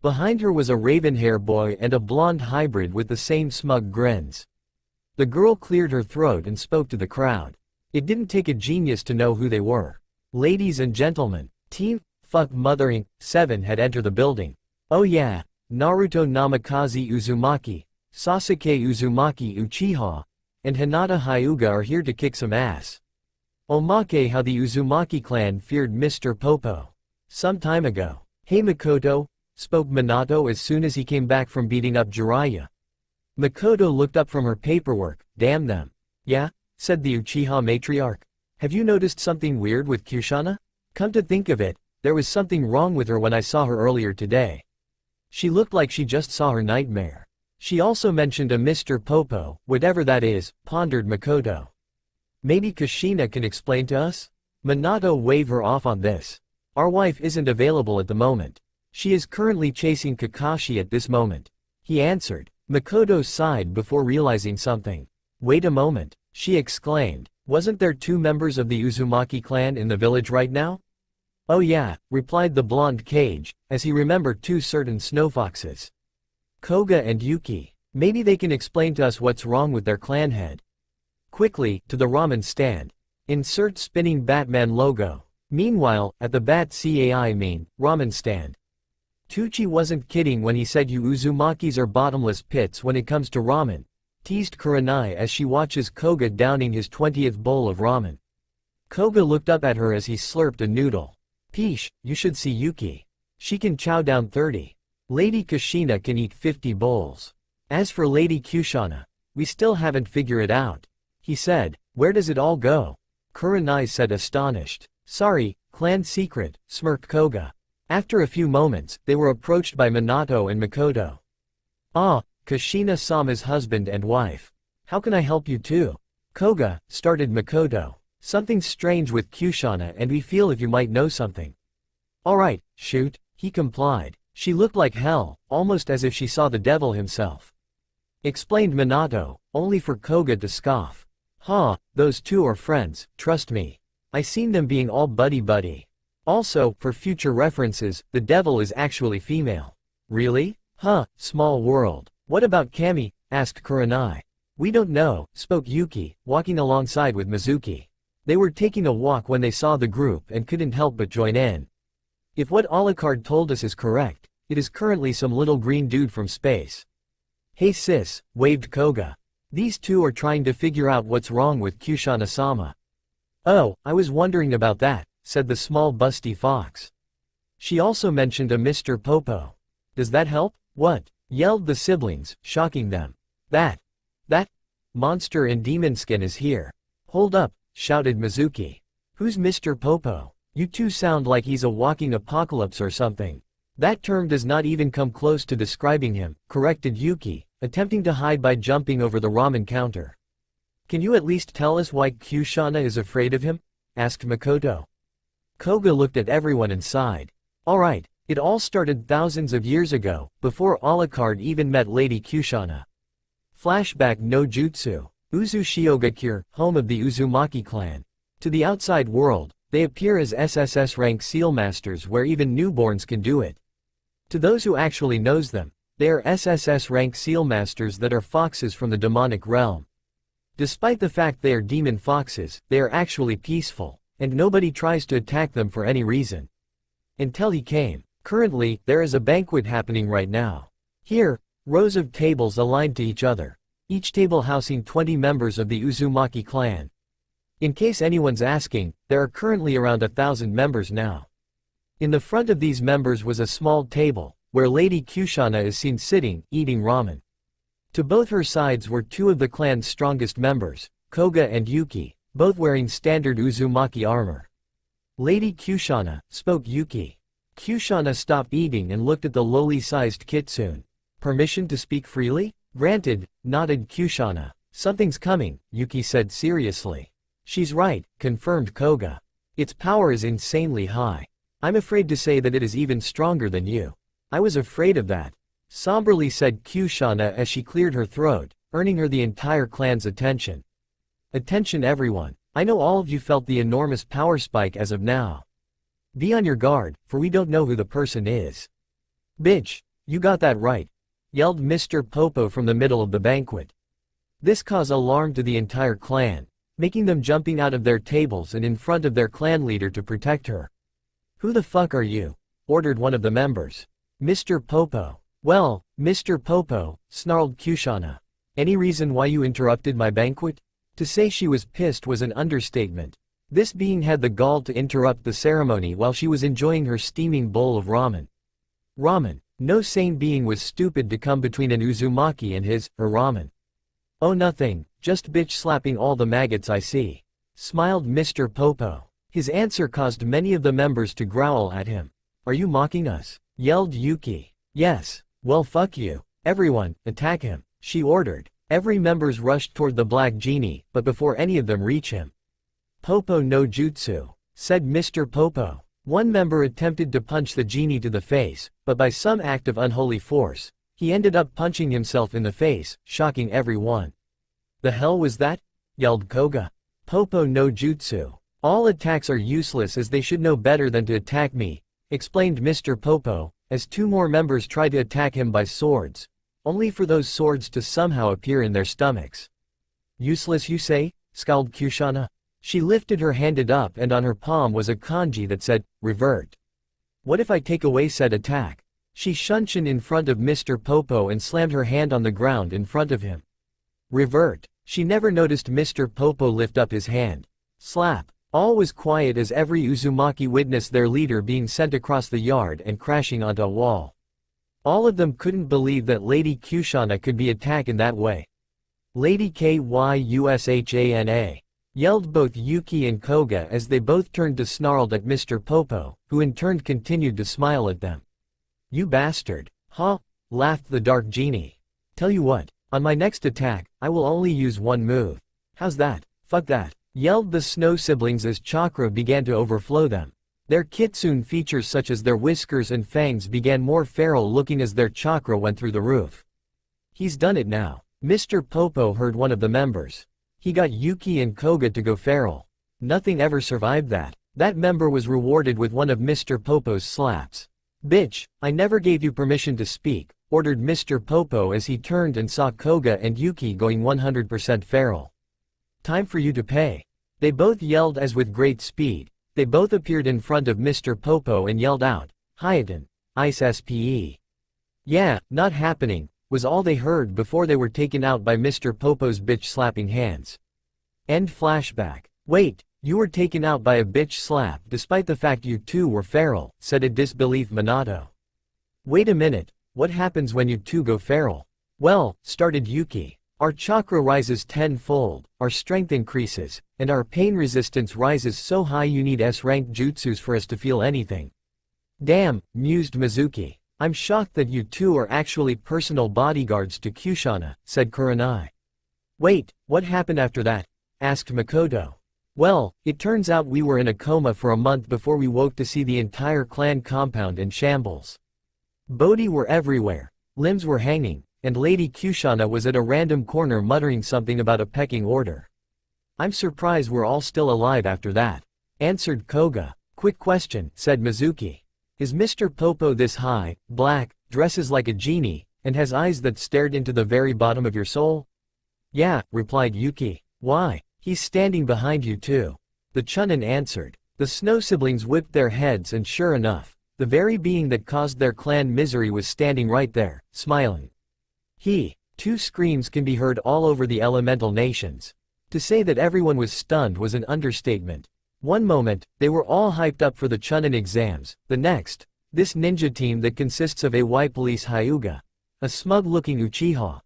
Behind her was a raven-hair boy and a blonde hybrid with the same smug grins. The girl cleared her throat and spoke to the crowd. It didn't take a genius to know who they were. "Ladies and gentlemen, Team Fuck Mothering 7 had entered the building. Oh yeah, Naruto Namikaze Uzumaki, Sasuke Uzumaki Uchiha, and Hinata Hyuga are here to kick some ass. Omake how the Uzumaki clan feared Mr. Popo. Some time ago." "Hey Makoto," spoke Minato as soon as he came back from beating up Jiraiya. Makoto looked up from her paperwork. "Damn them." "Yeah?" said the Uchiha matriarch. "Have you noticed something weird with Kushana? Come to think of it, there was something wrong with her when I saw her earlier today. She looked like she just saw her nightmare. She also mentioned a Mr. Popo, whatever that is," pondered Makoto. "Maybe Kushina can explain to us?" Minato waved her off on this. "Our wife isn't available at the moment. She is currently chasing Kakashi at this moment," he answered. Makoto sighed before realizing something. "Wait a moment," she exclaimed. "Wasn't there 2 members of the Uzumaki clan in the village right now?" "Oh yeah," replied the blonde Kage, as he remembered 2 certain snowfoxes. "Koga and Yuki. Maybe they can explain to us what's wrong with their clan head." Quickly, to the ramen stand. Insert spinning Batman logo. Meanwhile, at the ramen stand. Tucci wasn't kidding when he said you Uzumakis are bottomless pits when it comes to ramen, teased Kurenai as she watches Koga downing his 20th bowl of ramen. Koga looked up at her as he slurped a noodle. "Peesh, you should see Yuki. She can chow down 30. Lady Kushina can eat 50 bowls. As for Lady Kushana, we still haven't figured it out," he said. "Where does it all go?" Kurenai said astonished. "Sorry, clan secret," smirked Koga. After a few moments, they were approached by Minato and Makoto. "Ah, Kushina-sama's husband and wife. How can I help you too?" Koga, started Makoto. Something's strange with Kushana and we feel if you might know something. Alright, shoot, he complied. She looked like hell, almost as if she saw the devil himself. Explained Minato, only for Koga to scoff. Huh, those two are friends, trust me. I seen them being all buddy-buddy. Also, for future references, the devil is actually female. Really? Huh, small world. What about Kami? Asked Kurenai. We don't know, spoke Yuki, walking alongside with Mizuki. They were taking a walk when they saw the group and couldn't help but join in. If what Alucard told us is correct, it is currently some little green dude from space. Hey sis, waved Koga. These two are trying to figure out what's wrong with Kushana-sama. Oh, I was wondering about that, said the small busty fox. She also mentioned a Mr. Popo. Does that help? What? Yelled the siblings, shocking them. That monster in demon skin is here. Hold up, shouted Mizuki. Who's Mr. Popo? You two sound like he's a walking apocalypse or something. That term does not even come close to describing him, corrected Yuki, attempting to hide by jumping over the ramen counter. Can you at least tell us why Kushana is afraid of him? Asked Makoto. Koga looked at everyone and sighed. Alright, it all started thousands of years ago, before Alucard even met Lady Kushana. Flashback no jutsu. Uzu-Shiogakure, home of the Uzumaki clan. To the outside world, they appear as SSS rank seal masters where even newborns can do it. To those who actually knows them, they are SSS rank seal masters that are foxes from the demonic realm. Despite the fact they are demon foxes, they are actually peaceful, and nobody tries to attack them for any reason. Until he came. Currently, there is a banquet happening right now. Here, rows of tables aligned to each other, each table housing 20 members of the Uzumaki clan. In case anyone's asking, there are currently around 1,000 members now. In the front of these members was a small table, where Lady Kushana is seen sitting, eating ramen. To both her sides were two of the clan's strongest members, Koga and Yuki, both wearing standard Uzumaki armor. Lady Kushana, spoke Yuki. Kushana stopped eating and looked at the lowly-sized kitsune. Permission to speak freely? Granted, nodded Kushana. Something's coming, Yuki said seriously. She's right, confirmed Koga. Its power is insanely high. I'm afraid to say that it is even stronger than you. I was afraid of that. Somberly said Kushana as she cleared her throat, earning her the entire clan's attention. Attention everyone, I know all of you felt the enormous power spike as of now. Be on your guard, for we don't know who the person is. Bitch, you got that right, yelled Mr. Popo from the middle of the banquet. This caused alarm to the entire clan, making them jumping out of their tables and in front of their clan leader to protect her. Who the fuck are you? Ordered one of the members. Mr. Popo. Well, Mr. Popo, snarled Kushana. Any reason why you interrupted my banquet? To say she was pissed was an understatement. This being had the gall to interrupt the ceremony while she was enjoying her steaming bowl of ramen. Ramen. No sane being was stupid to come between an Uzumaki and her ramen. Oh nothing, just bitch slapping all the maggots I see. Smiled Mr. Popo. His answer caused many of the members to growl at him. Are you mocking us? Yelled Yuki. Yes. Well fuck you. Everyone, attack him, she ordered. Every members rushed toward the black genie, but before any of them reach him. Popo no jutsu, said Mr. Popo. One member attempted to punch the genie to the face, but by some act of unholy force, he ended up punching himself in the face, shocking everyone. The hell was that? Yelled Koga. Popo no jutsu. All attacks are useless as they should know better than to attack me, explained Mr. Popo, as two more members tried to attack him by swords, only for those swords to somehow appear in their stomachs. Useless you say? Scowled Kushana. She lifted her hand up and on her palm was a kanji that said, revert. What if I take away said attack? She shunshin in front of Mr. Popo and slammed her hand on the ground in front of him. Revert. She never noticed Mr. Popo lift up his hand. Slap. All was quiet as every Uzumaki witnessed their leader being sent across the yard and crashing onto a wall. All of them couldn't believe that Lady Kushana could be attacked in that way. Lady Kyushana, yelled both Yuki and Koga as they both turned to snarled at Mr. Popo, who in turn continued to smile at them. You bastard. Huh? Laughed the dark genie. Tell you what, on my next attack, I will only use one move. How's that? Fuck that. yelled the Snow siblings as chakra began to overflow them. Their kitsune features such as their whiskers and fangs began more feral looking as their chakra went through the roof. He's done it now. Mr. Popo heard one of the members. He got Yuki and Koga to go feral. Nothing ever survived that. That member was rewarded with one of Mr. Popo's slaps. Bitch, I never gave you permission to speak, ordered Mr. Popo as he turned and saw Koga and Yuki going 100% feral. Time for you to pay. They both yelled as with great speed. They both appeared in front of Mr. Popo and yelled out, Hyeten, Ice SPE. Yeah, not happening, was all they heard before they were taken out by Mr. Popo's bitch slapping hands. End flashback. Wait, you were taken out by a bitch slap despite the fact you two were feral, said a disbelief Minato. Wait a minute, what happens when you two go feral? Well, started Yuki. Our chakra rises tenfold, our strength increases, and our pain resistance rises so high you need S-rank jutsus for us to feel anything. Damn, mused Mizuki. I'm shocked that you two are actually personal bodyguards to Kushana, said Kurenai. Wait, what happened after that? Asked Makoto. Well, it turns out we were in a coma for a month before we woke to see the entire clan compound in shambles. Bodhi were everywhere, limbs were hanging, and Lady Kushana was at a random corner muttering something about a pecking order. I'm surprised we're all still alive after that, answered Koga. Quick question, said Mizuki. Is Mr. Popo this high, black, dresses like a genie, and has eyes that stared into the very bottom of your soul? Yeah, replied Yuki. Why? He's standing behind you too. The Chunin answered. The Snow siblings whipped their heads and sure enough, the very being that caused their clan misery was standing right there, smiling. Two screams can be heard all over the elemental nations. To say that everyone was stunned was an understatement. One moment, they were all hyped up for the Chunin exams, the next, this ninja team that consists of a white police Hyuga, a smug-looking Uchiha,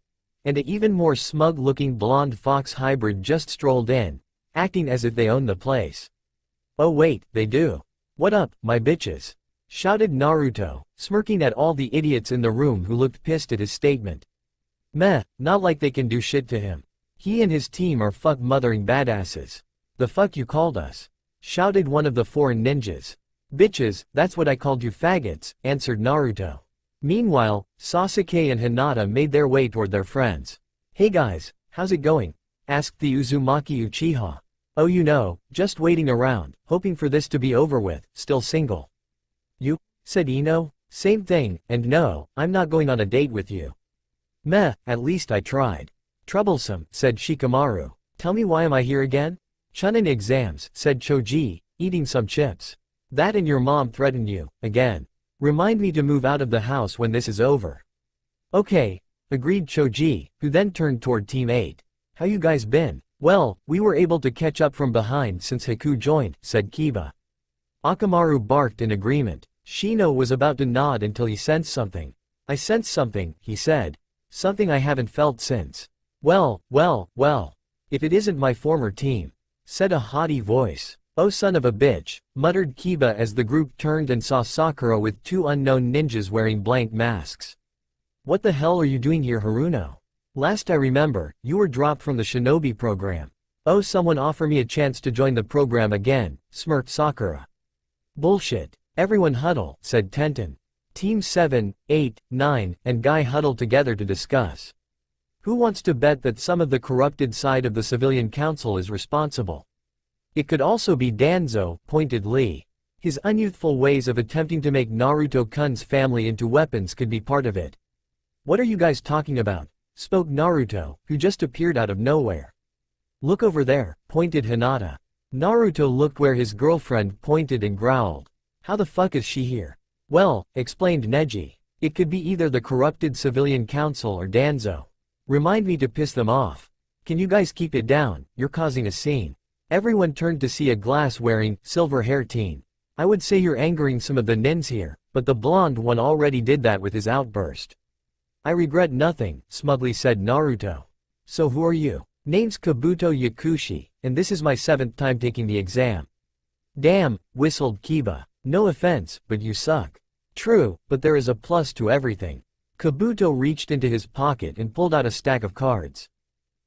and an even more smug-looking blonde fox hybrid just strolled in, acting as if they own the place. Oh wait, they do. What up, my bitches? Shouted Naruto, smirking at all the idiots in the room who looked pissed at his statement. Meh, not like they can do shit to him. He and his team are fuck-mothering badasses. The fuck you called us? Shouted one of the foreign ninjas. Bitches, that's what I called you faggots, answered Naruto. Meanwhile, Sasuke and Hinata made their way toward their friends. Hey guys, how's it going? Asked the Uzumaki Uchiha. Oh you know, just waiting around, hoping for this to be over with, still single. You? Said Ino. Same thing, and no, I'm not going on a date with you. Meh, at least I tried. Troublesome, said Shikamaru. Tell me why am I here again? Chunin exams, said Choji, eating some chips. That and your mom threatened you, again. Remind me to move out of the house when this is over. Okay, agreed Choji, who then turned toward Team 8. How you guys been? Well, we were able to catch up from behind since Haku joined, said Kiba. Akamaru barked in agreement. Shino was about to nod until he sensed something. I sensed something, he said. Something I haven't felt since. Well, if it isn't my former team, said a haughty voice. Oh son of a bitch, muttered Kiba as the group turned and saw Sakura with two unknown ninjas wearing blank masks. What the hell are you doing here, Haruno? Last I remember, you were dropped from the shinobi program. Oh, someone offer me a chance to join the program again, smirked Sakura. Bullshit. Everyone huddle, said Tenten. Team 7, 8, 9, and Guy huddled together to discuss. Who wants to bet that some of the corrupted side of the civilian council is responsible? It could also be Danzo, pointed Lee. His unyouthful ways of attempting to make Naruto-kun's family into weapons could be part of it. What are you guys talking about? Spoke Naruto, who just appeared out of nowhere. Look over there, pointed Hinata. Naruto looked where his girlfriend pointed and growled. How the fuck is she here? Well, explained Neji. It could be either the corrupted civilian council or Danzo. Remind me to piss them off. Can you guys keep it down, you're causing a scene. Everyone turned to see a glass-wearing, silver-hair teen. I would say you're angering some of the nins here, but the blonde one already did that with his outburst. I regret nothing, smugly said Naruto. So who are you? Name's Kabuto Yakushi, and this is my 7th time taking the exam. Damn, whistled Kiba. No offense, but you suck. True, but there is a plus to everything. Kabuto reached into his pocket and pulled out a stack of cards.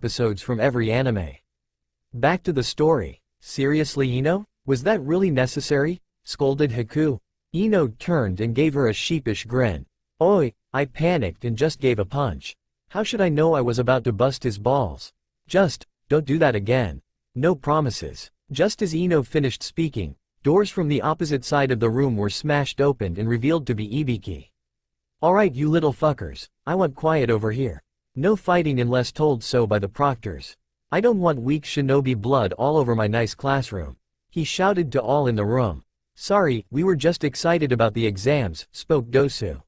episodes from every anime. Back to the story. Seriously, Ino? Was that really necessary? Scolded Haku. Ino turned and gave her a sheepish grin. Oi, I panicked and just gave a punch. How should I know I was about to bust his balls? Just, don't do that again. No promises. Just as Ino finished speaking, doors from the opposite side of the room were smashed open and revealed to be Ibiki. Alright you little fuckers, I want quiet over here. No fighting unless told so by the proctors. I don't want weak shinobi blood all over my nice classroom. He shouted to all in the room. Sorry, we were just excited about the exams, spoke Dosu.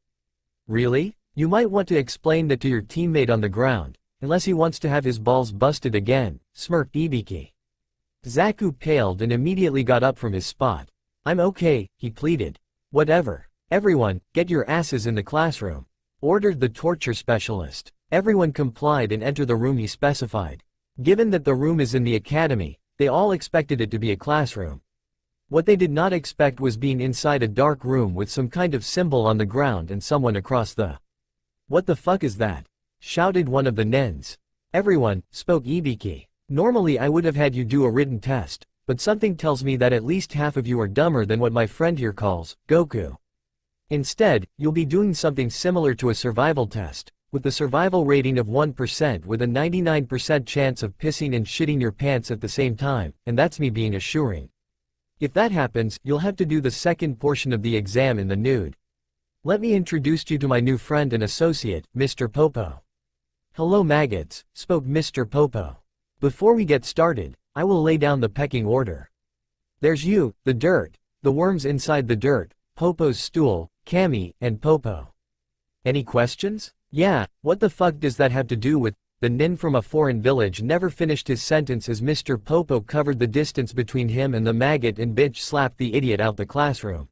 Really? You might want to explain that to your teammate on the ground, unless he wants to have his balls busted again, smirked Ibiki. Zaku paled and immediately got up from his spot. I'm okay, he pleaded. Whatever. Everyone, get your asses in the classroom, ordered the torture specialist. Everyone complied and entered the room he specified. Given that the room is in the academy, they all expected it to be a classroom. What they did not expect was being inside a dark room with some kind of symbol on the ground and someone across the. What the fuck is that? Shouted one of the nens. Everyone, spoke Ibiki. Normally I would have had you do a written test, but something tells me that at least half of you are dumber than what my friend here calls, Goku. Instead, you'll be doing something similar to a survival test, with the survival rating of 1% with a 99% chance of pissing and shitting your pants at the same time, and that's me being assuring. If that happens, you'll have to do the second portion of the exam in the nude. Let me introduce you to my new friend and associate, Mr. Popo. Hello maggots, spoke Mr. Popo. Before we get started, I will lay down the pecking order. There's you, the dirt, the worms inside the dirt, Popo's stool, Cammy, and Popo. Any questions? Yeah, what the fuck does that have to do with? The nin from a foreign village never finished his sentence as Mr. Popo covered the distance between him and the maggot and bitch slapped the idiot out the classroom.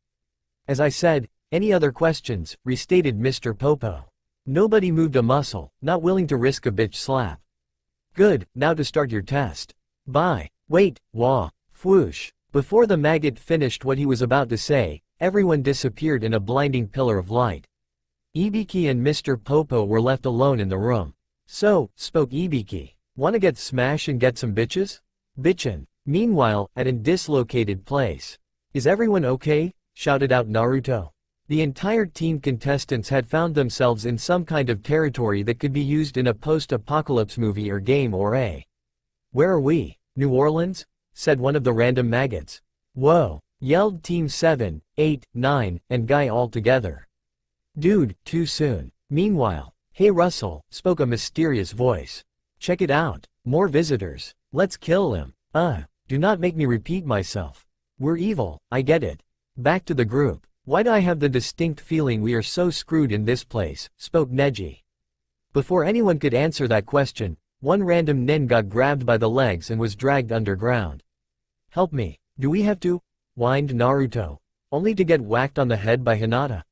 As I said, any other questions, restated Mr. Popo. Nobody moved a muscle, not willing to risk a bitch slap. Good, now to start your test. Bye. Wait, wah, whoosh. Before the maggot finished what he was about to say, everyone disappeared in a blinding pillar of light. Ibiki and Mr. Popo were left alone in the room. So, spoke Ibiki. Wanna get smash and get some bitches? Bitchin'. Meanwhile, at a dislocated place. Is everyone okay? Shouted out Naruto. The entire team contestants had found themselves in some kind of territory that could be used in a post-apocalypse movie or game or a. Where are we? New Orleans? Said one of the random maggots. Whoa, yelled Team 7, 8, 9, and Guy all together. Dude, too soon. Meanwhile, hey Russell, spoke a mysterious voice. Check it out, more visitors. Let's kill them. Do not make me repeat myself. We're evil, I get it. Back to the group. Why do I have the distinct feeling we are so screwed in this place, spoke Neji. Before anyone could answer that question, one random nin got grabbed by the legs and was dragged underground. Help me, do we have to? Whined Naruto, only to get whacked on the head by Hinata.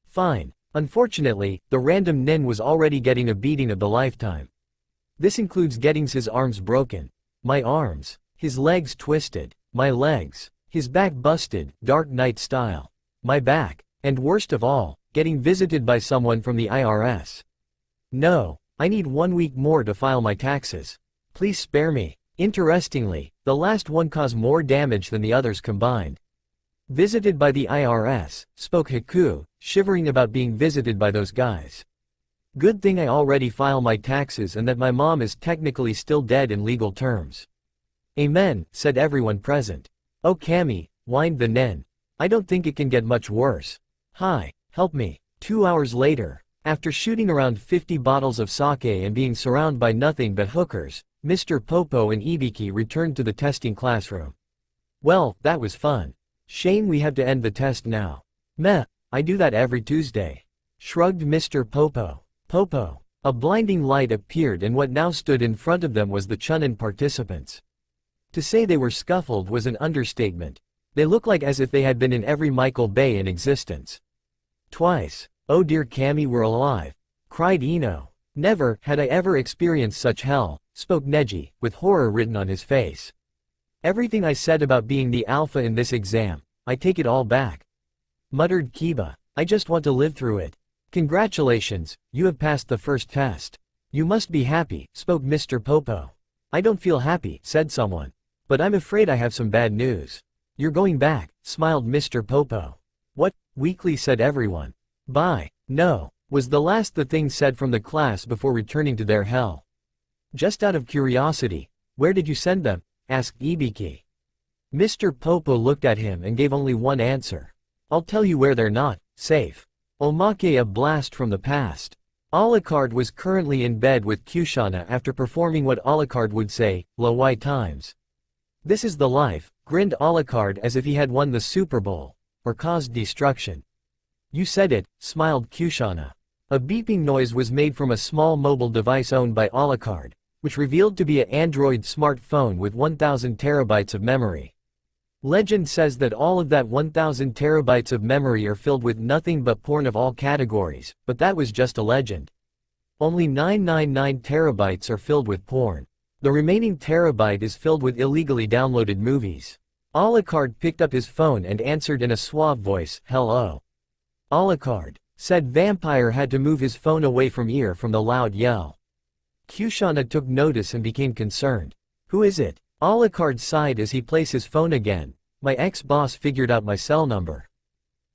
Fine. Unfortunately, the random nin was already getting a beating of the lifetime. This includes getting his arms broken. My arms. His legs twisted. My legs. His back busted, Dark Knight style. My back. And worst of all, getting visited by someone from the IRS. No, I need 1 week more to file my taxes. Please spare me. Interestingly, the last one caused more damage than the others combined. Visited by the IRS, spoke Haku, shivering about being visited by those guys. Good thing I already file my taxes and that my mom is technically still dead in legal terms. Amen, said everyone present. Oh Cammy, whined the nin. I don't think it can get much worse. Hi, help me. 2 hours later, after shooting around 50 bottles of sake and being surrounded by nothing but hookers, Mr. Popo and Ibiki returned to the testing classroom. Well, that was fun. Shame we have to end the test now. Meh, I do that every Tuesday. Shrugged Mr. Popo. Popo. A blinding light appeared and what now stood in front of them was the Chunin participants. To say they were scuffled was an understatement. They looked like as if they had been in every Michael Bay in existence. Twice. Oh dear Cammy, we're alive. Cried Ino. Never had I ever experienced such hell, spoke Neji, with horror written on his face. Everything I said about being the alpha in this exam, I take it all back. Muttered Kiba. I just want to live through it. Congratulations, you have passed the first test. You must be happy, spoke Mr. Popo. I don't feel happy, said someone. But I'm afraid I have some bad news. You're going back, smiled Mr. Popo. What? Weakly said everyone. Bye. No, was the last the thing said from the class before returning to their hell. Just out of curiosity, where did you send them? Asked Ibiki. Mr. Popo looked at him and gave only one answer. I'll tell you where they're not safe. Omake, a blast from the past. Alucard was currently in bed with Kushana after performing what Alucard would say, Lowai times. This is the life, grinned Alucard as if he had won the Super Bowl, or caused destruction. You said it, smiled Kushana. A beeping noise was made from a small mobile device owned by Alucard, which revealed to be an Android smartphone with 1000 terabytes of memory. Legend says that all of that 1000 terabytes of memory are filled with nothing but porn of all categories, but that was just a legend. Only 999 terabytes are filled with porn. The remaining terabyte is filled with illegally downloaded movies. Alucard picked up his phone and answered in a suave voice, hello. Alucard, said Vampire had to move his phone away from ear from the loud yell. Kushana took notice and became concerned. Who is it? Alucard sighed as he placed his phone again. My ex-boss figured out my cell number.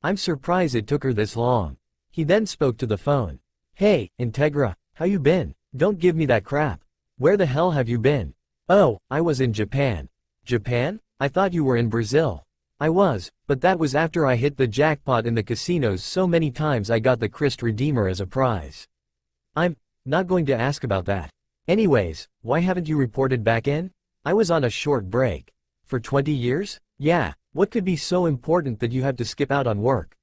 I'm surprised it took her this long. He then spoke to the phone. Hey, Integra, how you been? Don't give me that crap. Where the hell have you been? Oh, I was in Japan. Japan? I thought you were in Brazil. I was, but that was after I hit the jackpot in the casinos so many times I got the Christ Redeemer as a prize. I'm not going to ask about that. Anyways, why haven't you reported back in? I was on a short break. For 20 years? Yeah, what could be so important that you have to skip out on work?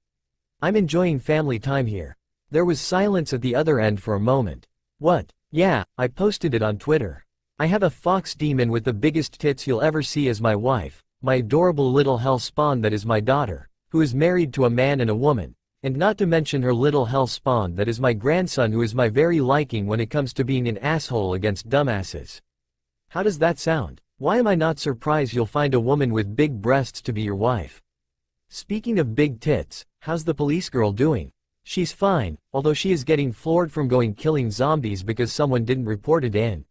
I'm enjoying family time here. There was silence at the other end for a moment. What? Yeah, I posted it on Twitter. I have a fox demon with the biggest tits you'll ever see as my wife, my adorable little hell spawn that is my daughter, who is married to a man and a woman, and not to mention her little hell spawn that is my grandson who is my very liking when it comes to being an asshole against dumbasses. How does that sound? Why am I not surprised you'll find a woman with big breasts to be your wife? Speaking of big tits, how's the police girl doing? She's fine, although she is getting floored from killing zombies because someone didn't report it in.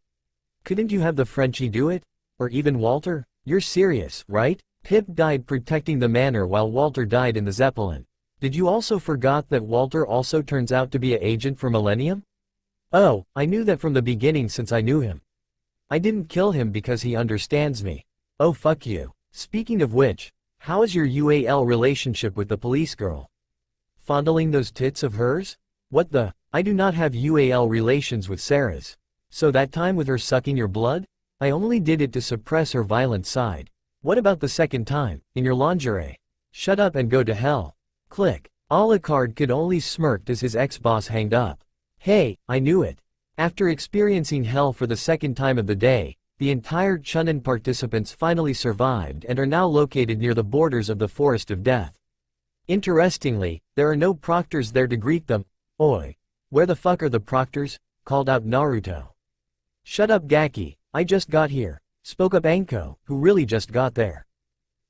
Couldn't you have the Frenchie do it? Or even Walter? You're serious, right? Pip died protecting the manor while Walter died in the Zeppelin. Did you also forgot that Walter also turns out to be an agent for Millennium? Oh, I knew that from the beginning since I knew him. I didn't kill him because he understands me. Oh fuck you. Speaking of which, how is your UAL relationship with the police girl? Fondling those tits of hers? What the? I do not have UAL relations with Sarah's. So that time with her sucking your blood? I only did it to suppress her violent side. What about the second time, in your lingerie? Shut up and go to hell. Click. Alucard could only smirked as his ex-boss hanged up. Hey, I knew it. After experiencing hell for the second time of the day, the entire Chunin participants finally survived and are now located near the borders of the Forest of Death. Interestingly, there are no proctors there to greet them. Oi. Where the fuck are the proctors? Called out Naruto. Shut up Gaki, I just got here, spoke up Anko, who really just got there.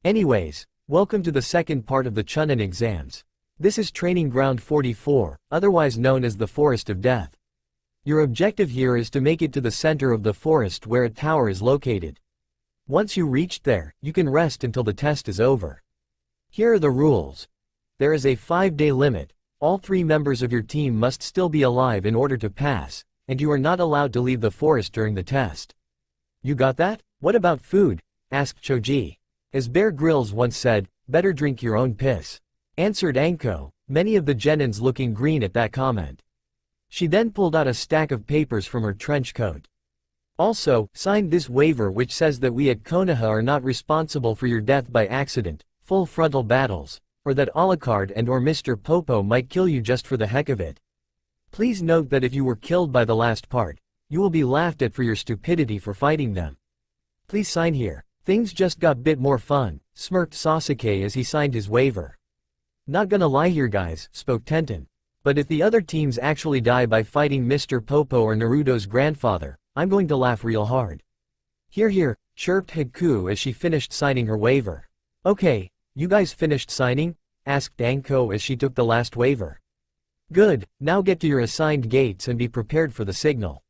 Anyways, welcome to the second part of the Chunin exams. This is Training Ground 44, otherwise known as the Forest of Death. Your objective here is to make it to the center of the forest where a tower is located. Once you reach there, you can rest until the test is over. Here are the rules. There is a 5-day limit, all 3 members of your team must still be alive in order to pass, and you are not allowed to leave the forest during the test. You got that? What about food? Asked Choji. As Bear Grylls once said, better drink your own piss. Answered Anko, many of the Genins looking green at that comment. She then pulled out a stack of papers from her trench coat. Also, signed this waiver which says that we at Konoha are not responsible for your death by accident, full frontal battles, or that Alucard and or Mr. Popo might kill you just for the heck of it. Please note that if you were killed by the last part, you will be laughed at for your stupidity for fighting them. Please sign here. Things just got bit more fun, smirked Sasuke as he signed his waiver. Not gonna lie here guys, spoke Tenten. But if the other teams actually die by fighting Mr. Popo or Naruto's grandfather, I'm going to laugh real hard. Here, chirped Haku as she finished signing her waiver. Okay, you guys finished signing? Asked Anko as she took the last waiver. Good, now get to your assigned gates and be prepared for the signal.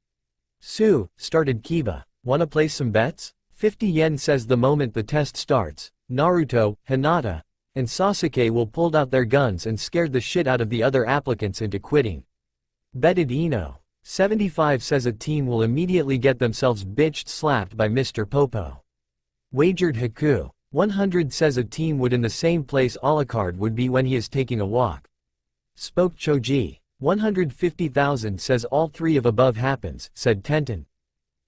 Sue, started Kiba, wanna place some bets? 50 yen says the moment the test starts, Naruto, Hinata, and Sasuke will pulled out their guns and scared the shit out of the other applicants into quitting. Betted Ino. 75 says a team will immediately get themselves bitched slapped by Mr. Popo. Wagered Haku. 100 says a team would in the same place Alucard would be when he is taking a walk. Spoke Choji. 150,000 says all 3 of above happens, said Tenten.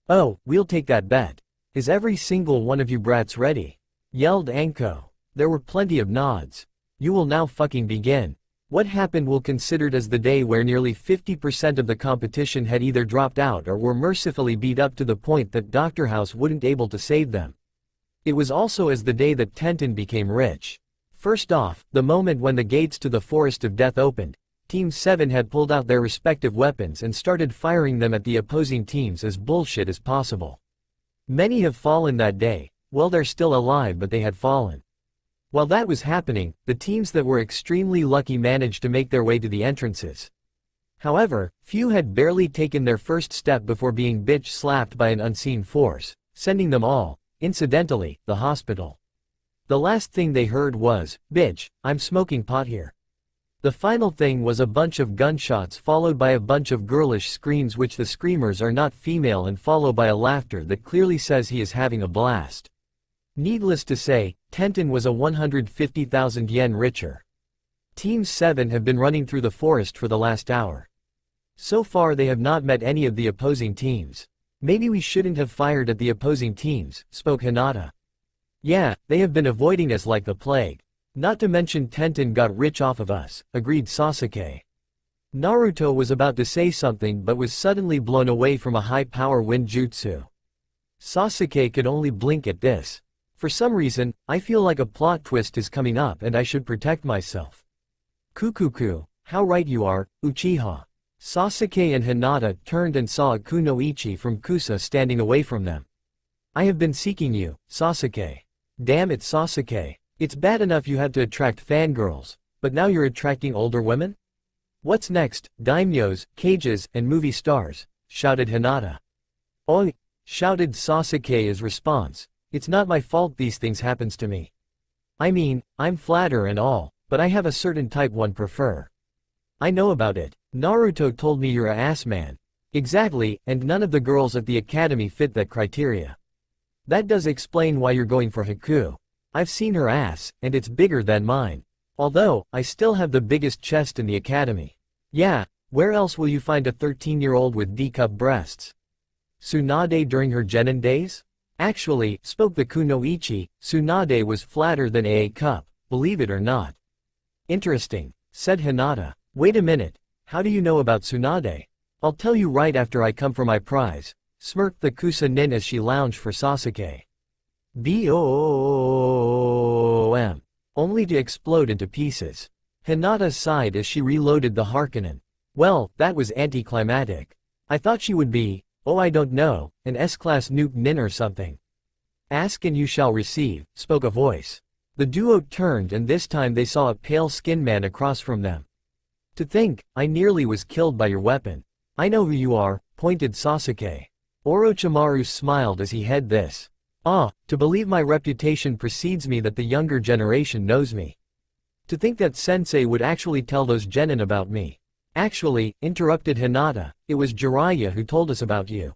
Oh, we'll take that bet. Is every single one of you brats ready? Yelled Anko. There were plenty of nods. You will now fucking begin. What happened will considered as the day where nearly 50% of the competition had either dropped out or were mercifully beat up to the point that Dr. House wouldn't able to save them. It was also as the day that Tenten became rich. First off, the moment when the gates to the Forest of Death opened, Team 7 had pulled out their respective weapons and started firing them at the opposing teams as bullshit as possible. Many have fallen that day, well they're still alive but they had fallen. While that was happening, the teams that were extremely lucky managed to make their way to the entrances. However, few had barely taken their first step before being bitch slapped by an unseen force, sending them all, incidentally, the hospital. The last thing they heard was, "Bitch, I'm smoking pot here." The final thing was a bunch of gunshots followed by a bunch of girlish screams which the screamers are not female and followed by a laughter that clearly says he is having a blast. Needless to say, Tenten was a 150,000 yen richer. Team 7 have been running through the forest for the last hour. So far they have not met any of the opposing teams. Maybe we shouldn't have fired at the opposing teams, spoke Hinata. Yeah, they have been avoiding us like the plague. Not to mention Tenten got rich off of us, agreed Sasuke. Naruto was about to say something but was suddenly blown away from a high-power wind jutsu. Sasuke could only blink at this. For some reason, I feel like a plot twist is coming up and I should protect myself. Kukuku, how right you are, Uchiha. Sasuke and Hinata turned and saw a kunoichi from Kusa standing away from them. I have been seeking you, Sasuke. Damn it, Sasuke. It's bad enough you had to attract fangirls, but now you're attracting older women? What's next, daimyos, cages, and movie stars? Shouted Hinata. Oi! Shouted Sasuke as response. It's not my fault these things happens to me. I mean, I'm flatter and all, but I have a certain type one prefer. I know about it. Naruto told me you're a ass man. Exactly, and none of the girls at the academy fit that criteria. That does explain why you're going for Haku. I've seen her ass, and it's bigger than mine. Although, I still have the biggest chest in the academy. Yeah, where else will you find a 13-year-old with D-cup breasts? Tsunade during her genin days? Actually, spoke the kunoichi, Tsunade was flatter than A cup, believe it or not. Interesting, said Hinata. Wait a minute, how do you know about Tsunade? I'll tell you right after I come for my prize, smirked the Kusa nin as she lounged for Sasuke. BOOM. Only to explode into pieces. Hinata sighed as she reloaded the Harkonnen. Well, that was anticlimactic. I thought she would be, oh I don't know, an S-class nuke nin or something. Ask and you shall receive, spoke a voice. The duo turned and this time they saw a pale-skinned man across from them. To think, I nearly was killed by your weapon. I know who you are, pointed Sasuke. Orochimaru smiled as he had this. Ah, to believe my reputation precedes me that the younger generation knows me. To think that sensei would actually tell those genin about me. Actually, interrupted Hinata, it was Jiraiya who told us about you.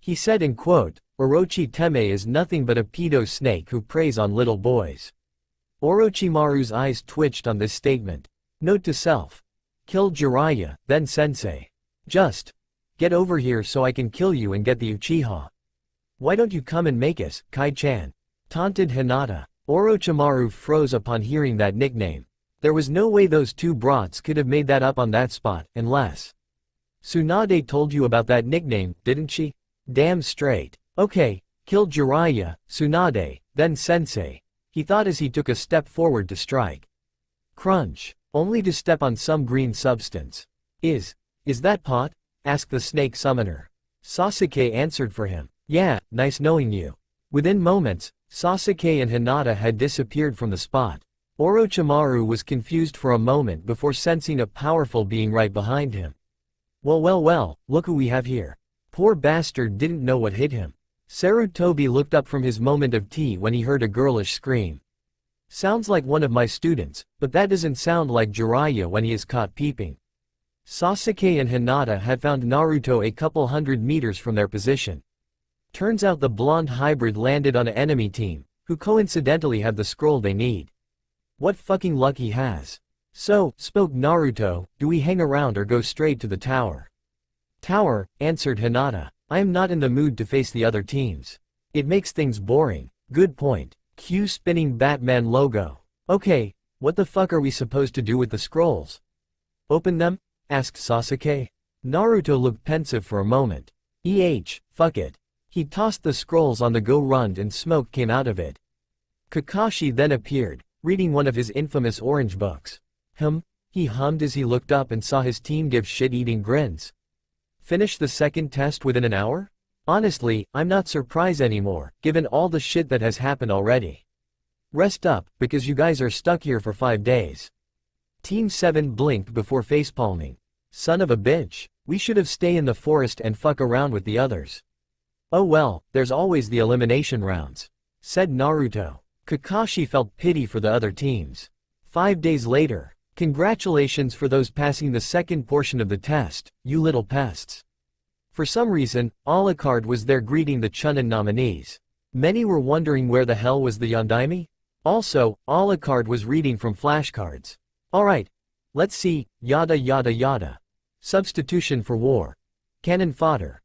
He said in quote, Orochi Teme is nothing but a pedo snake who preys on little boys. Orochimaru's eyes twitched on this statement. Note to self. Kill Jiraiya, then sensei. Just get over here so I can kill you and get the Uchiha. Why don't you come and make us, Kai-chan? Taunted Hinata. Orochimaru froze upon hearing that nickname. There was no way those two brats could have made that up on that spot, unless. Tsunade told you about that nickname, didn't she? Damn straight. Okay, kill Jiraiya, Tsunade, then sensei. He thought as he took a step forward to strike. Crunch. Only to step on some green substance. Is that pot? Asked the snake summoner. Sasuke answered for him. Yeah, nice knowing you. Within moments, Sasuke and Hinata had disappeared from the spot. Orochimaru was confused for a moment before sensing a powerful being right behind him. Well, look who we have here. Poor bastard didn't know what hit him. Sarutobi looked up from his moment of tea when he heard a girlish scream. Sounds like one of my students, but that doesn't sound like Jiraiya when he is caught peeping. Sasuke and Hinata had found Naruto a couple hundred meters from their position. Turns out the blonde hybrid landed on an enemy team, who coincidentally had the scroll they need. What fucking luck he has. So, spoke Naruto, do we hang around or go straight to the tower? Tower, answered Hinata. I am not in the mood to face the other teams. It makes things boring. Good point. Cue spinning Batman logo. Okay, what the fuck are we supposed to do with the scrolls? Open them? Asked Sasuke. Naruto looked pensive for a moment. Fuck it. He tossed the scrolls on the go-round and smoke came out of it. Kakashi then appeared, reading one of his infamous orange books. He hummed as he looked up and saw his team give shit-eating grins. Finish the second test within an hour? Honestly, I'm not surprised anymore, given all the shit that has happened already. Rest up, because you guys are stuck here for 5 days. Team 7 blinked before facepalming. Son of a bitch, we should have stayed in the forest and fuck around with the others. Oh well, there's always the elimination rounds, said Naruto. Kakashi felt pity for the other teams. 5 days later, congratulations for those passing the second portion of the test, you little pests. For some reason, Alucard was there greeting the Chunin nominees. Many were wondering where the hell was the Yondaime? Also, Alucard was reading from flashcards. Alright. Let's see, yada yada yada. Substitution for war. Cannon fodder.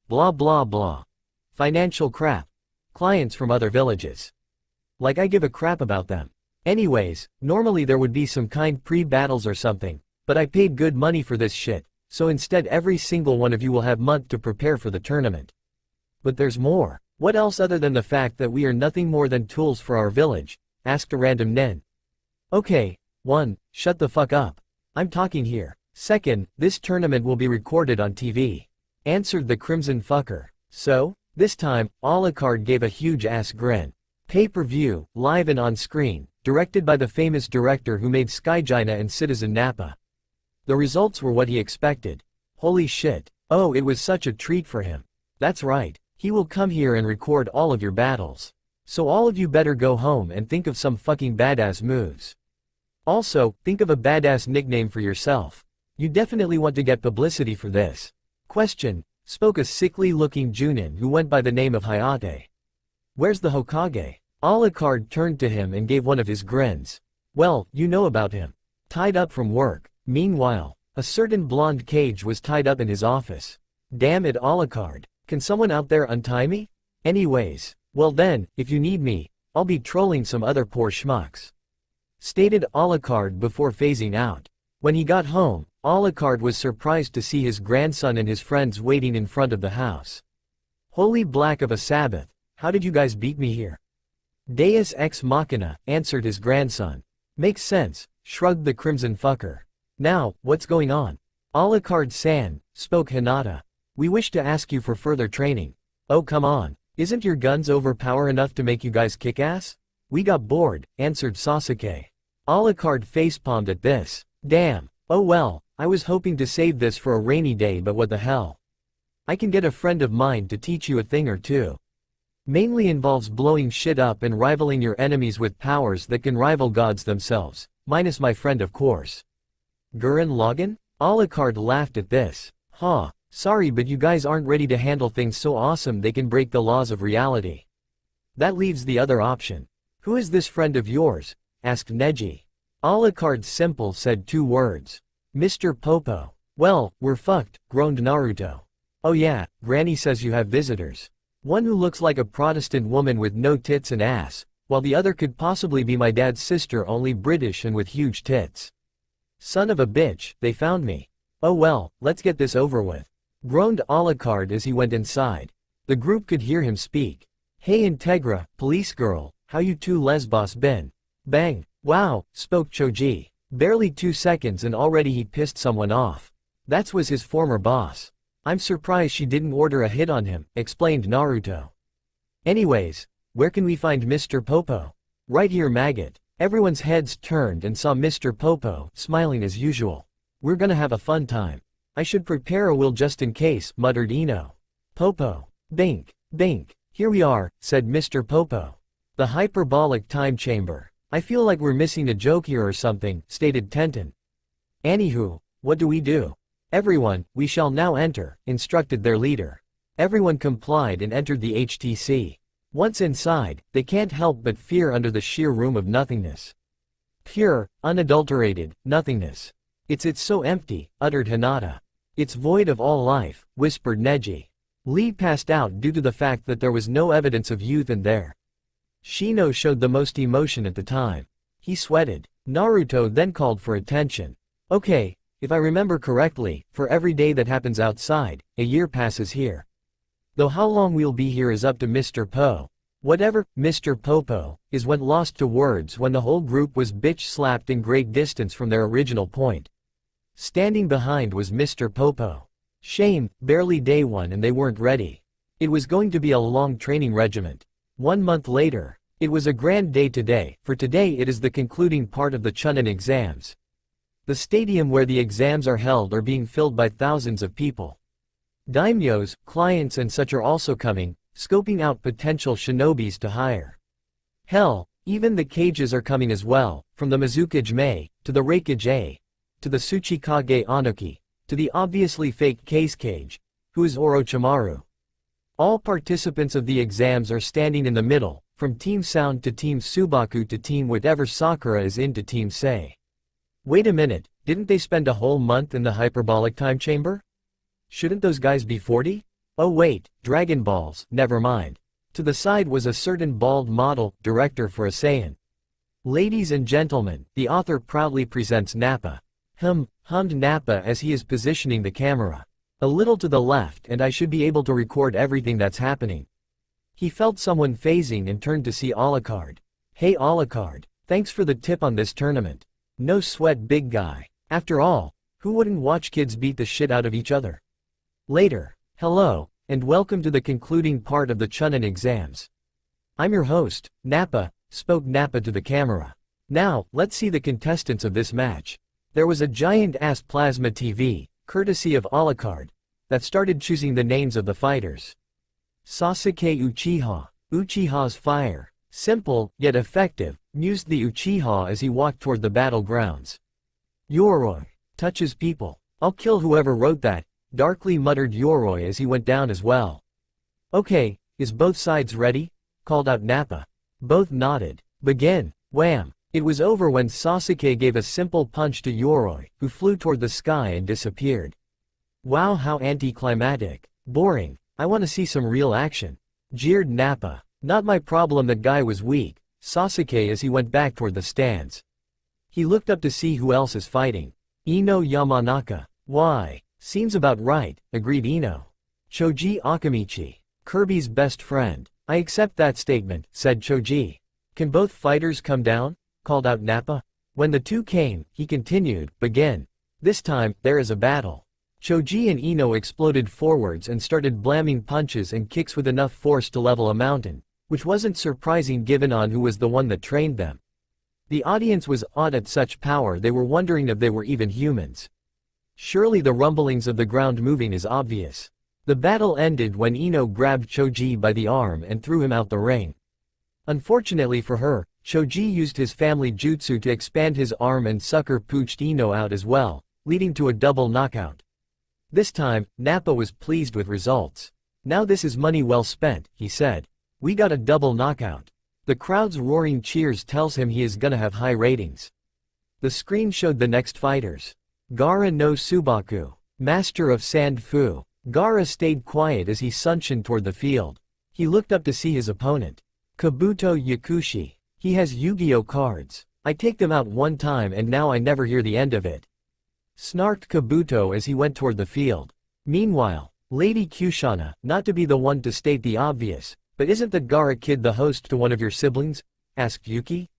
Blah blah blah. Financial crap. Clients from other villages. Like I give a crap about them. Anyways, normally there would be some kind pre-battles or something, but I paid good money for this shit, so instead every single one of you will have month to prepare for the tournament. But there's more. What else other than the fact that we are nothing more than tools for our village? Asked a random Nen. Okay. 1. Shut the fuck up. I'm talking here. 2nd, this tournament will be recorded on TV. Answered the crimson fucker. So? This time, Alucard gave a huge ass grin. Pay-per-view, live and on screen, directed by the famous director who made Skyjina and Citizen Nappa. The results were what he expected. Holy shit. Oh, it was such a treat for him. That's right. He will come here and record all of your battles. So all of you better go home and think of some fucking badass moves. Also, think of a badass nickname for yourself. You definitely want to get publicity for this. Question. Spoke a sickly-looking Junin who went by the name of Hayate. Where's the Hokage? Alucard turned to him and gave one of his grins. Well, you know about him. Tied up from work. Meanwhile, a certain blonde cage was tied up in his office. Damn it, Alucard. Can someone out there untie me? Anyways, well then, if you need me, I'll be trolling some other poor schmucks. Stated Alucard before phasing out. When he got home, Alucard was surprised to see his grandson and his friends waiting in front of the house. Holy black of a Sabbath, how did you guys beat me here? Deus ex machina, answered his grandson. Makes sense, shrugged the crimson fucker. Now, what's going on? Alucard-san, spoke Hinata. We wish to ask you for further training. Oh come on, isn't your guns overpower enough to make you guys kick ass? We got bored, answered Sasuke. Alucard facepalmed at this. Damn, oh well, I was hoping to save this for a rainy day, but what the hell. I can get a friend of mine to teach you a thing or two. Mainly involves blowing shit up and rivaling your enemies with powers that can rival gods themselves, minus my friend of course. Gurren Lagann? Alucard laughed at this. Huh. Sorry, but you guys aren't ready to handle things so awesome they can break the laws of reality. That leaves the other option. Who is this friend of yours? Asked Neji. Alucard simple said 2 words. Mr. Popo. Well, we're fucked, groaned Naruto. Oh yeah, Granny says you have visitors. One who looks like a Protestant woman with no tits and ass, while the other could possibly be my dad's sister, only British and with huge tits. Son of a bitch, they found me. Oh well, let's get this over with. Groaned Alucard as he went inside. The group could hear him speak. Hey Integra, police girl, how you 2 lesbos been? Bang, wow, spoke Choji. Barely 2 seconds and already he pissed someone off. That was his former boss. I'm surprised she didn't order a hit on him, explained Naruto. Anyways, where can we find Mr. Popo? Right here maggot. Everyone's heads turned and saw Mr. Popo, smiling as usual. We're gonna have a fun time. I should prepare a will just in case, muttered Ino. Popo. Bink, bink. Here we are, said Mr. Popo. The hyperbolic time chamber. I feel like we're missing a joke here or something, stated Tenten. Anywho, what do we do? Everyone, we shall now enter, instructed their leader. Everyone complied and entered the HTC. Once inside, they can't help but fear under the sheer room of nothingness. Pure, unadulterated, nothingness. It's so empty, uttered Hinata. It's void of all life, whispered Neji. Lee passed out due to the fact that there was no evidence of youth in there. Shino showed the most emotion at the time. He sweated. Naruto then called for attention. Okay, if I remember correctly, for every day that happens outside, a year passes here. Though how long we'll be here is up to Mr. Po. Whatever, Mr. Popo, is went lost to words when the whole group was bitch-slapped in great distance from their original point. Standing behind was Mr. Popo. Shame, barely day 1 and they weren't ready. It was going to be a long training regiment. 1 month later, it was a grand day today, for today it is the concluding part of the Chunin exams. The stadium where the exams are held are being filled by thousands of people. Daimyos, clients and such are also coming, scoping out potential shinobis to hire. Hell, even the cages are coming as well, from the Mizukage Mei, to the Reikage A, to the Tsuchikage Anuki, to the obviously fake Case Cage, who is Orochimaru. All participants of the exams are standing in the middle, from Team Sound to Team Subaku to Team whatever Sakura is in to Team Sei. Wait a minute, didn't they spend a whole month in the hyperbolic time chamber? Shouldn't those guys be 40? Oh wait, Dragon Balls, never mind. To the side was a certain bald model, director for a Saiyan. Ladies and gentlemen, the author proudly presents Nappa. Hummed Nappa as he is positioning the camera. A little to the left and I should be able to record everything that's happening. He felt someone phasing and turned to see Alucard. Hey Alucard, thanks for the tip on this tournament. No sweat big guy. After all, who wouldn't watch kids beat the shit out of each other? Later. Hello, and welcome to the concluding part of the Chunin exams. I'm your host, Nappa, spoke Nappa to the camera. Now, let's see the contestants of this match. There was a giant-ass plasma TV, courtesy of Alucard, that started choosing the names of the fighters. Sasuke Uchiha, Uchiha's fire. Simple, yet effective, mused the Uchiha as he walked toward the battlegrounds. Yoroi, touches people. I'll kill whoever wrote that, darkly muttered Yoroi as he went down as well. Okay, is both sides ready? Called out Nappa. Both nodded. Begin. Wham! It was over when Sasuke gave a simple punch to Yoroi, who flew toward the sky and disappeared. Wow, how anticlimactic. Boring. I want to see some real action. Jeered Nappa. Not my problem that guy was weak, Sasuke as he went back toward the stands. He looked up to see who else is fighting. Ino Yamanaka. Why? Seems about right, agreed Ino. Choji Akamichi. Kirby's best friend. I accept that statement, said Choji. Can both fighters come down? Called out Nappa. When the two came, he continued, begin. This time, there is a battle. Choji and Ino exploded forwards and started blamming punches and kicks with enough force to level a mountain, which wasn't surprising given on who was the one that trained them. The audience was awed at such power they were wondering if they were even humans. Surely the rumblings of the ground moving is obvious. The battle ended when Ino grabbed Choji by the arm and threw him out the ring. Unfortunately for her, Choji used his family jutsu to expand his arm and sucker pooched Ino out as well, leading to a double knockout. This time, Nappa was pleased with results. Now this is money well spent, he said. We got a double knockout. The crowd's roaring cheers tells him he is gonna have high ratings. The screen showed the next fighters. Gaara no Subaku, master of Sand Fu. Gaara stayed quiet as he sunshined toward the field. He looked up to see his opponent. Kabuto Yakushi. He has Yu-Gi-Oh cards. I take them out one time and now I never hear the end of it. Snarked Kabuto as he went toward the field. Meanwhile, Lady Kushana, not to be the one to state the obvious, but isn't the Gaara kid the host to one of your siblings? Asked Yuki.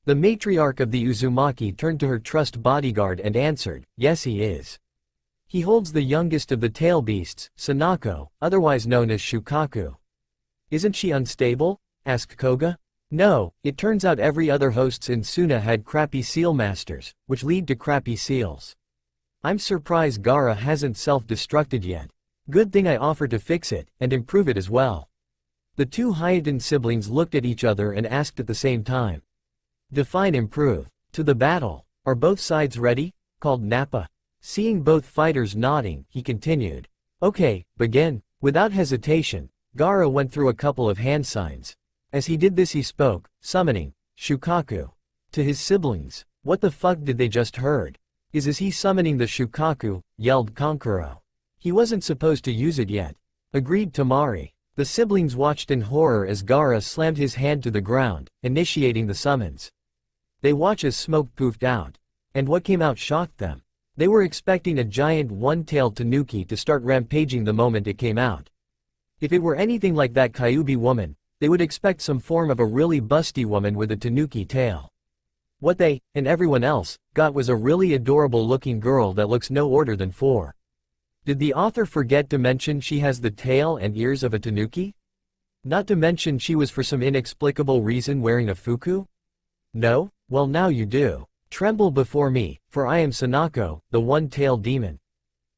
The matriarch of the Uzumaki turned to her trust bodyguard and answered, yes he is. He holds the youngest of the tail beasts, Sanako, otherwise known as Shukaku. Isn't she unstable? Asked Koga. No, it turns out every other hosts in Suna had crappy seal masters, which lead to crappy seals. I'm surprised Gaara hasn't self-destructed yet. Good thing I offer to fix it, and improve it as well. The two Hyeten siblings looked at each other and asked at the same time. Define improve. To the battle. Are both sides ready? Called Nappa. Seeing both fighters nodding, he continued. Okay, begin. Without hesitation, Gaara went through a couple of hand signs. As he did this he spoke, summoning, Shukaku. To his siblings. What the fuck did they just heard? Is he summoning the Shukaku? Yelled Kankuro. He wasn't supposed to use it yet. Agreed Tamari. The siblings watched in horror as Gaara slammed his hand to the ground, initiating the summons. They watch as smoke poofed out. And what came out shocked them. They were expecting a giant one-tailed tanuki to start rampaging the moment it came out. If it were anything like that Kyuubi woman, they would expect some form of a really busty woman with a tanuki tail. What they, and everyone else, got was a really adorable-looking girl that looks no older than 4. Did the author forget to mention she has the tail and ears of a tanuki? Not to mention she was for some inexplicable reason wearing a fuku? No? Well now you do. Tremble before me, for I am Sanako, the one-tailed demon.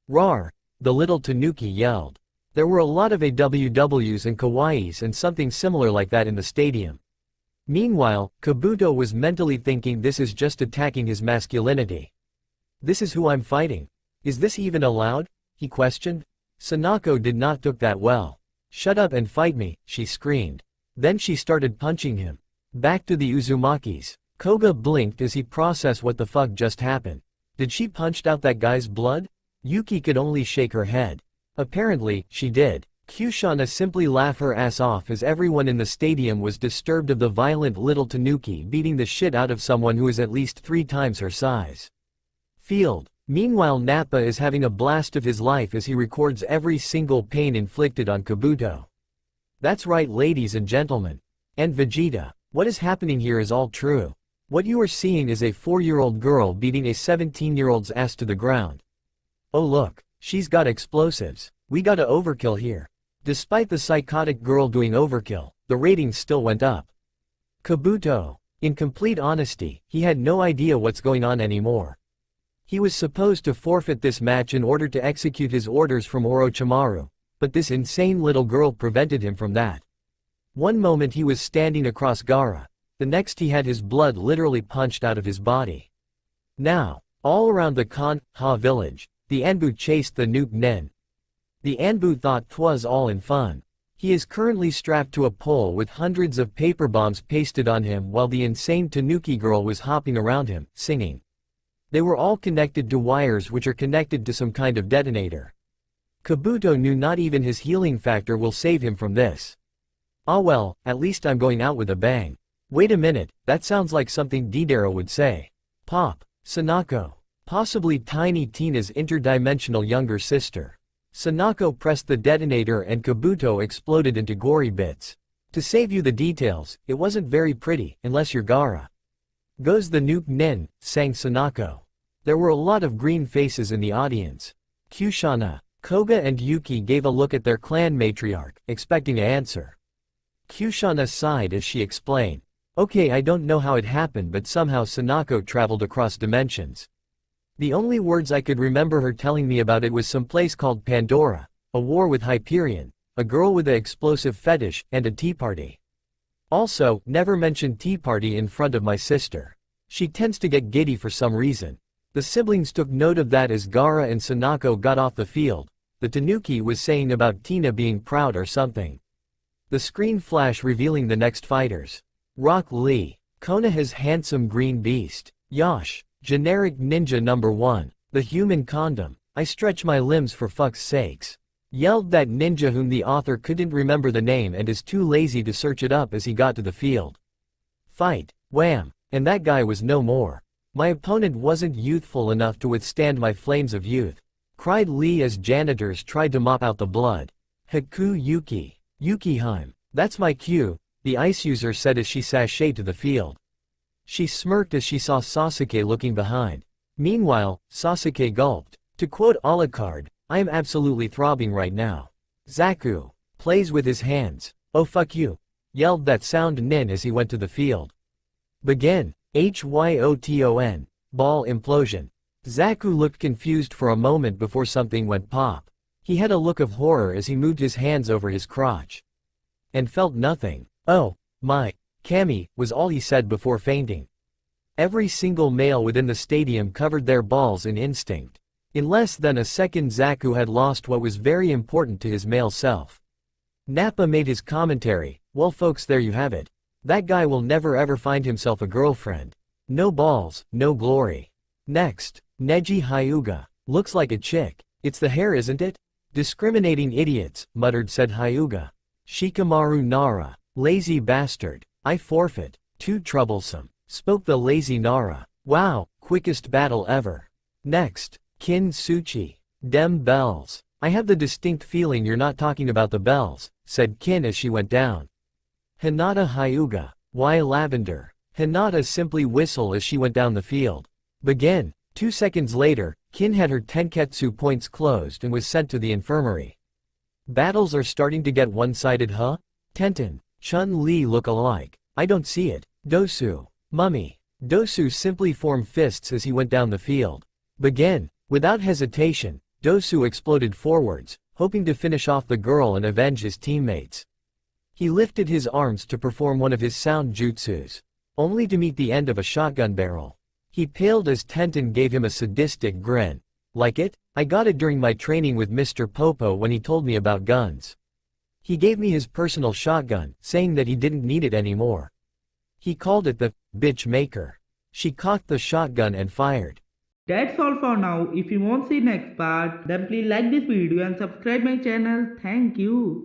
Rawr! The little tanuki yelled. There were a lot of AWWs and kawaiis and something similar like that in the stadium. Meanwhile, Kabuto was mentally thinking this is just attacking his masculinity. This is who I'm fighting. Is this even allowed? He questioned. Sanako did not took that well. "Shut up and fight me," she screamed. Then she started punching him. Back to the Uzumakis. Koga blinked as he processed what the fuck just happened. Did she punched out that guy's blood? Yuki could only shake her head. Apparently, she did. Kushana simply laughed her ass off as everyone in the stadium was disturbed of the violent little tanuki beating the shit out of someone who is at least 3 times her size. Field. Meanwhile, Nappa is having a blast of his life as he records every single pain inflicted on Kabuto. That's right, ladies and gentlemen. And Vegeta. What is happening here is all true. What you are seeing is a 4-year-old girl beating a 17-year-old's ass to the ground. Oh look, she's got explosives. We gotta overkill here. Despite the psychotic girl doing overkill, the ratings still went up. Kabuto. In complete honesty, he had no idea what's going on anymore. He was supposed to forfeit this match in order to execute his orders from Orochimaru, but this insane little girl prevented him from that. One moment he was standing across Gaara, the next he had his blood literally punched out of his body. Now, all around the Kan-Ha village, the Anbu chased the Nuke Nen. The Anbu thought 'twas all in fun. He is currently strapped to a pole with hundreds of paper bombs pasted on him while the insane Tanuki girl was hopping around him, singing. They were all connected to wires which are connected to some kind of detonator. Kabuto knew not even his healing factor will save him from this. Ah well, at least I'm going out with a bang. Wait a minute, that sounds like something Deidara would say. Pop. Sanako. Possibly Tiny Tina's interdimensional younger sister. Sanako pressed the detonator and Kabuto exploded into gory bits. To save you the details, it wasn't very pretty, unless you're Gaara. Goes the Nuke Nen, sang Sanako. There were a lot of green faces in the audience. Kushana, Koga and Yuki gave a look at their clan matriarch, expecting an answer. Kushana sighed as she explained. Okay, I don't know how it happened, but somehow Sanako traveled across dimensions. The only words I could remember her telling me about it was some place called Pandora, a war with Hyperion, a girl with an explosive fetish, and a tea party. Also, never mentioned tea party in front of my sister. She tends to get giddy for some reason. The siblings took note of that as Gaara and Sanako got off the field. The Tanuki was saying about Tina being proud or something. The screen flash revealing the next fighters. Rock Lee. Konoha's handsome green beast. Yash. Generic ninja number 1. The human condom. I stretch my limbs for fuck's sakes. Yelled that ninja whom the author couldn't remember the name and is too lazy to search it up as he got to the field. Fight. Wham. And that guy was no more. My opponent wasn't youthful enough to withstand my flames of youth. Cried Lee as janitors tried to mop out the blood. Haku Yuki. Yukiheim. That's my cue, the ice user said as she sashayed to the field. She smirked as she saw Sasuke looking behind. Meanwhile, Sasuke gulped. To quote Alucard, I am absolutely throbbing right now. Zaku. Plays with his hands. Oh fuck you. Yelled that sound nin as he went to the field. Begin. Hyoton. Ball implosion. Zaku looked confused for a moment before something went pop. He had a look of horror as he moved his hands over his crotch. And felt nothing. Oh, my. Kami, was all he said before fainting. Every single male within the stadium covered their balls in instinct. In less than a second Zaku had lost what was very important to his male self. Nappa made his commentary, well folks, there you have it. That guy will never ever find himself a girlfriend. No balls, no glory. Next, Neji Hyuga. Looks like a chick. It's the hair, isn't it? Discriminating idiots, muttered said Hyuga. Shikamaru Nara. Lazy bastard. I forfeit. Too troublesome. Spoke the lazy Nara. Wow, quickest battle ever. Next, Kin Suchi. Dem bells. I have the distinct feeling you're not talking about the bells, said Kin as she went down. Hinata Hyuga. Why lavender? Hinata simply whistled as she went down the field. Begin. 2 seconds later, Kin had her Tenketsu points closed and was sent to the infirmary. Battles are starting to get one-sided, huh? Tenten. Chun-Li look alike. I don't see it. Dosu. Mummy. Dosu simply formed fists as he went down the field. Begin. Without hesitation, Dosu exploded forwards, hoping to finish off the girl and avenge his teammates. He lifted his arms to perform one of his sound jutsus, only to meet the end of a shotgun barrel. He paled as Tenten gave him a sadistic grin. Like it? I got it during my training with Mr. Popo when he told me about guns. He gave me his personal shotgun, saying that he didn't need it anymore. He called it the bitch maker. She cocked the shotgun and fired. That's all for now. If you want to see next part, then please like this video and subscribe my channel. Thank you.